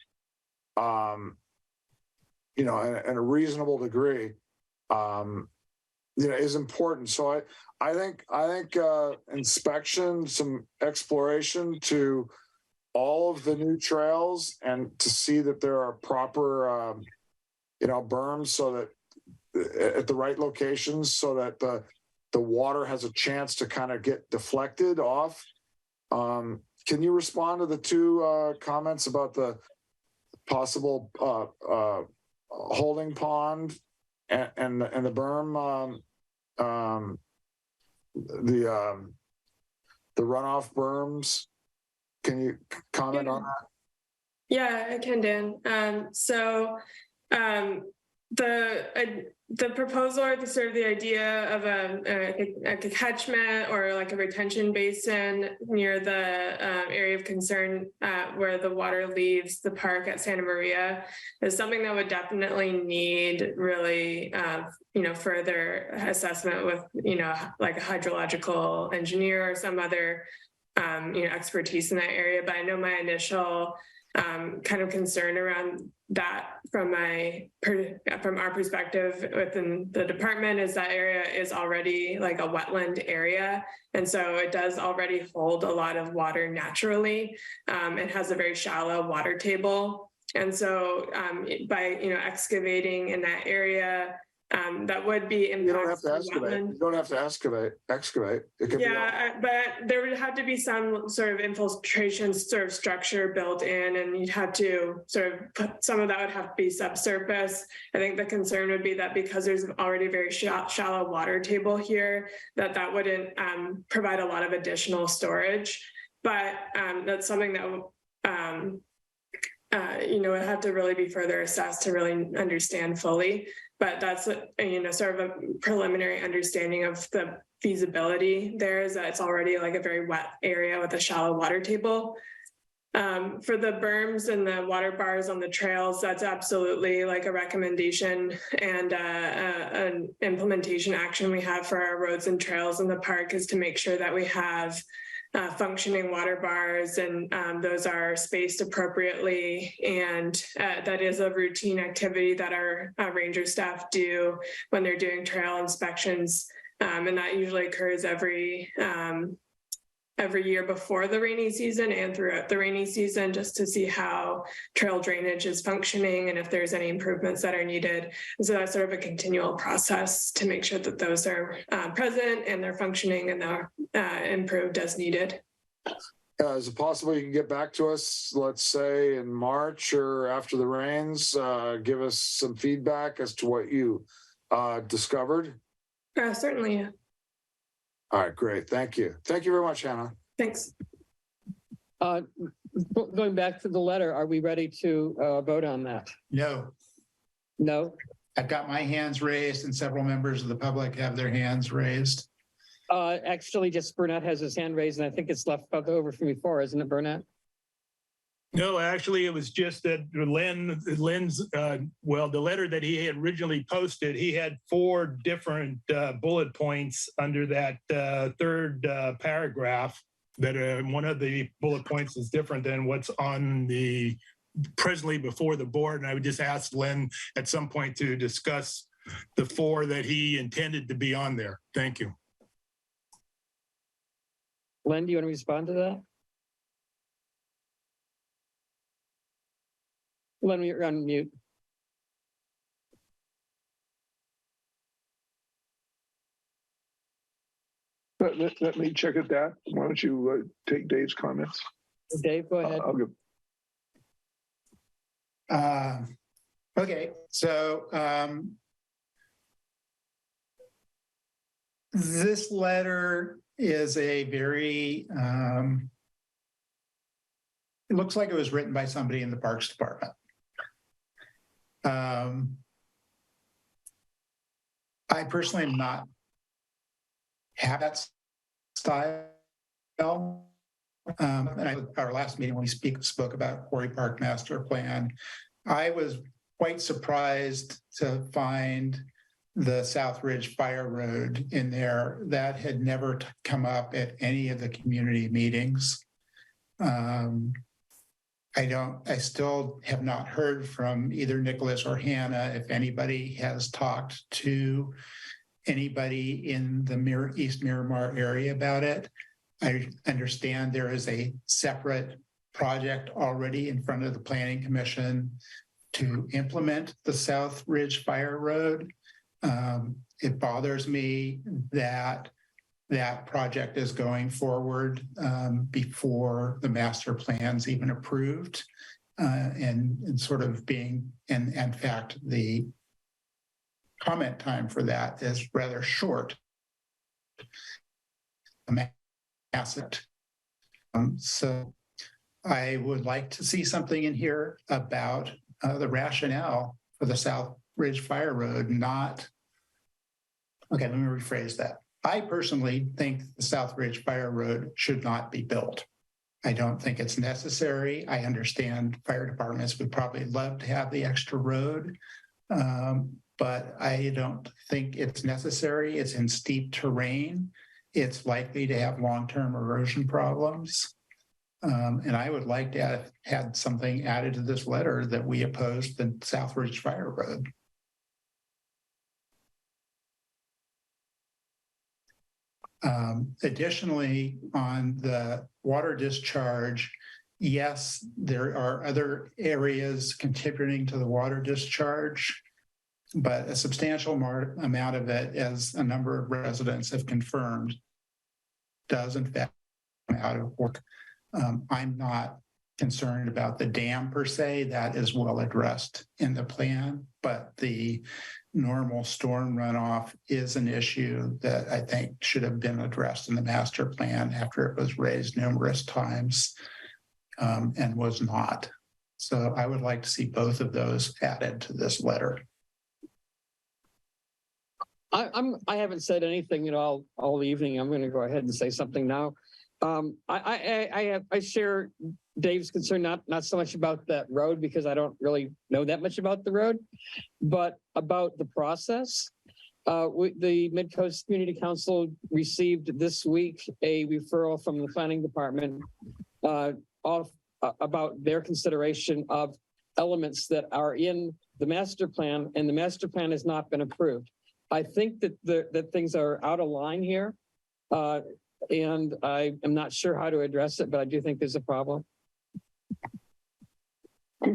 in a reasonable degree, is important. So I think inspection, some exploration to all of the new trails, and to see that there are proper, berms so that at the right locations, so that the water has a chance to kind of get deflected off. Can you respond to the two comments about the possible holding pond and the berm, the runoff berms? Can you comment on that? Yeah, I can, Dan. The proposal, or the idea of a catchment or like a retention basin near the area of concern where the water leaves the park at Santa Maria is something that would definitely need really further assessment with like a hydrological engineer or some other expertise in that area. But I know my initial kind of concern around that from our perspective within the department is that area is already like a wetland area, and so it does already hold a lot of water naturally. It has a very shallow water table, and so by excavating in that area, that would be impactful. You don't have to excavate. You don't have to excavate. It could but there would have to be some sort of infiltration sort of structure built in, and you'd have to sort of put some of that would have to be subsurface. I think the concern would be that because there's already a very shallow water table here, that wouldn't provide a lot of additional storage. But that's something that would have to really be further assessed to really understand fully. But that's sort of a preliminary understanding of the feasibility there, is that it's already like a very wet area with a shallow water table. For the berms and the water bars on the trails, that's absolutely like a recommendation and an implementation action we have for our roads and trails in the park, is to make sure that we have functioning water bars, and those are spaced appropriately. And that is a routine activity that our ranger staff do when they're doing trail inspections. And that usually occurs every year before the rainy season and throughout the rainy season, just to see how trail drainage is functioning and if there's any improvements that are needed. And so that's sort of a continual process to make sure that those are present and they're functioning and they're improved as needed. Is it possible you can get back to us, let's say in March or after the rains, give us some feedback as to what you discovered? Certainly, yeah. All right, great. Thank you. Thank you very much, Hannah. Thanks. Going back to the letter, are we ready to vote on that? No. No? I've got my hands raised and several members of the public have their hands raised. Actually, just Burnett has his hand raised, and I think it's left over from before, isn't it, Burnett? No, actually, it was just that Len's, well, the letter that he had originally posted, he had 4 different bullet points under that third paragraph that one of the bullet points is different than what's on the presently before the board. And I would just ask Len at some point to discuss the 4 that he intended to be on there. Thank you. Len, do you want to respond to that? Len, you're on mute. Let me check at that. Why don't you take Dave's comments? Dave, go ahead. I'll give. Okay, so this letter is a very, it looks like it was written by somebody in the Parks Department. I personally am not have that style. And our last meeting when we spoke about Quarry Park Master Plan, I was quite surprised to find the South Ridge Fire Road in there. That had never come up at any of the community meetings. I still have not heard from either Nicholas or Hannah if anybody has talked to anybody in the East Miramar area about it. I understand there is a separate project already in front of the Planning Commission to implement the South Ridge Fire Road. It bothers me that that project is going forward before the master plan's even approved and sort of being, and in fact, the comment time for that is rather short. Asset. So I would like to see something in here about the rationale for the South Ridge Fire Road, not, okay, let me rephrase that. I personally think the South Ridge Fire Road should not be built. I don't think it's necessary. I understand fire departments would probably love to have the extra road, but I don't think it's necessary. It's in steep terrain. It's likely to have long-term erosion problems. And I would like to have had something added to this letter that we oppose the South Ridge Fire Road. Additionally, on the water discharge, yes, there are other areas contributing to the water discharge, but a substantial amount of it, as a number of residents have confirmed, does in fact come out of work. I'm not concerned about the dam per se. That is well addressed in the plan, but the normal storm runoff is an issue that I think should have been addressed in the master plan after it was raised numerous times and was not. So I would like to see both of those added to this letter. I haven't said anything at all evening. I'm going to go ahead and say something now. I share Dave's concern, not so much about that road because I don't really know that much about the road, but about the process. The Midcoast Community Council received this week a referral from the planning department about their consideration of elements that are in the master plan, and the master plan has not been approved. I think that that things are out of line here, and I am not sure how to address it, but I do think there's a problem.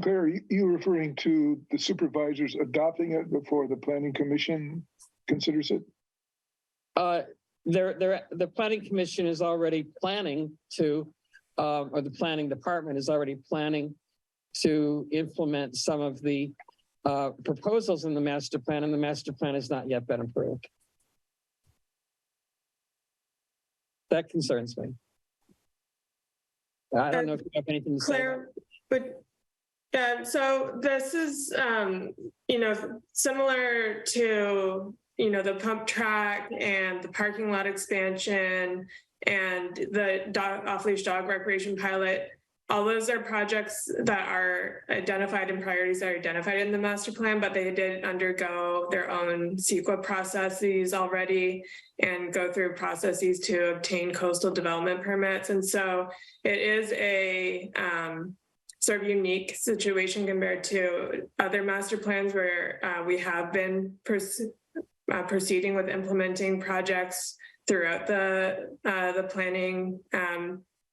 Claire, are you referring to the supervisors adopting it before the planning commission considers it? The planning commission is already planning to, or the planning department is already planning to implement some of the proposals in the master plan, and the master plan has not yet been approved. That concerns me. I don't know if you have anything to Claire, say. But so this is, similar to, the pump track and the parking lot expansion and the off-leash dog recreation pilot. all those are projects that are identified and priorities that are identified in the master plan, but they did undergo their own CEQA processes already and go through processes to obtain coastal development permits. And so it is a sort of unique situation compared to other master plans where we have been proceeding with implementing projects throughout the planning,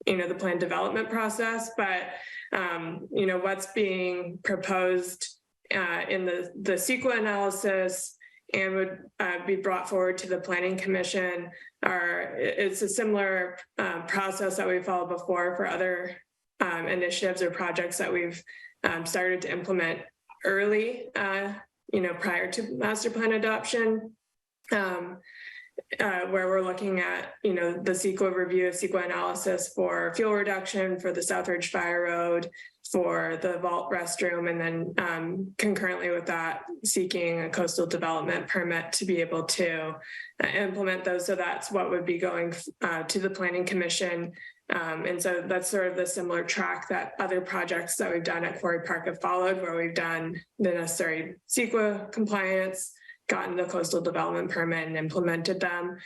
the plan development process. But, what's being proposed in the CEQA analysis and would be brought forward to the Planning Commission it's a similar process that we followed before for other initiatives or projects that we've started to implement early, prior to master plan adoption, where we're looking at, the CEQA review, CEQA analysis for fuel reduction for the Southridge Fire Road, for the vault restroom, and then concurrently with that, seeking a coastal development permit to be able to implement those. So that's what would be going to the Planning Commission. And so that's sort of the similar track that other projects that we've done at Quarry Park have followed, where we've done the necessary CEQA compliance, gotten the coastal development permit and implemented them,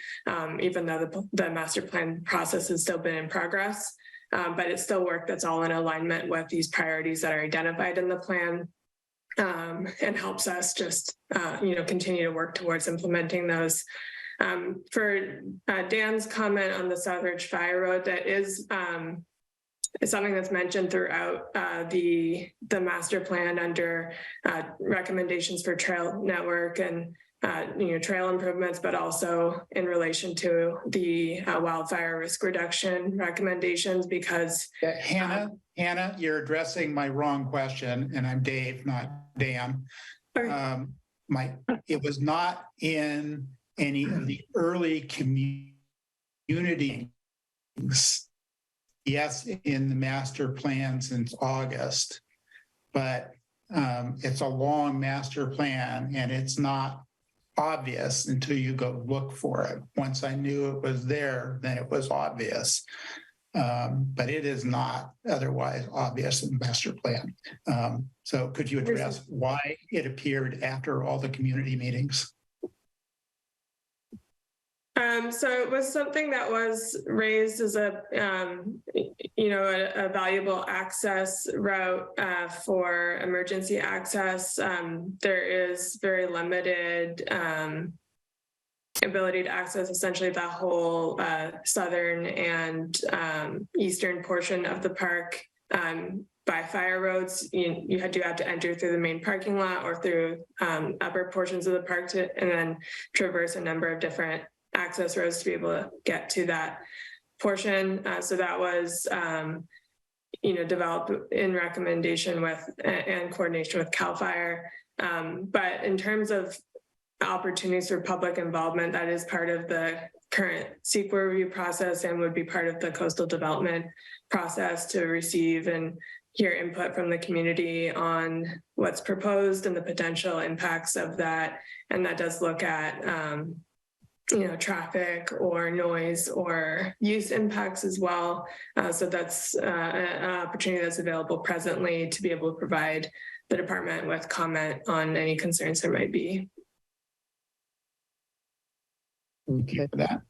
even though the master plan process has still been in progress. But it's still work that's all in alignment with these priorities that are identified in the plan, and helps us just, continue to work towards implementing those. For Dan's comment on the Southridge Fire Road, that is something that's mentioned throughout the master plan under recommendations for trail network and trail improvements, but also in relation to the wildfire risk reduction recommendations. Because Hannah, you're addressing my wrong question, and I'm Dave, not Dan. It was not in any of the early community. Yes, in the master plan since August, but it's a long master plan and it's not obvious until you go look for it. Once I knew it was there, then it was obvious. But it is not otherwise obvious in the master plan. So could you address why it appeared after all the community meetings? So it was something that was raised as a valuable access route for emergency access. There is very limited ability to access essentially the whole southern and eastern portion of the park by fire roads. You do have to enter through the main parking lot or through upper portions of the park and then traverse a number of different access roads to be able to get to that portion. So that was, developed in recommendation with and coordination with CAL FIRE. But in terms of opportunities for public involvement, that is part of the current CEQA review process and would be part of the coastal development process to receive and hear input from the community on what's proposed and the potential impacts of that. And that does look at traffic or noise or use impacts as well. So that's an opportunity that's available presently to be able to provide the department with comment on any concerns there might be. Okay. That.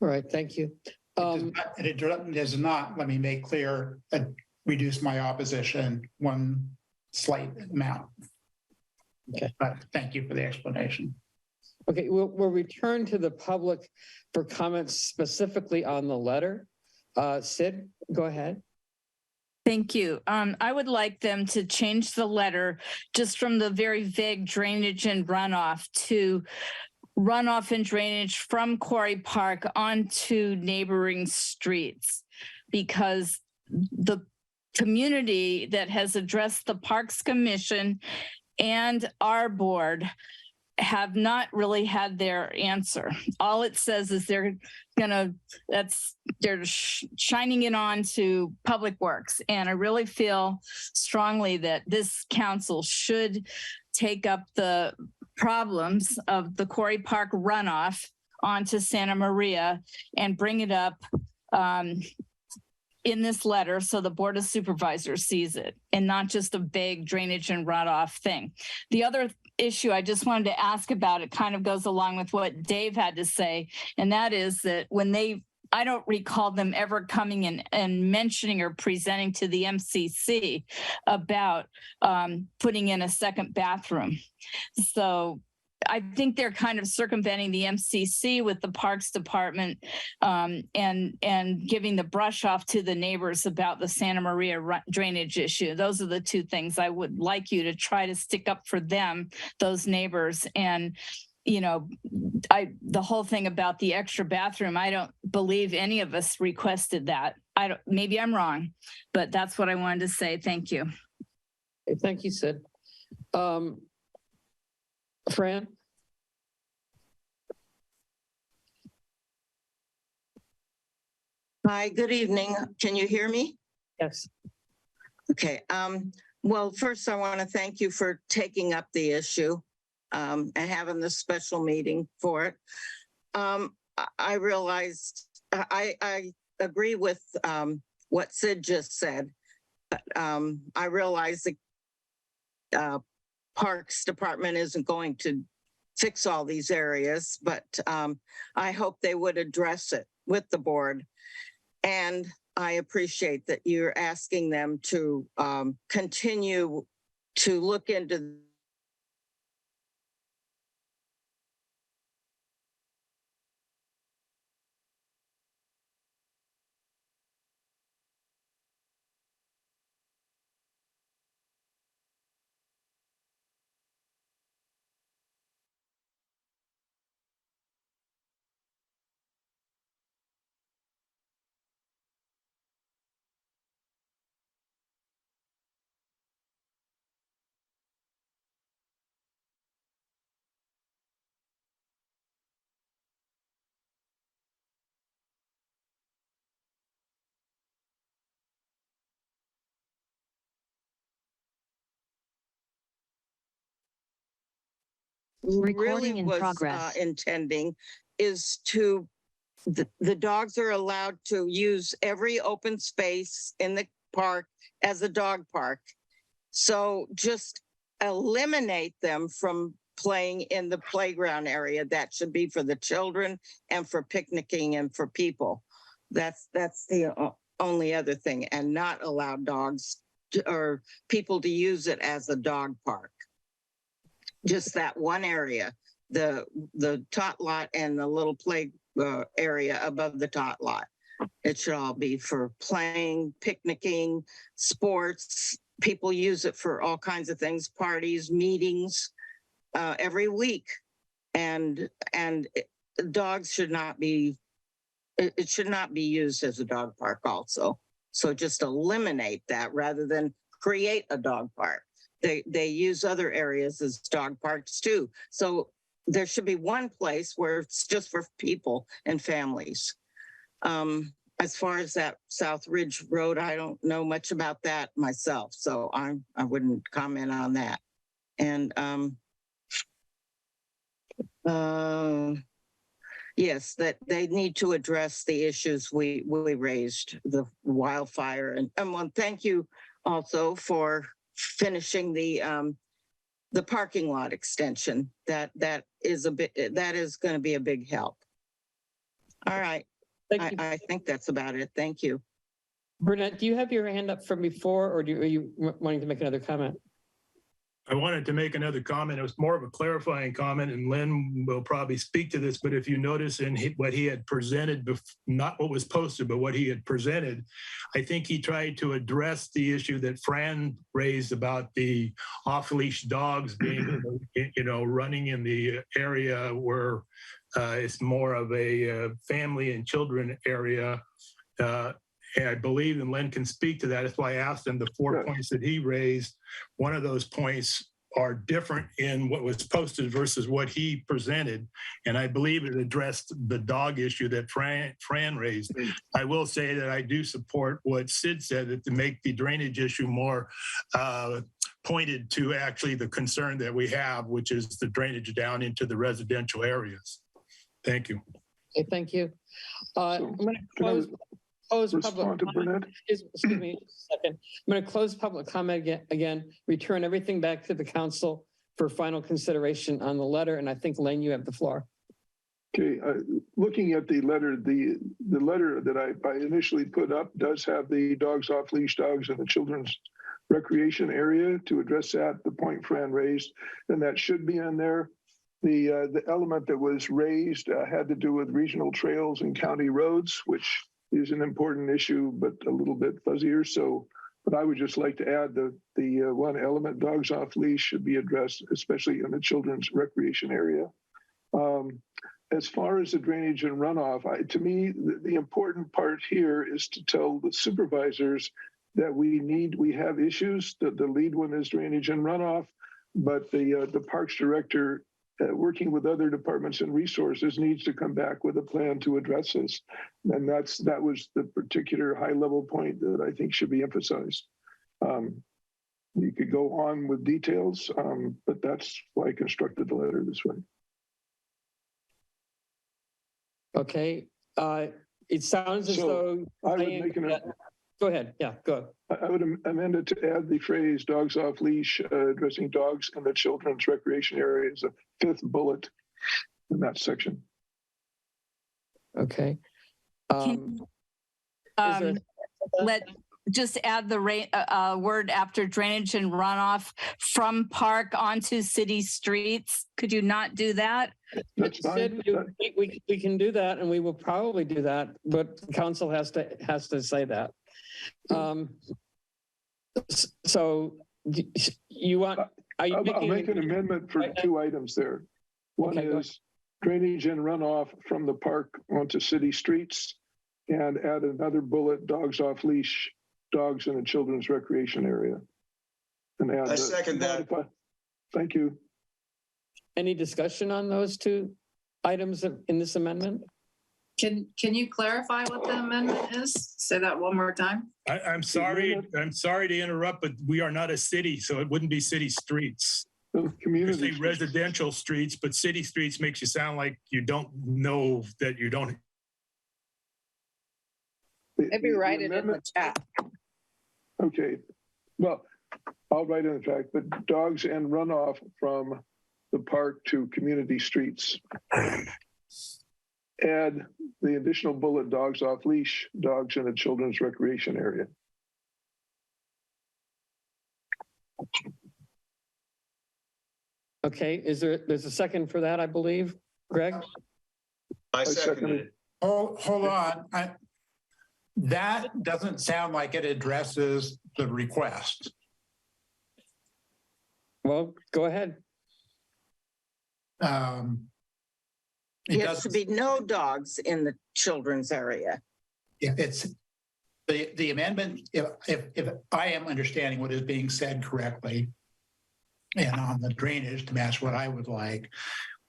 All right, thank you. It does not, let me make clear, reduce my opposition one slight amount. Okay. But thank you for the explanation. Okay, we'll return to the public for comments specifically on the letter. Sid, go ahead. Thank you. I would like them to change the letter just from the very vague drainage and runoff to runoff and drainage from Quarry Park onto neighboring streets, because the community that has addressed the Parks Commission and our board have not really had their answer. All it says is they're shining it on to Public Works. And I really feel strongly that this council should take up the problems of the Quarry Park runoff onto Santa Maria and bring it up in this letter so the Board of Supervisors sees it and not just a vague drainage and runoff thing. The other issue I just wanted to ask about, it kind of goes along with what Dave had to say, and that is that when I don't recall them ever coming in and mentioning or presenting to the MCC about putting in a second bathroom. So I think they're kind of circumventing the MCC with the Parks Department and giving the brush off to the neighbors about the Santa Maria drainage issue. Those are the two things I would like you to try to stick up for them, those neighbors. And, you know, the whole thing about the extra bathroom, I don't believe any of us requested that. Maybe I'm wrong, but that's what I wanted to say. Thank you. Thank you, Sid. Fran? Hi, good evening. Can you hear me? Yes. Okay. Well, first I want to thank you for taking up the issue and having this special meeting for it. I realized I agree with what Sid just said. But, I realize the Parks Department isn't going to fix all these areas, but I hope they would address it with the board. And I appreciate that you're asking them to continue to look into Recording really in was progress. Intending is to the dogs are allowed to use every open space in the park as a dog park. So just eliminate them from playing in the playground area. That should be for the children and for picnicking and for people. That's the only other thing, and not allow dogs or people to use it as a dog park. Just that one area, the tot lot and the little play area above the tot lot. It should all be for playing, picnicking, sports. People use it for all kinds of things, parties, meetings, every week. And dogs should not be, it should not be used as a dog park also. So just eliminate that rather than create a dog park. They use other areas as dog parks too. So there should be one place where it's just for people and families. As far as that South Ridge Road, I don't know much about that myself, so I wouldn't comment on that. And yes, that they need to address the issues we raised, the wildfire, and well, thank you also for finishing the parking lot extension. That is going to be a big help. All right. I think that's about it. Thank you. Burnett, do you have your hand up from before, or are you wanting to make another comment? I wanted to make another comment. It was more of a clarifying comment, and Lynn will probably speak to this, but if you notice in what he had presented, not what was posted, but what he had presented, I think he tried to address the issue that Fran raised about the off-leash dogs being, running in the area where it's more of a family and children area. And I believe, and Len can speak to that, that's why I asked him the 4 points that he raised. One of those points are different in what was posted versus what he presented. And I believe it addressed the dog issue that Fran raised. I will say that I do support what Sid said, that to make the drainage issue more pointed to actually the concern that we have, which is the drainage down into the residential areas. Thank you. Okay, thank you. I'm going to close. close public respond to comment. Burnett? Excuse me just a second. I'm going to close public comment again, return everything back to the council for final consideration on the letter. And I think, Lane, you have the floor. Okay, looking at the letter, the letter that I initially put up does have the dogs off leash dogs in the children's recreation area to address that, the point Fran raised, and that should be in there. The element that was raised had to do with regional trails and county roads, which is an important issue, but a little bit fuzzier. So, but I would just like to add the one element, dogs off leash, should be addressed, especially in the children's recreation area. As far as the drainage and runoff, to me, the important part here is to tell the supervisors that we have issues. The lead one is drainage and runoff, but the parks director, working with other departments and resources, needs to come back with a plan to address this. And that was the particular high level point that I think should be emphasized. You could go on with details, but that's why I constructed the letter this way. Okay. It sounds as though I would make go ahead. Yeah, go. I would amend it to add the phrase dogs off leash, addressing dogs in the children's recreation area as a fifth bullet in that section. Okay. Just add the word after drainage and runoff from park onto city streets. Could you not do that? That's fine. We can do that, and we will probably do that, but the council has to say that. So you want? I'll make an amendment for two items there. One is drainage and runoff from the park onto city streets, and add another bullet: dogs off leash, dogs in a children's recreation area. And add I second that. Thank you. Any discussion on those two items in this amendment? Can you clarify what the amendment is? Say that one more time. I'm sorry to interrupt, but we are not a city, so it wouldn't be city streets. Community say residential streets, but city streets makes you sound like you don't know that you don't. Maybe write it in the chat. Okay, well, I'll write in the chat, but dogs and runoff from the park to community streets. Add the additional bullet: dogs off leash, dogs in a children's recreation area. Okay, there's a second for that, I believe, Greg? I second it. Oh, hold on. That doesn't sound like it addresses the request. Well, go ahead. It has to be no dogs in the children's area. Yeah, it's the amendment. If I am understanding what is being said correctly, and on the drainage to match what I would like,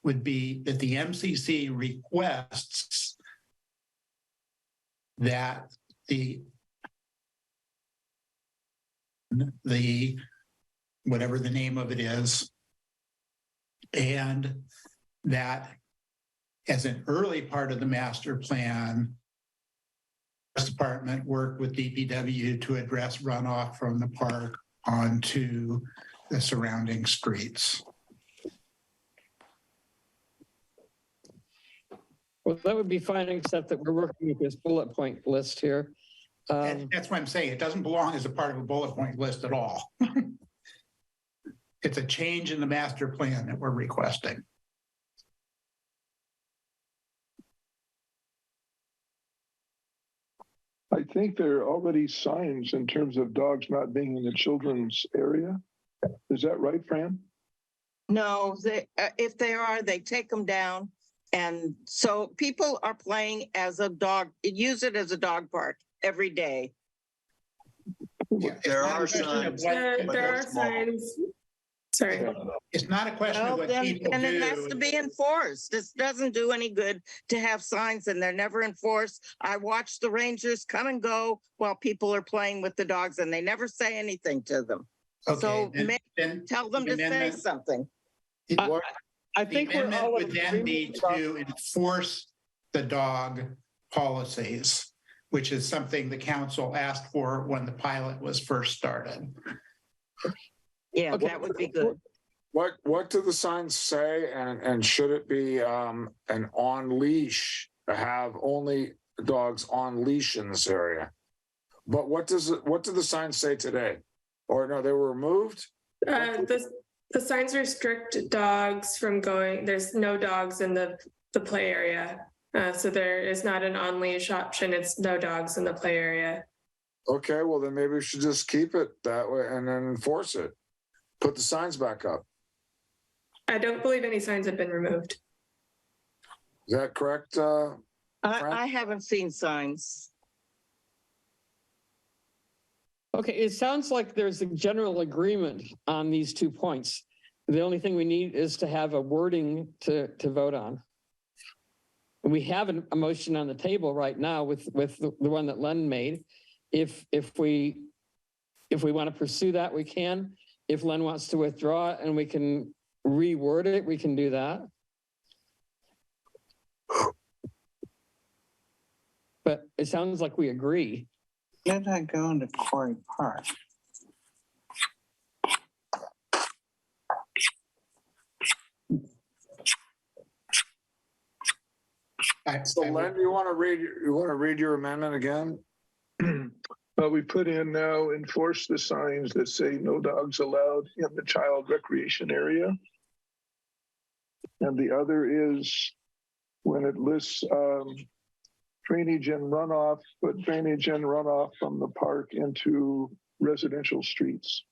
would be that the MCC requests that the whatever the name of it is, and that as an early part of the master plan, the department worked with DPW to address runoff from the park onto the surrounding streets. Well, that would be fine, except that we're working with this bullet point list here. That's what I'm saying. It doesn't belong as a part of a bullet point list at all. It's a change in the master plan that we're requesting. I think there are already signs in terms of dogs not being in the children's area. Is that right, Fran? No, if they are, they take them down. And so people are playing as a dog, use it as a dog park every day. Yeah, there are signs. There are signs. Sorry. It's not a question of what people do. It has to be enforced. This doesn't do any good to have signs and they're never enforced. I watch the rangers come and go while people are playing with the dogs and they never say anything to them. Okay, so tell them to say something. I think the amendment would then be to enforce the dog policies. which is something the council asked for when the pilot was first started. Yeah, that would be good. What do the signs say, and should it be an on leash, have only dogs on leash in this area? But what do the signs say today? Or no, they were removed? The signs restrict dogs from going, there's no dogs in the play area. So there is not an on-leash option. It's no dogs in the play area. Okay, well then maybe we should just keep it that way and then enforce it. Put the signs back up. I don't believe any signs have been removed. Is that correct? I haven't seen signs. Okay, it sounds like there's a general agreement on these 2 points. The only thing we need is to have a wording to vote on. We have a motion on the table right now with the one that Len made. If we want to pursue that, we can. If Len wants to withdraw it and we can reword it, we can do that. But it sounds like we agree. Did I go into Quarry Park? So Len, you want to read your amendment again? But we put in now enforce the signs that say no dogs allowed in the child recreation area. And the other is when it lists drainage and runoff, put drainage and runoff from the park into residential streets.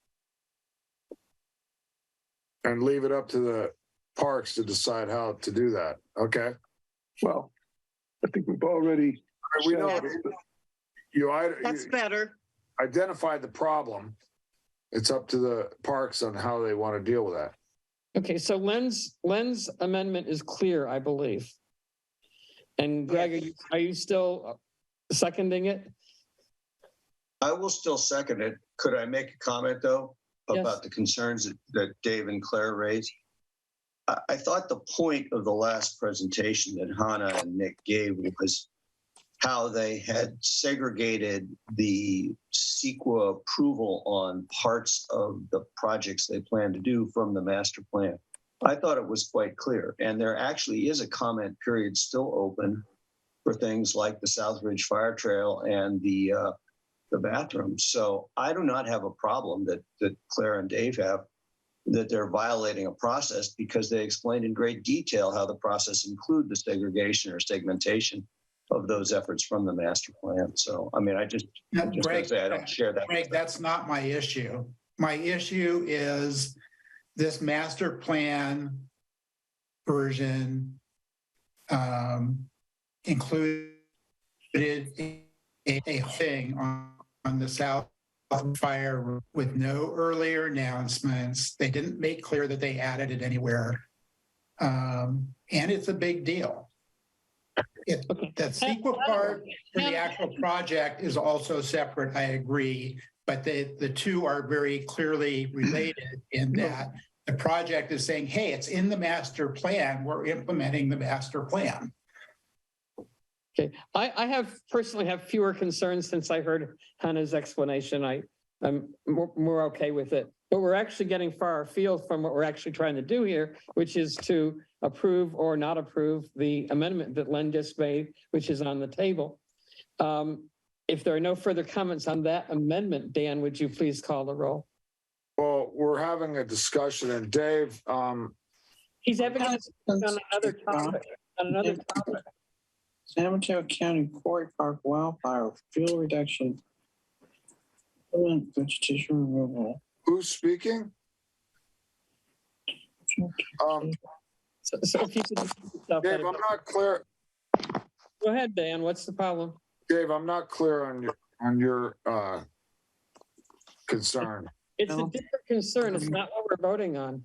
And leave it up to the parks to decide how to do that. Okay. Well, I think we've already. We know That's better. Identified the problem. It's up to the parks on how they want to deal with that. Okay, so Len's amendment is clear, I believe. And Greg, are you still seconding it? I will still second it. Could I make a comment, though, about the concerns that Dave and Claire raised? I thought the point of the last presentation that Hannah and Nick gave was how they had segregated the CEQA approval on parts of the projects they plan to do from the master plan. I thought it was quite clear. And there actually is a comment period still open for things like the Southridge Fire Trail and the bathroom. So I do not have a problem that Claire and Dave have, that they're violating a process, because they explained in great detail how the process include the segregation or segmentation of those efforts from the master plan. So, I mean, I just Greg, say I don't share that. Greg, that's not my issue. My issue is this master plan version included a thing on the South Fire with no earlier announcements. They didn't make clear that they added it anywhere. And it's a big deal. The CEQA part for the actual project is also separate, I agree, but the two are very clearly related in that the project is saying, hey, it's in the master plan, we're implementing the master plan. Okay, I personally have fewer concerns since I heard Hannah's explanation. I'm more okay with it. But we're actually getting far afield from what we're actually trying to do here, which is to approve or not approve the amendment that Len just made, which is on the table. If there are no further comments on that amendment, Dan, would you please call the roll? Well, we're having a discussion, and Dave, he's having a discussion on another topic. San Mateo County Quarry Park wildfire fuel reduction. Vegetation removal. Who's speaking? So if you could, Dave, I'm not clear. Go ahead, Dan. What's the problem? Dave, I'm not clear on your concern. It's a different concern. It's not what we're voting on.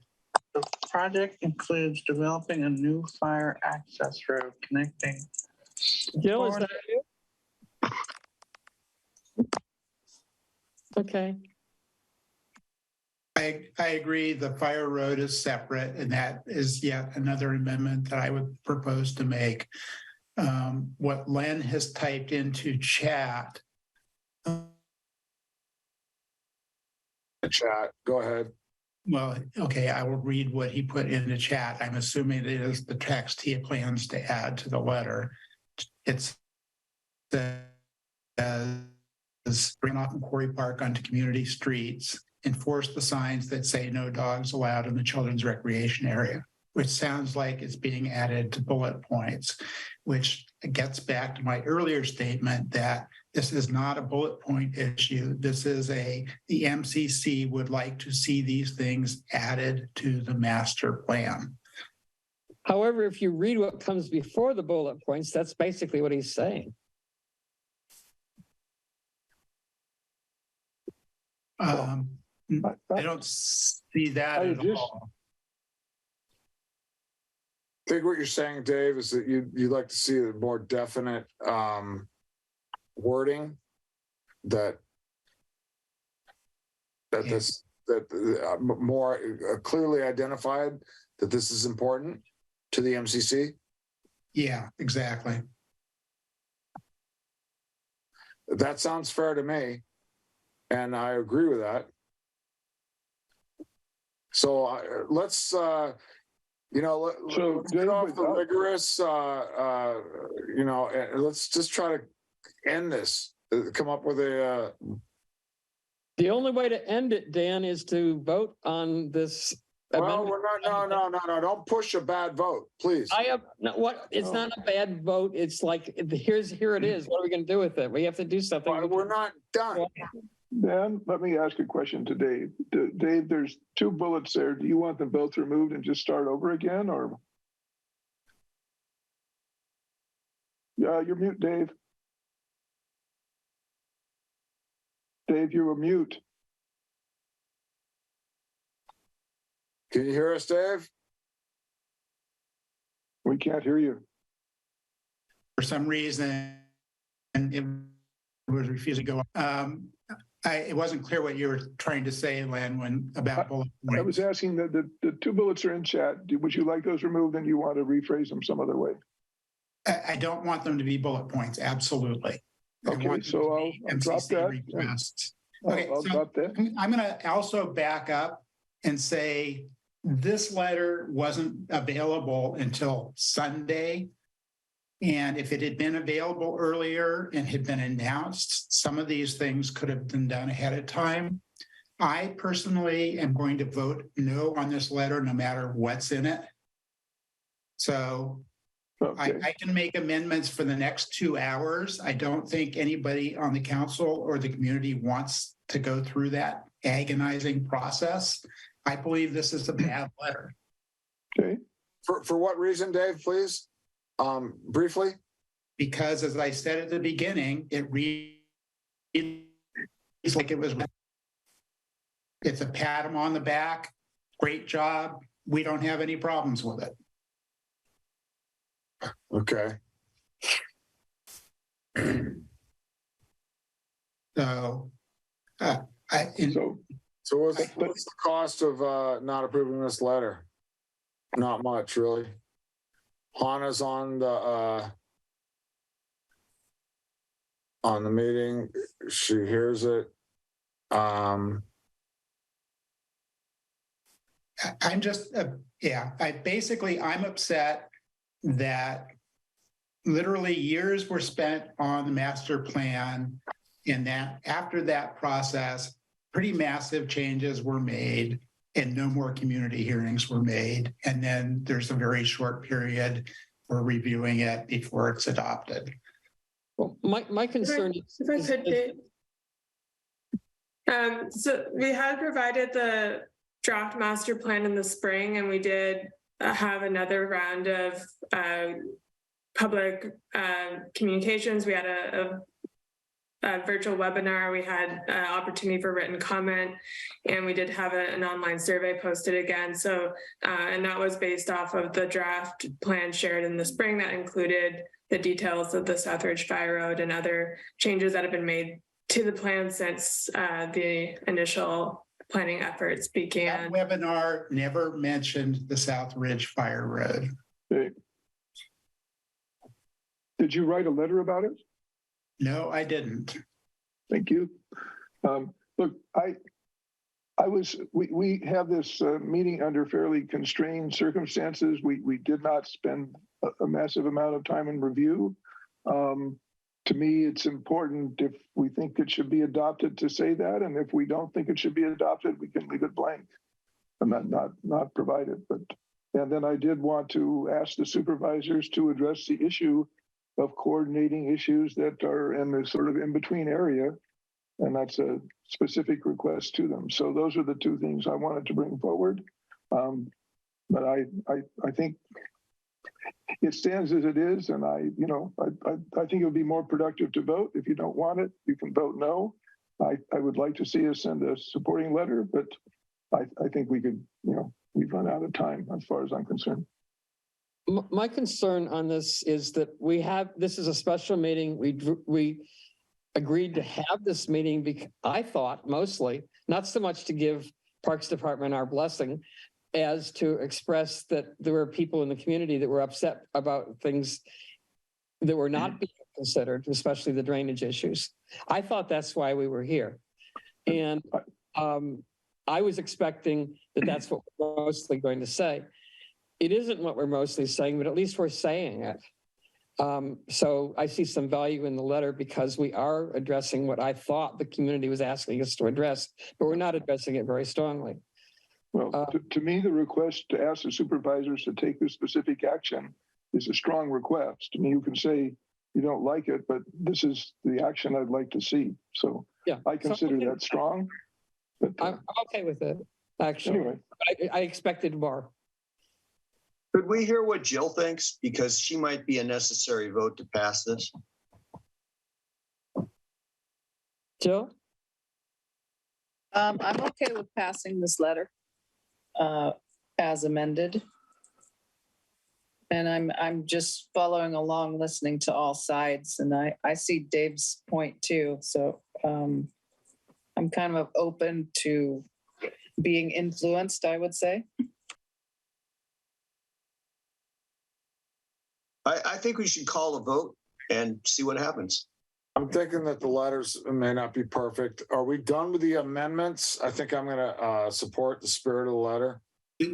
The project includes developing a new fire access road connecting. Jill, is that you? Okay. I agree the fire road is separate, and that is yet another amendment that I would propose to make. what Len has typed into chat. Chat, go ahead. Well, okay, I will read what he put in the chat. I'm assuming it is the text he plans to add to the letter. It's bring off in Quarry Park onto community streets, enforce the signs that say no dogs allowed in the children's recreation area, which sounds like it's being added to bullet points, which gets back to my earlier statement that this is not a bullet point issue. This is the MCC would like to see these things added to the master plan. However, if you read what comes before the bullet points, that's basically what he's saying. I don't see that at all. I think what you're saying, Dave, is that you'd like to see a more definite wording that more clearly identified that this is important to the MCC. Yeah, exactly. That sounds fair to me, and I agree with that. So let's let's get off the rigorous, and let's just try to end this, come up with a... The only way to end it, Dan, is to vote on this. Well, we're not, no, don't push a bad vote, please. It's not a bad vote. It's like, here it is. What are we going to do with it? We have to do something. We're not done. Dan, let me ask a question to Dave. Dave, there's 2 bullets there. Do you want them both removed and just start over again, or? Yeah, you're mute, Dave. Dave, you were mute. Can you hear us, Dave? We can't hear you. For some reason, it was refusing to go. It wasn't clear what you were trying to say, Len, about bullet points. I was asking that the 2 bullets are in chat. Would you like those removed, and you want to rephrase them some other way? I don't want them to be bullet points. Absolutely. Okay, so I'll drop that. Requests. Okay, I'll drop that. I'm going to also back up and say this letter wasn't available until Sunday. And if it had been available earlier and had been announced, some of these things could have been done ahead of time. I personally am going to vote no on this letter, no matter what's in it. So okay. I can make amendments for the next 2 hours. I don't think anybody on the council or the community wants to go through that agonizing process. I believe this is a bad letter. Okay. For what reason, Dave, please? Briefly? Because as I said at the beginning, it reads like it was. It's a pat him on the back. Great job. We don't have any problems with it. Okay. So, so what's the cost of not approving this letter? Not much, really. Hannah's on the meeting. She hears it. I'm just, I'm upset that literally years were spent on the master plan, and that after that process, pretty massive changes were made and no more community hearings were made. And then there's a very short period for reviewing it before it's adopted. Well, my concern if I could, Dave. So we had provided the draft master plan in the spring, and we did have another round of public communications. We had a virtual webinar. We had an opportunity for written comment, and we did have an online survey posted again. So, and that was based off of the draft plan shared in the spring that included the details of the Southridge Fire Road and other changes that have been made to the plan since the initial planning efforts began. That webinar never mentioned the Southridge Fire Road. Did you write a letter about it? No, I didn't. Thank you. Look, we have this meeting under fairly constrained circumstances. We did not spend a massive amount of time in review. To me, it's important if we think it should be adopted to say that, and if we don't think it should be adopted, we can leave it blank and not provide it. And then I did want to ask the supervisors to address the issue of coordinating issues that are in the sort of in-between area, and that's a specific request to them. So those are the two things I wanted to bring forward. But I think it stands as it is, and I think it would be more productive to vote. If you don't want it, you can vote no. I would like to see us send a supporting letter, but I think we could, we've run out of time as far as I'm concerned. My concern on this is that this is a special meeting. We agreed to have this meeting because I thought mostly, not so much to give Parks Department our blessing, as to express that there were people in the community that were upset about things that were not being considered, especially the drainage issues. I thought that's why we were here. And I was expecting that that's what we're mostly going to say. It isn't what we're mostly saying, but at least we're saying it. So I see some value in the letter because we are addressing what I thought the community was asking us to address, but we're not addressing it very strongly. Well, to me, the request to ask the supervisors to take this specific action is a strong request. I mean, you can say you don't like it, but this is the action I'd like to see. So yeah, I consider that strong. But, I'm okay with it, actually. Anyway. I expected more. Could we hear what Jill thinks? Because she might be a necessary vote to pass this. Jill? I'm okay with passing this letter as amended. And I'm just following along, listening to all sides. And I see Dave's point too. So I'm kind of open to being influenced, I would say. I think we should call a vote and see what happens. I'm thinking that the letters may not be perfect. Are we done with the amendments? I think I'm going to support the spirit of the letter.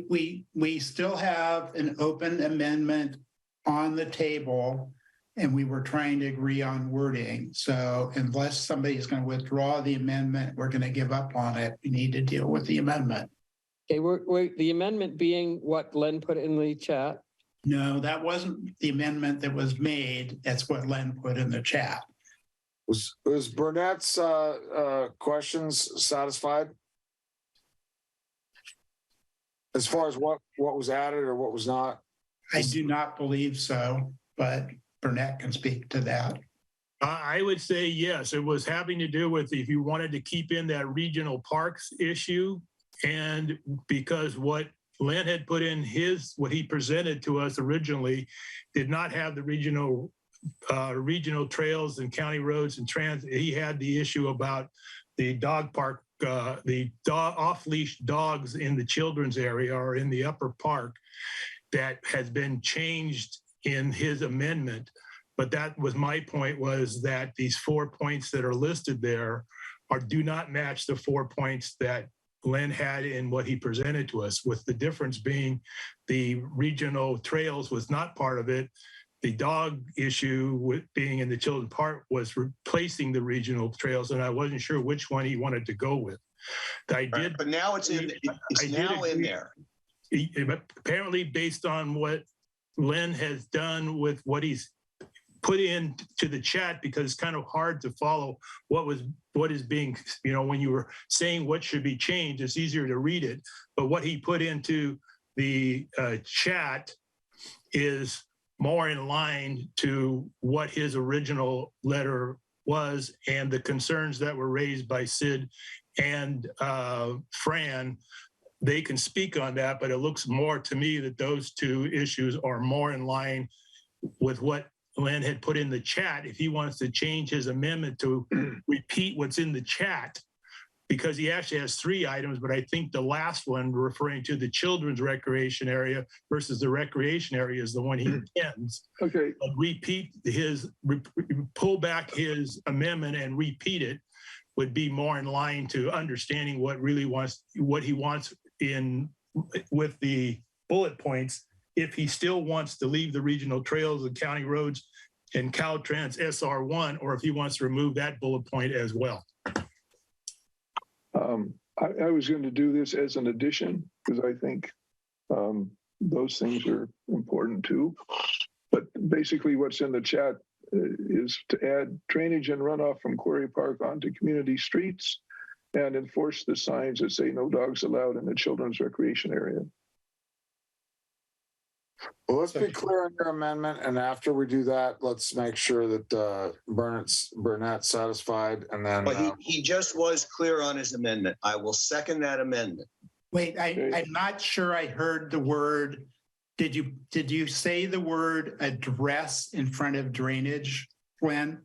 We still have an open amendment on the table, and we were trying to agree on wording. So unless somebody is going to withdraw the amendment, we're going to give up on it. We need to deal with the amendment. Okay, the amendment being what Len put in the chat. No, that wasn't the amendment that was made. That's what Len put in the chat. Was Burnett's questions satisfied? As far as what was added or what was not? I do not believe so, but Burnett can speak to that. I would say yes. It was having to do with if you wanted to keep in that regional parks issue, and because what Len had put in what he presented to us originally did not have the regional trails and county roads and transit. He had the issue about the dog park, off-leash dogs in the children's area or in the upper park that has been changed in his amendment. But that was my point, was that these 4 points that are listed there do not match the 4 points that Len had in what he presented to us, with the difference being the regional trails was not part of it. The dog issue with being in the children's park was replacing the regional trails, and I wasn't sure which one he wanted to go with. But now it's in. It's now in there. Apparently, based on what Len has done with what he's put into the chat, because it's kind of hard to follow what is being, when you were saying what should be changed, it's easier to read it. But what he put into the chat is more in line to what his original letter was, and the concerns that were raised by Sid and Fran. They can speak on that, but it looks more to me that those two issues are more in line with what Len had put in the chat. If he wants to change his amendment to repeat what's in the chat, because he actually has 3 items, but I think the last one referring to the children's recreation area versus the recreation area is the one he intends. Okay. Pull back his amendment and repeat it would be more in line to understanding what he wants with the bullet points. If he still wants to leave the regional trails and county roads and Caltrans SR1, or if he wants to remove that bullet point as well. I was going to do this as an addition because I think those things are important too. But basically what's in the chat is to add drainage and runoff from Quarry Park onto community streets and enforce the signs that say no dogs allowed in the children's recreation area. Well, let's be clear on your amendment, and after we do that, let's make sure that Burnett's satisfied, and then. But he just was clear on his amendment. I will second that amendment. Wait, I'm not sure I heard the word. Did you say the word address in front of drainage, Glenn?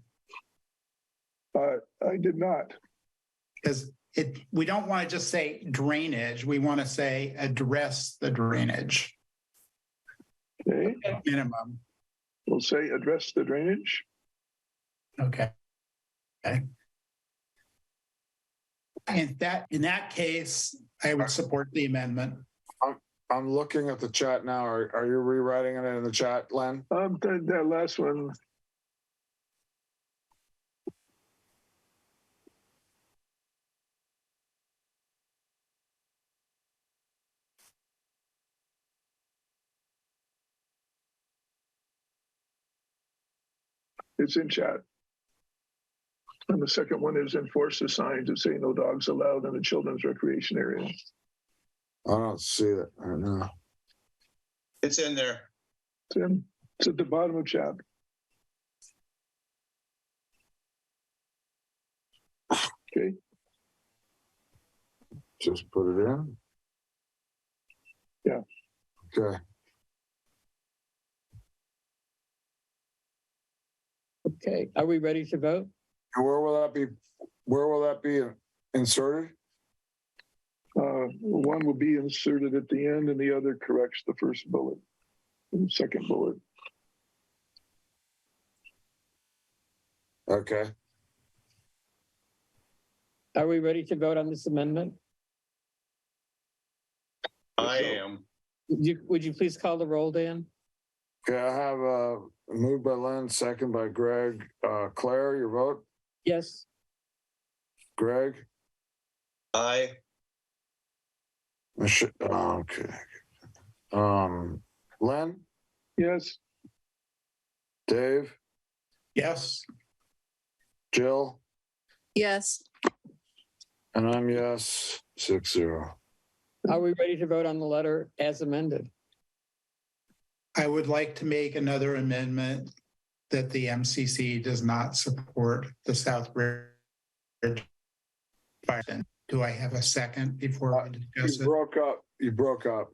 I did not. Because we don't want to just say drainage. We want to say address the drainage. Okay. Minimum. We'll say address the drainage. Okay. In that case, I would support the amendment. I'm looking at the chat now. Are you rewriting it in the chat, Len? That last one. It's in chat. And the second one is enforce the signs that say no dogs allowed in the children's recreation area. I don't see it right now. It's in there. It's at the bottom of chat. Okay. Just put it in. Yeah. Okay. Okay, are we ready to vote? And where will that be inserted? One will be inserted at the end and the other corrects the first bullet, and the second bullet. Okay. Are we ready to vote on this amendment? I am. Would you please call the roll, Dan? Okay, I have a move by Len, second by Greg. Claire, your vote? Yes. Greg? Aye. Okay. Len? Yes. Dave? Yes. Jill? Yes. And I'm yes, 6-0. Are we ready to vote on the letter as amended? I would like to make another amendment that the MCC does not support the South Ridge Fire. Do I have a second before I discuss it? You broke up.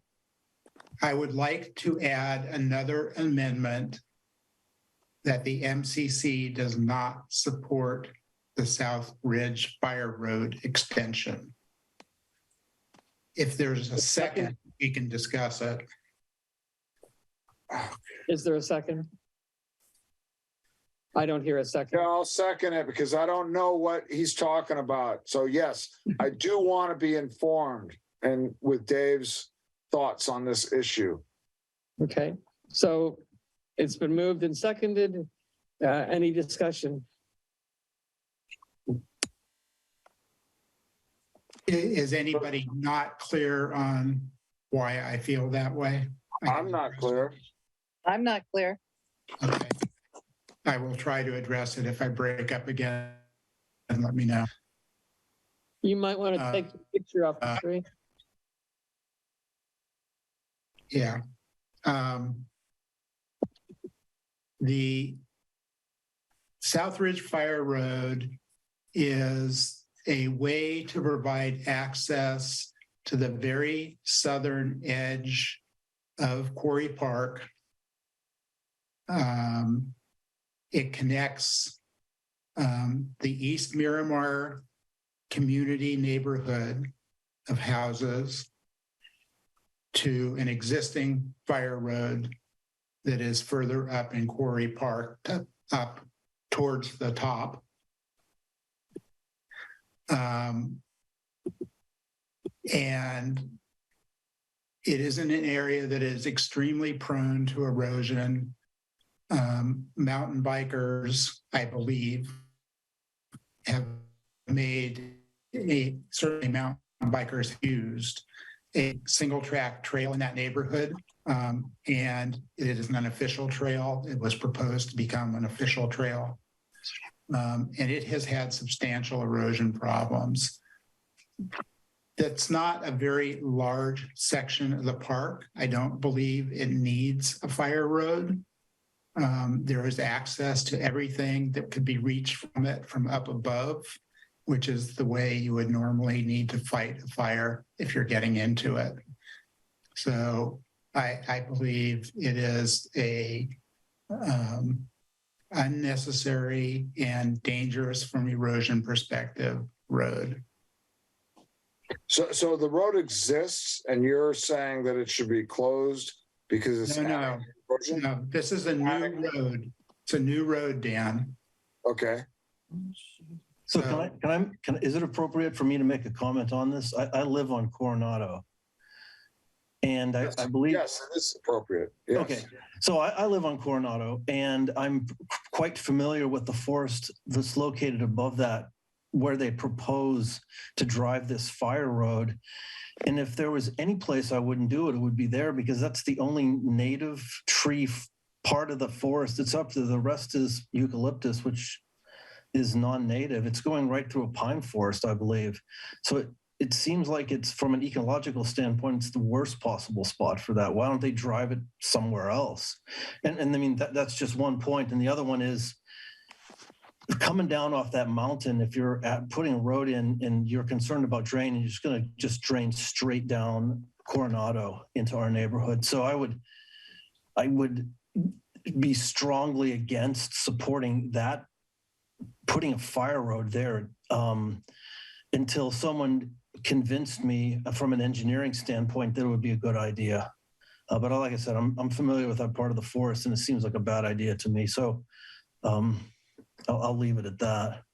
I would like to add another amendment that the MCC does not support the South Ridge Fire Road extension. If there's a second, we can discuss it. Is there a second? I don't hear a second. Yeah, I'll second it because I don't know what he's talking about. So yes, I do want to be informed and with Dave's thoughts on this issue. Okay, so it's been moved and seconded. Any discussion? Is anybody not clear on why I feel that way? I'm not clear. I'm not clear. Okay. I will try to address it. If I break up again, and let me know. You might want to take the picture off the screen. Yeah. The South Ridge Fire Road is a way to provide access to the very southern edge of Quarry Park. It connects the East Miramar community neighborhood of houses to an existing fire road that is further up in Quarry Park, up towards the top. And it is in an area that is extremely prone to erosion. Mountain bikers, I believe, have made certainly mountain bikers used a single track trail in that neighborhood. And it is an unofficial trail. It was proposed to become an official trail. And it has had substantial erosion problems. That's not a very large section of the park. I don't believe it needs a fire road. There is access to everything that could be reached from it from up above, which is the way you would normally need to fight a fire if you're getting into it. So I believe it is a unnecessary and dangerous from erosion perspective road. So the road exists and you're saying that it should be closed because it's No, this is a new road. It's a new road, Dan. Okay. So is it appropriate for me to make a comment on this? I live on Coronado. And I believe. Yes, it is appropriate. Yes. Okay. So I live on Coronado and I'm quite familiar with the forest that's located above that, where they propose to drive this fire road. And if there was any place I wouldn't do it, it would be there, because that's the only native tree part of the forest that's up to. The rest is eucalyptus, which is non-native. It's going right through a pine forest, I believe. So it seems like it's, from an ecological standpoint, it's the worst possible spot for that. Why don't they drive it somewhere else? And I mean, that's just one point. And the other one is, coming down off that mountain, if you're putting a road in and you're concerned about draining, you're just going to just drain straight down Coronado into our neighborhood. So I would be strongly against supporting that, putting a fire road there, until someone convinced me from an engineering standpoint that it would be a good idea. But like I said, I'm familiar with that part of the forest, and it seems like a bad idea to me. So I'll leave it at that.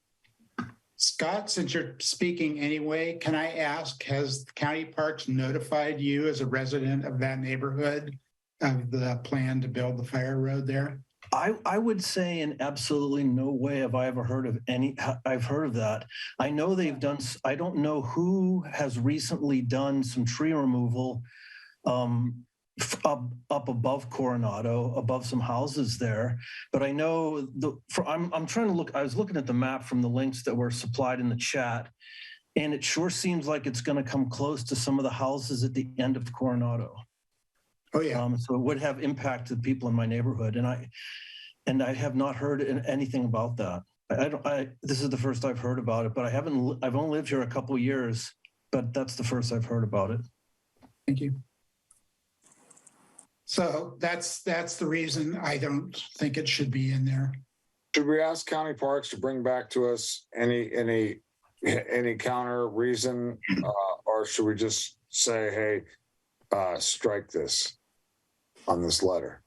Scott, since you're speaking anyway, can I ask, has County Parks notified you as a resident of that neighborhood of the plan to build the fire road there? I would say in absolutely no way have I ever heard of any. I've heard of that. I know they've done, I don't know who has recently done some tree removal up above Coronado, above some houses there. But I know I'm trying to look, I was looking at the map from the links that were supplied in the chat, and it sure seems like it's going to come close to some of the houses at the end of Coronado. Oh yeah. So it would have impacted people in my neighborhood, and I have not heard anything about that. This is the first I've heard about it, but I've only lived here a couple of years, but that's the first I've heard about it. Thank you. So that's the reason I don't think it should be in there. Should we ask County Parks to bring back to us any counter reason, or should we just say, hey, strike this on this letter?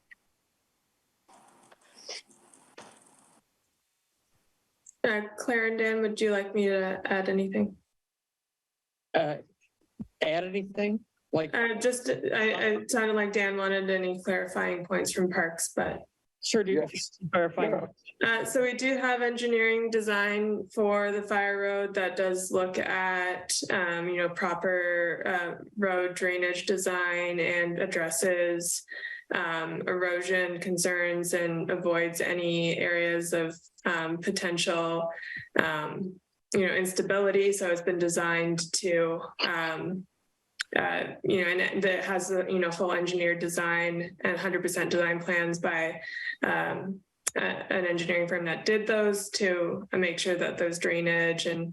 Claire and Dan, would you like me to add anything? Add anything? Like it sounded like Dan wanted any clarifying points from Parks, but sure do. Yes. Clarifying. So we do have engineering design for the fire road that does look at proper road drainage design and addresses erosion concerns and avoids any areas of potential instability. So it's been designed to and that has full engineered design and 100% design plans by an engineering firm that did those to make sure that those drainage and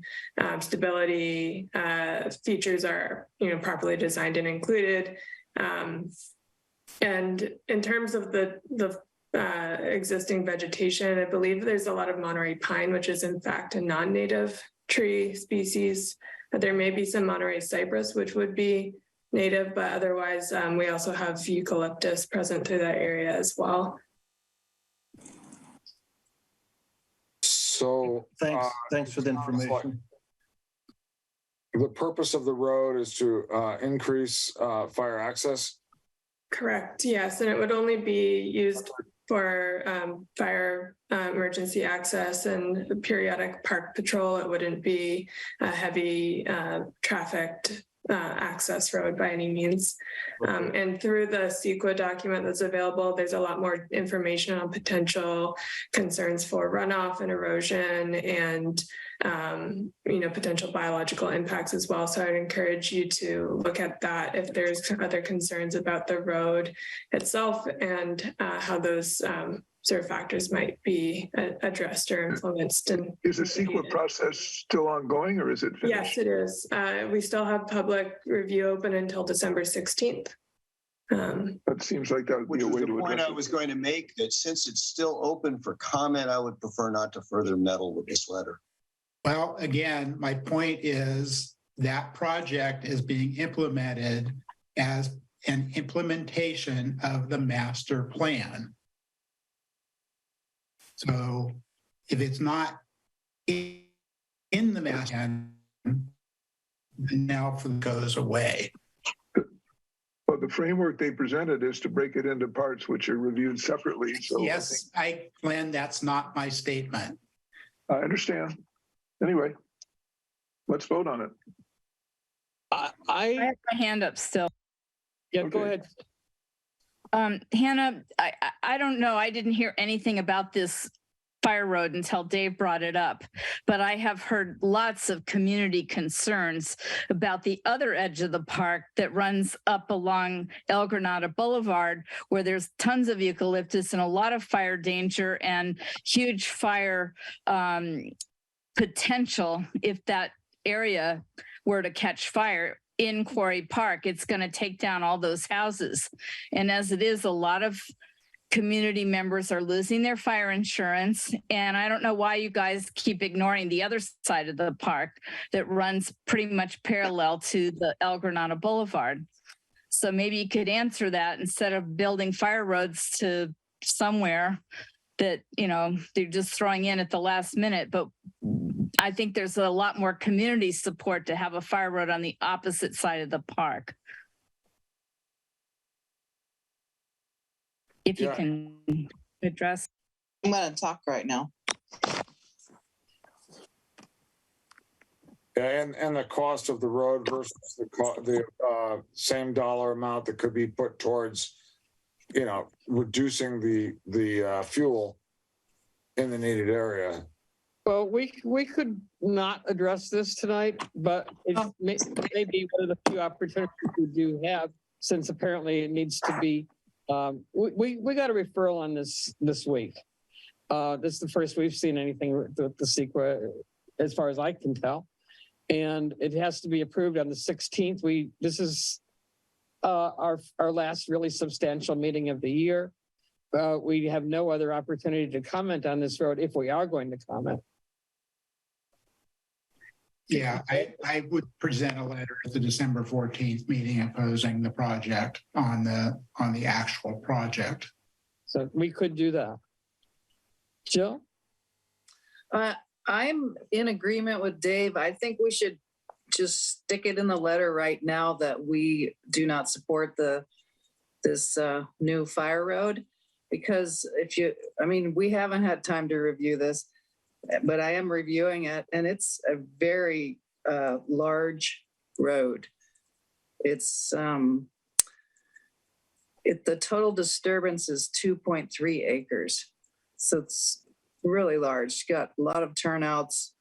stability features are properly designed and included. And in terms of the existing vegetation, I believe there's a lot of Monterey pine, which is in fact a non-native tree species. There may be some Monterey cypress, which would be native, but otherwise we also have eucalyptus present through that area as well. So Thanks for the information. The purpose of the road is to increase fire access. Correct. Yes, and it would only be used for fire emergency access and periodic park patrol. It wouldn't be a heavy trafficked access road by any means. And through the CEQA document that's available, there's a lot more information on potential concerns for runoff and erosion and potential biological impacts as well. So I'd encourage you to look at that if there's other concerns about the road itself and how those sort of factors might be addressed or influenced. And is the CEQA process still ongoing, or is it finished? Yes, it is. We still have public review open until December 16th. That seems like that would be a way to the point address I it. was going to make, that since it's still open for comment, I would prefer not to further meddle with this letter. Well, again, my point is that project is being implemented as an implementation of the master plan. So if it's not in the master plan, now it goes away. But the framework they presented is to break it into parts which are reviewed separately. So yes, Glenn, that's not my statement. I understand. Anyway, let's vote on it. I have my hand up still. Yeah, okay. Go ahead. Hannah, I don't know. I didn't hear anything about this fire road until Dave brought it up, but I have heard lots of community concerns about the other edge of the park that runs up along El Granada Boulevard, where there's tons of eucalyptus and a lot of fire danger and huge fire potential. If that area were to catch fire in Quarry Park, it's going to take down all those houses. And as it is, a lot of community members are losing their fire insurance. And I don't know why you guys keep ignoring the other side of the park that runs pretty much parallel to the El Granada Boulevard. So maybe you could answer that instead of building fire roads to somewhere that, they're just throwing in at the last minute. But I think there's a lot more community support to have a fire road on the opposite side of the park. If you can address. I'm going to talk right now. Yeah, and the cost of the road versus the same dollar amount that could be put towards, reducing the fuel in the needed area. Well, we could not address this tonight, but it may be one of the few opportunities we do have, since apparently it needs to be. We got a referral on this week. This is the first we've seen anything with the CEQA, as far as I can tell, and it has to be approved on the 16th. This is our last really substantial meeting of the year. We have no other opportunity to comment on this road if we are going to comment. Yeah, I would present a letter at the December 14th meeting opposing the project on the actual project. So we could do that. Jill? I'm in agreement with Dave. I think we should just stick it in the letter right now that we do not support this new fire road, because we haven't had time to review this, but I am reviewing it, and it's a very large road. It's the total disturbance is 2.3 acres. So it's really large. It's got a lot of turnouts,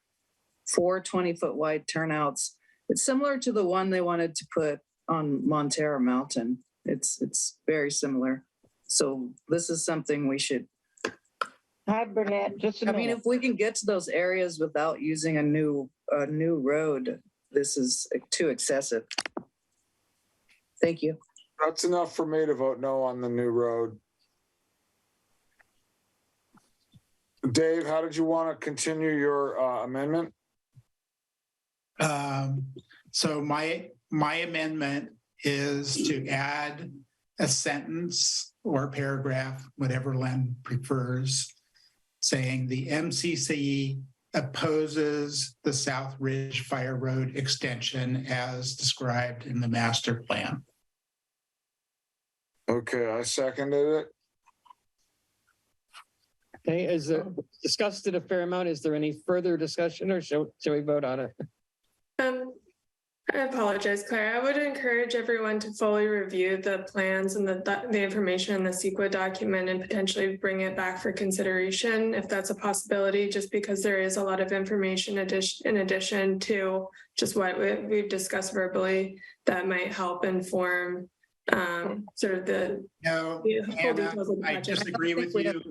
4 20-foot wide turnouts. It's similar to the one they wanted to put on Montera Mountain. It's very similar. So this is something we should. Hi, Burnett. Just a minute. If we can get to those areas without using a new road, this is too excessive. Thank you. That's enough for me to vote no on the new road. Dave, how did you want to continue your amendment? So my amendment is to add a sentence or paragraph, whatever Len prefers, saying the MCC opposes the South Ridge Fire Road extension as described in the master plan. Okay, I seconded it. Okay, is it discussed it a fair amount? Is there any further discussion or shall we vote on it? I apologize, Claire. I would encourage everyone to fully review the plans and the information in the CEQA document and potentially bring it back for consideration if that's a possibility, just because there is a lot of information in addition to just what we've discussed verbally that might help inform sort of the full details of the I project. disagree with you.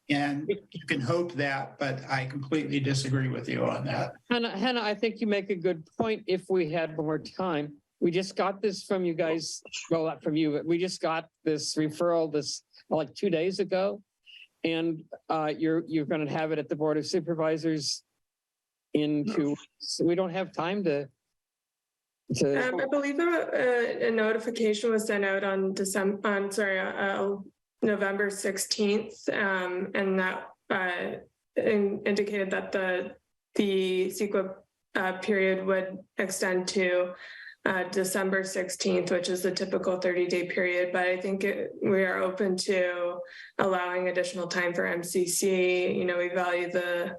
And you can hope that, but I completely disagree with you on that. Hannah, I think you make a good point. If we had more time, we just got this from you guys. Well, not from you, but we just got this referral like 2 days ago, and you're going to have it at the Board of Supervisors in 2 weeks. So we don't have time to. I believe a notification was sent out on November 16th, and that indicated that the CEQA period would extend to December 16th, which is the typical 30-day period. But I think we are open to allowing additional time for MCC. You know, we value the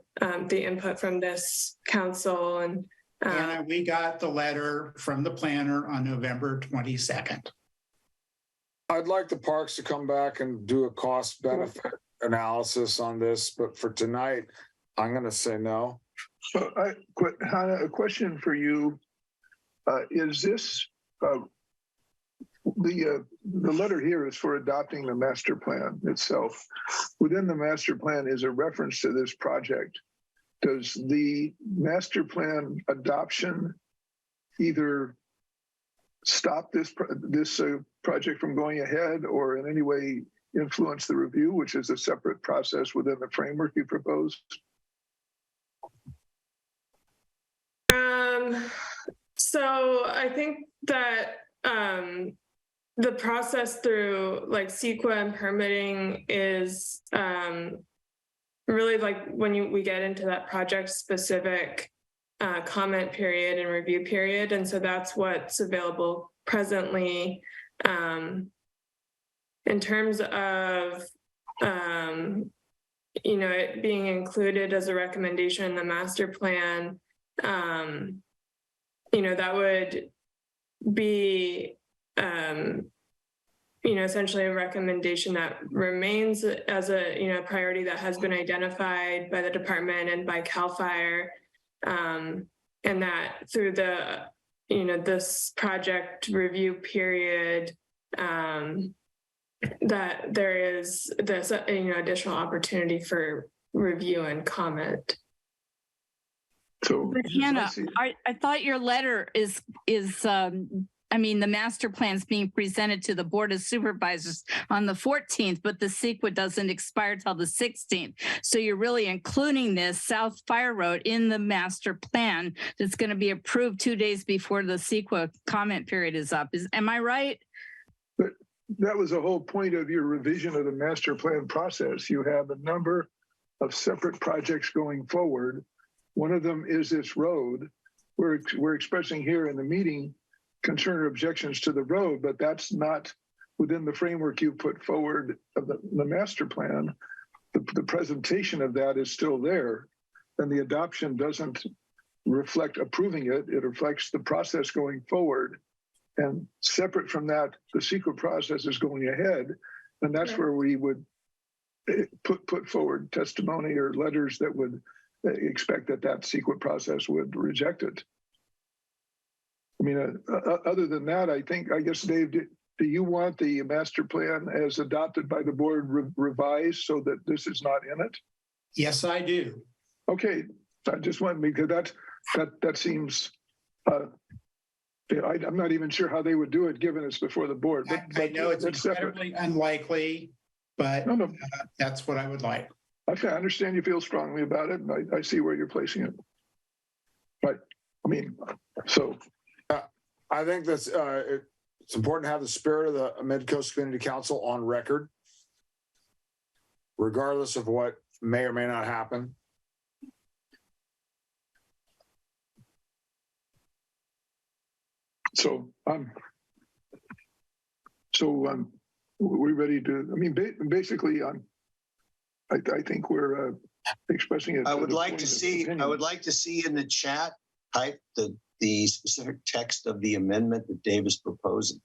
input from this council. And Anna, we got the letter from the planner on November 22nd. I'd like the parks to come back and do a cost benefit analysis on this, but for tonight, I'm going to say no. So, Hannah, a question for you. Is this, the letter here is for adopting the master plan itself. Within the master plan is a reference to this project. Does the master plan adoption either stop this project from going ahead or in any way influence the review, which is a separate process within the framework you proposed? So I think that the process through like CEQA and permitting is really like when we get into that project specific comment period and review period. And so that's what's available presently. In terms of, you know, it being included as a recommendation in the master plan, you know, that would be, you know, essentially a recommendation that remains as a, you know, priority that has been identified by the department and by CAL FIRE. And that through the, you know, this project review period, that there is this, you know, additional opportunity for review and comment. So, but Hannah, I thought your letter is I mean, the master plan's being presented to the Board of Supervisors on the 14th, but the CEQA doesn't expire till the 16th. So you're really including this South Fire Road in the master plan that's going to be approved 2 days before the CEQA comment period is up. Am I right? But that was the whole point of your revision of the master plan process. You have a number of separate projects going forward. One of them is this road. We're expressing here in the meeting concern or objections to the road, but that's not within the framework you put forward of the master plan. The presentation of that is still there, and the adoption doesn't reflect approving it. It reflects the process going forward. And separate from that, the CEQA process is going ahead, and that's where we would put forward testimony or letters that would expect that CEQA process would reject it. I mean, other than that, I guess, Dave, do you want the master plan as adopted by the board revised so that this is not in it? Yes, I do. Okay, I just want, because that seems, I'm not even sure how they would do it given it's before the board. But I know it's incredibly unlikely, but that's what I would like. Okay, I understand you feel strongly about it, and I see where you're placing it. But I mean, so. I think that's, it's important to have the spirit of the Midcoast Community Council on record, regardless of what may or may not happen. So, we're ready to, I mean, basically, I think we're expressing it. I would like to see in the chat, type the specific text of the amendment that Dave is proposing.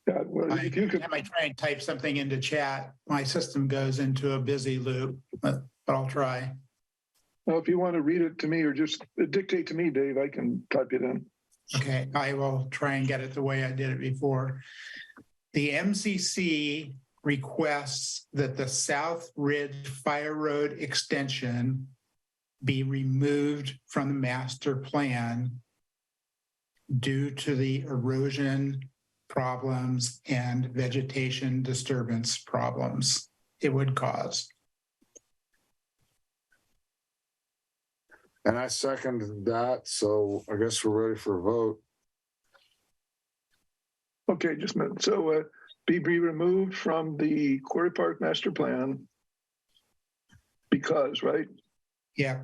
Yeah, well, if you could. I might try and type something into chat. My system goes into a busy loop, but I'll try. Well, if you want to read it to me or just dictate to me, Dave, I can type it in. Okay, I will try and get it the way I did it before. The MCC requests that the South Ridge Fire Road extension be removed from the master plan due to the erosion problems and vegetation disturbance problems it would cause. And I second that, so I guess we're ready for a vote. Okay, just a minute. So be removed from the Quarry Park master plan because, right? Yeah.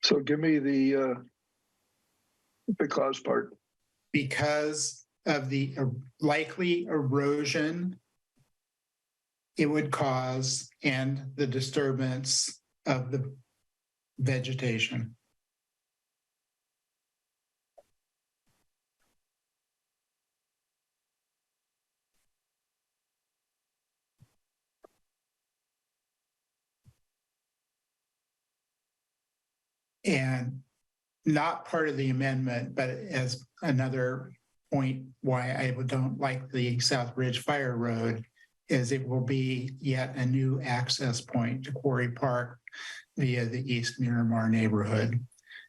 So give me the cause part. Because of the likely erosion it would cause and the disturbance of the vegetation. And not part of the amendment, but as another point why I don't like the South Ridge Fire Road is it will be yet a new access point to Quarry Park via the East Miramar neighborhood.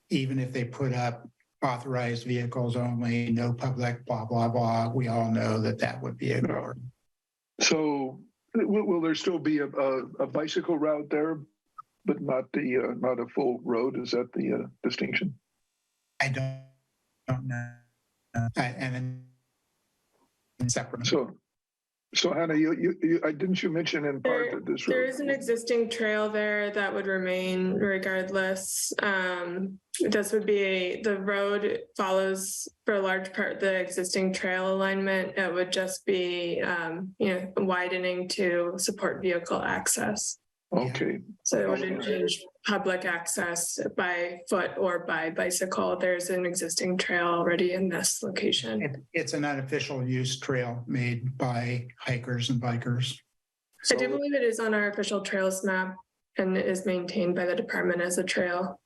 Even if they put up authorized vehicles only, no public, blah, blah, blah, we all know that that would be ignored. So will there still be a bicycle route there, but not a full road? Is that the distinction? I don't know. And then separate. So Hannah, didn't you mention in part that this road? There is an existing trail there that would remain regardless. The road follows for a large part the existing trail alignment. It would just be, widening to support vehicle access. Okay. So it wouldn't change public access by foot or by bicycle. There's an existing trail already in this location. It's an unofficial use trail made by hikers and bikers. I do believe it is on our official trails map and it is maintained by the department as a trail.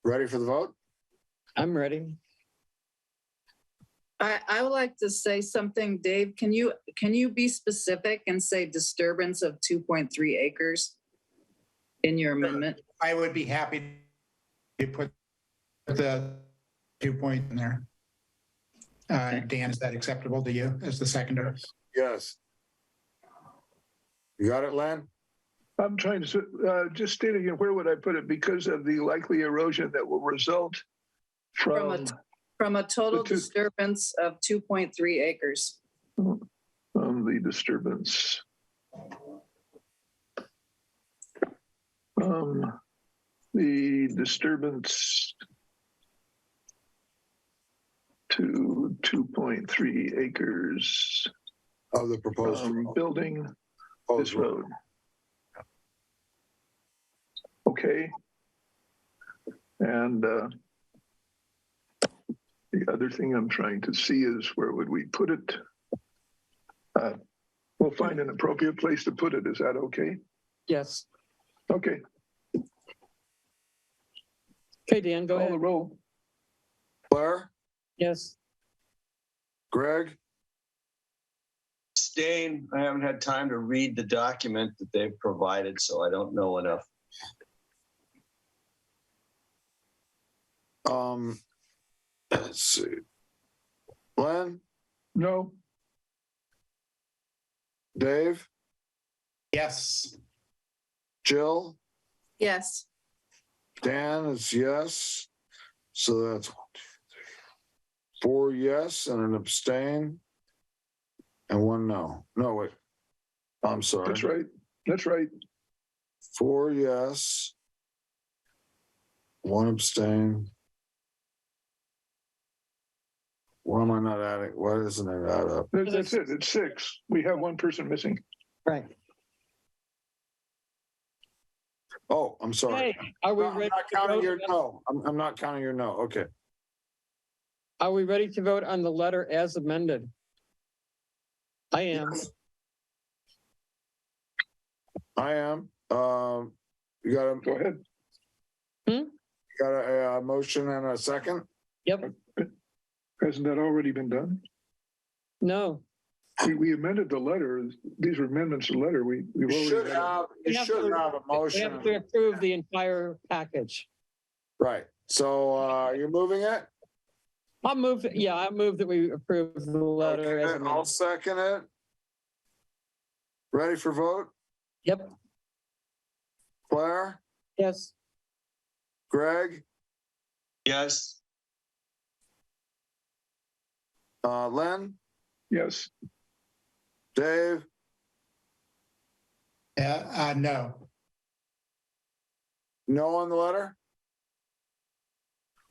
Ready for the vote? I'm ready. I would like to say something, Dave. Can you be specific and say disturbance of 2.3 acres in your amendment? I would be happy to put the 2 point in there. Dan, is that acceptable to you as the seconder? Yes. You got it, Len? I'm trying to just state again, where would I put it? Because of the likely erosion that will result from a total disturbance of 2.3 acres. The disturbance. The disturbance to 2.3 acres of the proposed building this road. Okay. And the other thing I'm trying to see is where would we put it? We'll find an appropriate place to put it. Is that okay? Yes. Okay. Okay, Dan, go ahead. Call the roll. Claire? Yes. Greg? Abstain. I haven't had time to read the document that they've provided, so I don't know enough. Let's see. Glenn? No. Dave? Yes. Jill? Yes. Dan is yes. So that's 1, 2, 3, 4 yes and an abstain. And 1 no. No, wait. I'm sorry. That's right. That's right. 4 yes. 1 abstain. Why am I not adding? Why doesn't it add up? That's it. It's 6. We have 1 person missing. Right. Oh, I'm sorry. Hey, are we No, I'm ready not to counting vote? your no. I'm not counting your no. Okay. Are we ready to vote on the letter as amended? I am. I am. You got a Go ahead. You got a motion and a second? Yep. Hasn't that already been done? No. We amended the letter. These are amendments to the letter. We've You already should read it. have. You should have a We motion. have to approve the entire package. Right. So you're moving it. I'll move, yeah, I move that we approve the letter as Okay, I'll amended. second it. Ready for vote? Yep. Claire, Yes. Greg, Yes. Len, Yes. Dave, No, no on the letter.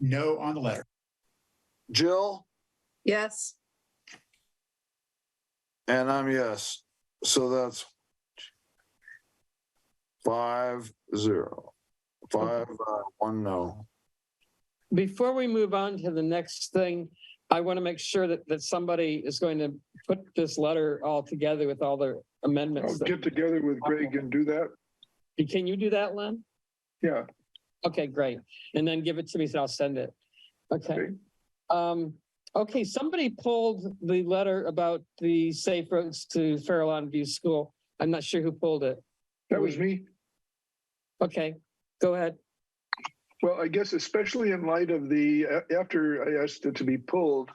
no on the letter. Jill, Yes. and I'm yes. So that's 5-0. 5, 1 no. Before we move on to the next thing, I want to make sure that somebody is going to put this letter all together with all the amendments. I'll that- get together with Greg and do that. Can you do that, Len? Yeah. Okay, great. And then give it to me, so I'll send it. Okay. Okay, somebody pulled the letter about the safe roads to Farallon View School. I'm not sure who pulled it. That was me. Okay, go ahead. Well, I guess especially in light of the, after I asked it to be pulled,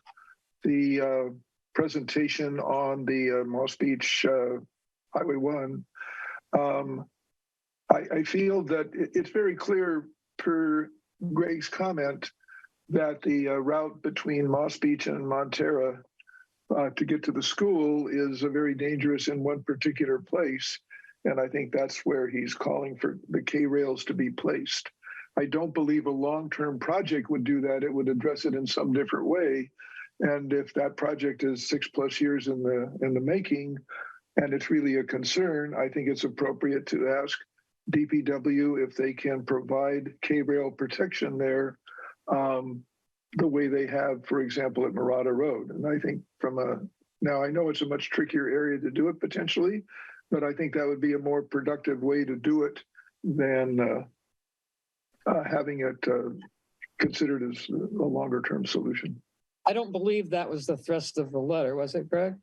the presentation on the Moss Beach Highway 1, I feel that it's very clear per Greg's comment that the route between Moss Beach and Montera to get to the school is very dangerous in one particular place. And I think that's where he's calling for the K-rails to be placed. I don't believe a long-term project would do that. It would address it in some different way. And if that project is 6+ years in the making, and it's really a concern, I think it's appropriate to ask DPW if they can provide K-rail protection there the way they have, for example, at Murata Road. And I think now I know it's a much trickier area to do it potentially, but I think that would be a more productive way to do it than having it considered as a longer term solution. I don't believe that was the thrust of the letter, was it, Greg?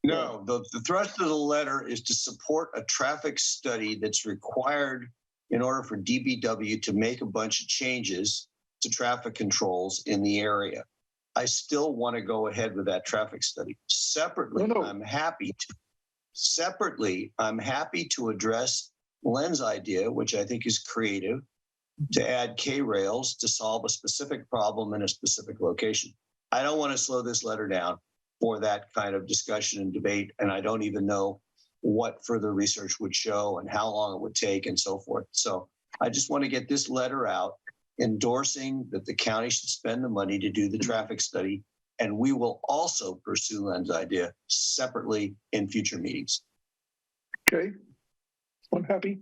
No, the thrust of the letter is to support a traffic study that's required in order for DPW to make a bunch of changes to traffic controls in the area. I still want to go ahead with that traffic study. Separately, I'm happy to address Len's idea, which I think is creative, to add K-rails to solve a specific problem in a specific location. I don't want to slow this letter down for that kind of discussion and debate, and I don't even know what further research would show and how long it would take and so forth. So I just want to get this letter out endorsing that the county should spend the money to do the traffic study, and we will also pursue Len's idea separately in future meetings. Okay, I'm happy.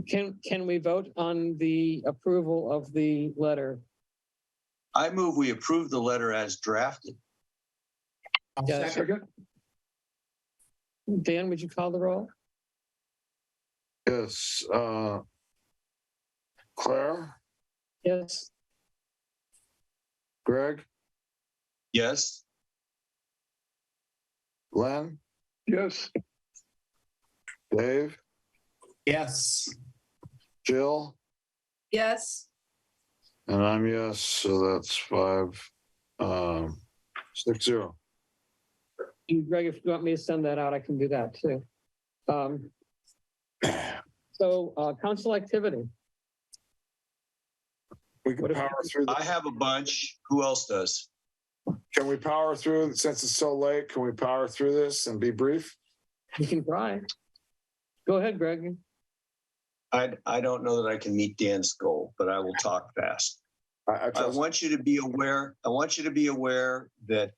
Can we vote on the approval of the letter? I move we approve the letter as drafted. Yes. Dan, would you call the roll? Yes. Claire, Yes. Greg, Yes. Len, Yes. Dave, Yes. Jill, Yes. and I'm yes. So that's 5-6-0. And Greg, if you want me to send that out, I can do that too. So, council activity. We can power through. I have a bunch. Who else does? Can we power through, since it's so late, can we power through this and be brief? You can try. Go ahead, Greg. I don't know that I can meet Dan's goal, but I will talk fast. I want you to be aware. I want you to be aware that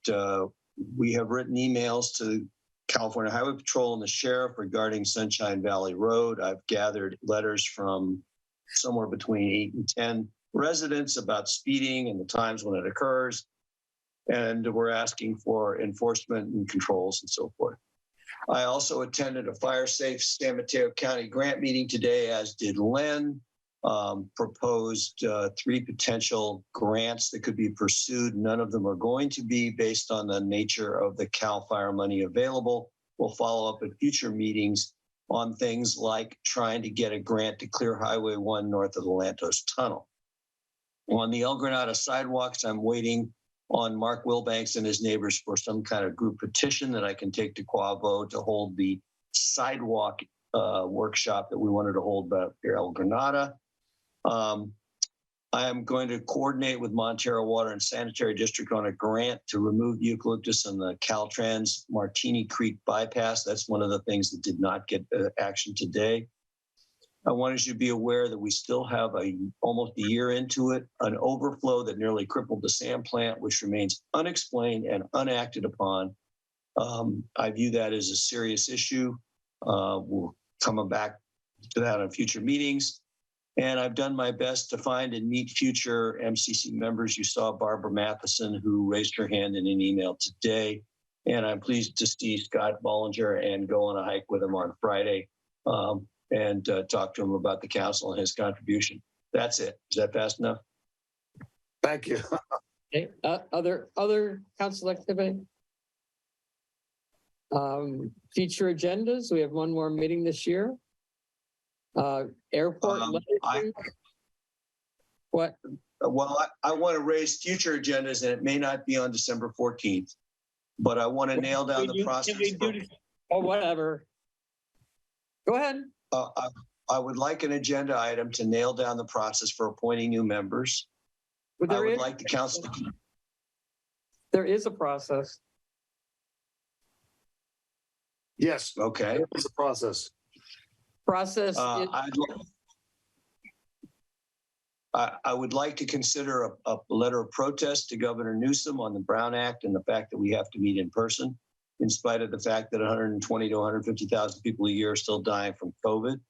we have written emails to California Highway Patrol and the sheriff regarding Sunshine Valley Road. I've gathered letters from somewhere between 8 and 10 residents about speeding and the times when it occurs. And we're asking for enforcement and controls and so forth. I also attended a Fire Safe San Mateo County grant meeting today, as did Len. Proposed 3 potential grants that could be pursued. None of them are going to be based on the nature of the CAL FIRE money available. We'll follow up at future meetings on things like trying to get a grant to clear Highway 1 north of the Lantos Tunnel. On the El Granada sidewalks, I'm waiting on Mark Wilbanks and his neighbors for some kind of group petition that I can take to Quavo to hold the sidewalk workshop that we wanted to hold about El Granada. I am going to coordinate with Montero Water and Sanitary District on a grant to remove eucalyptus on the Caltrans Martini Creek bypass. That's one of the things that did not get action today. I wanted you to be aware that we still have almost a year into it, an overflow that nearly crippled the sand plant, which remains unexplained and unacted upon. I view that as a serious issue. We'll come back to that on future meetings. And I've done my best to find and meet future MCC members. You saw Barbara Matheson, who raised her hand in an email today. And I'm pleased to see Scott Bollinger and go on a hike with him on Friday. And talk to him about the council and his contribution. That's it. Is that fast enough? Thank you. Okay. Other council activity? Future agendas. We have one more meeting this year. Airport. What? Well, I want to raise future agendas, and it may not be on December 14th, but I want to nail down the process. Oh, whatever. Go ahead. I would like an agenda item to nail down the process for appointing new members. I would like the council. There is a process. Yes. Okay. It's a process. Process. I would like to consider a letter of protest to Governor Newsom on the Brown Act and the fact that we have to meet in person, in spite of the fact that 120 to 150,000 people a year are still dying from COVID.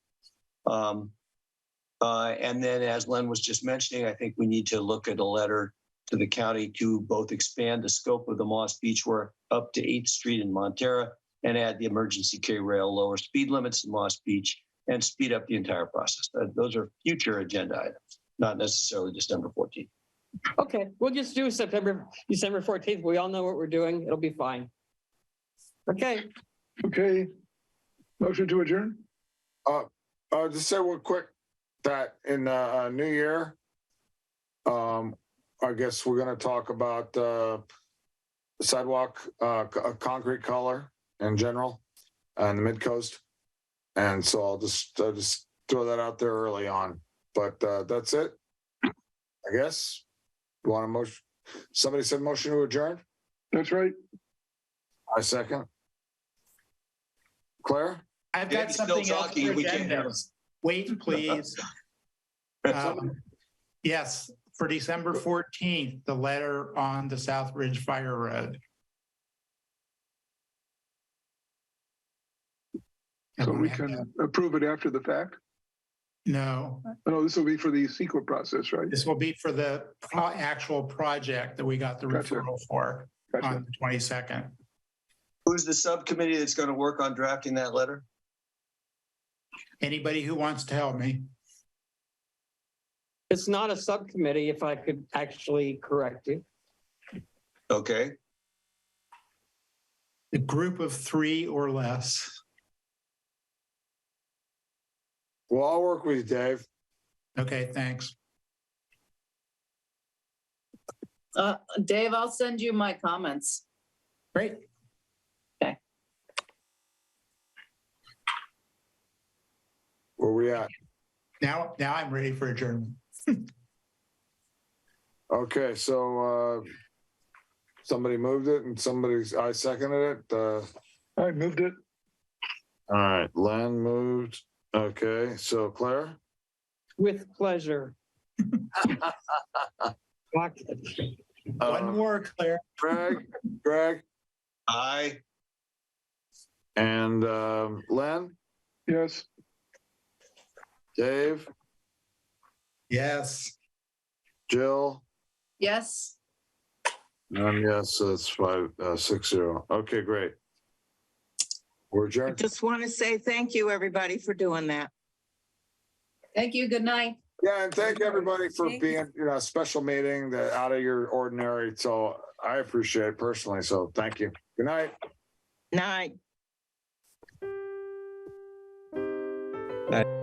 And then, as Len was just mentioning, I think we need to look at a letter to the county to both expand the scope of the Moss Beach work up to 8th Street in Montera and add the emergency K-rail, lower speed limits in Moss Beach, and speed up the entire process. Those are future agenda items, not necessarily December 14th. Okay, we'll just do December 14th. We all know what we're doing. It'll be fine. Okay. Okay. Motion to adjourn? Just say real quick that in New Year, I guess we're going to talk about sidewalk concrete color in general and the Midcoast. And so I'll just throw that out there early on. But that's it, I guess. You want a motion? Somebody said motion to adjourn? That's right. I second. Claire? I've got something else for agenda. Wait, please. Yes, for December 14th, the letter on the South Ridge Fire Road. So we can approve it after the fact? No. No, this will be for the CEQA process, right? This will be for the actual project that we got the referral for on the 22nd. Who's the subcommittee that's going to work on drafting that letter? Anybody who wants to help me. It's not a subcommittee, if I could actually correct you. Okay. A group of 3 or less. Well, I'll work with you, Dave. Okay, thanks. Dave, I'll send you my comments. Great. Okay. Where we at? Now I'm ready for adjournment. Okay, so somebody moved it and I seconded it. I moved it. All right, Len moved. Okay, so Claire? With pleasure. One more, Claire. Greg? Aye. And Len? Yes. Dave? Yes. Jill? Yes. And yes, it's 5-6-0. Okay, great. We're I adjourned. just want to say thank you, everybody, for doing that. Thank you. Good night. Yeah, and thank everybody for being, a special meeting that out of your ordinary. So I appreciate it personally. So thank you. Good night. Night. Night.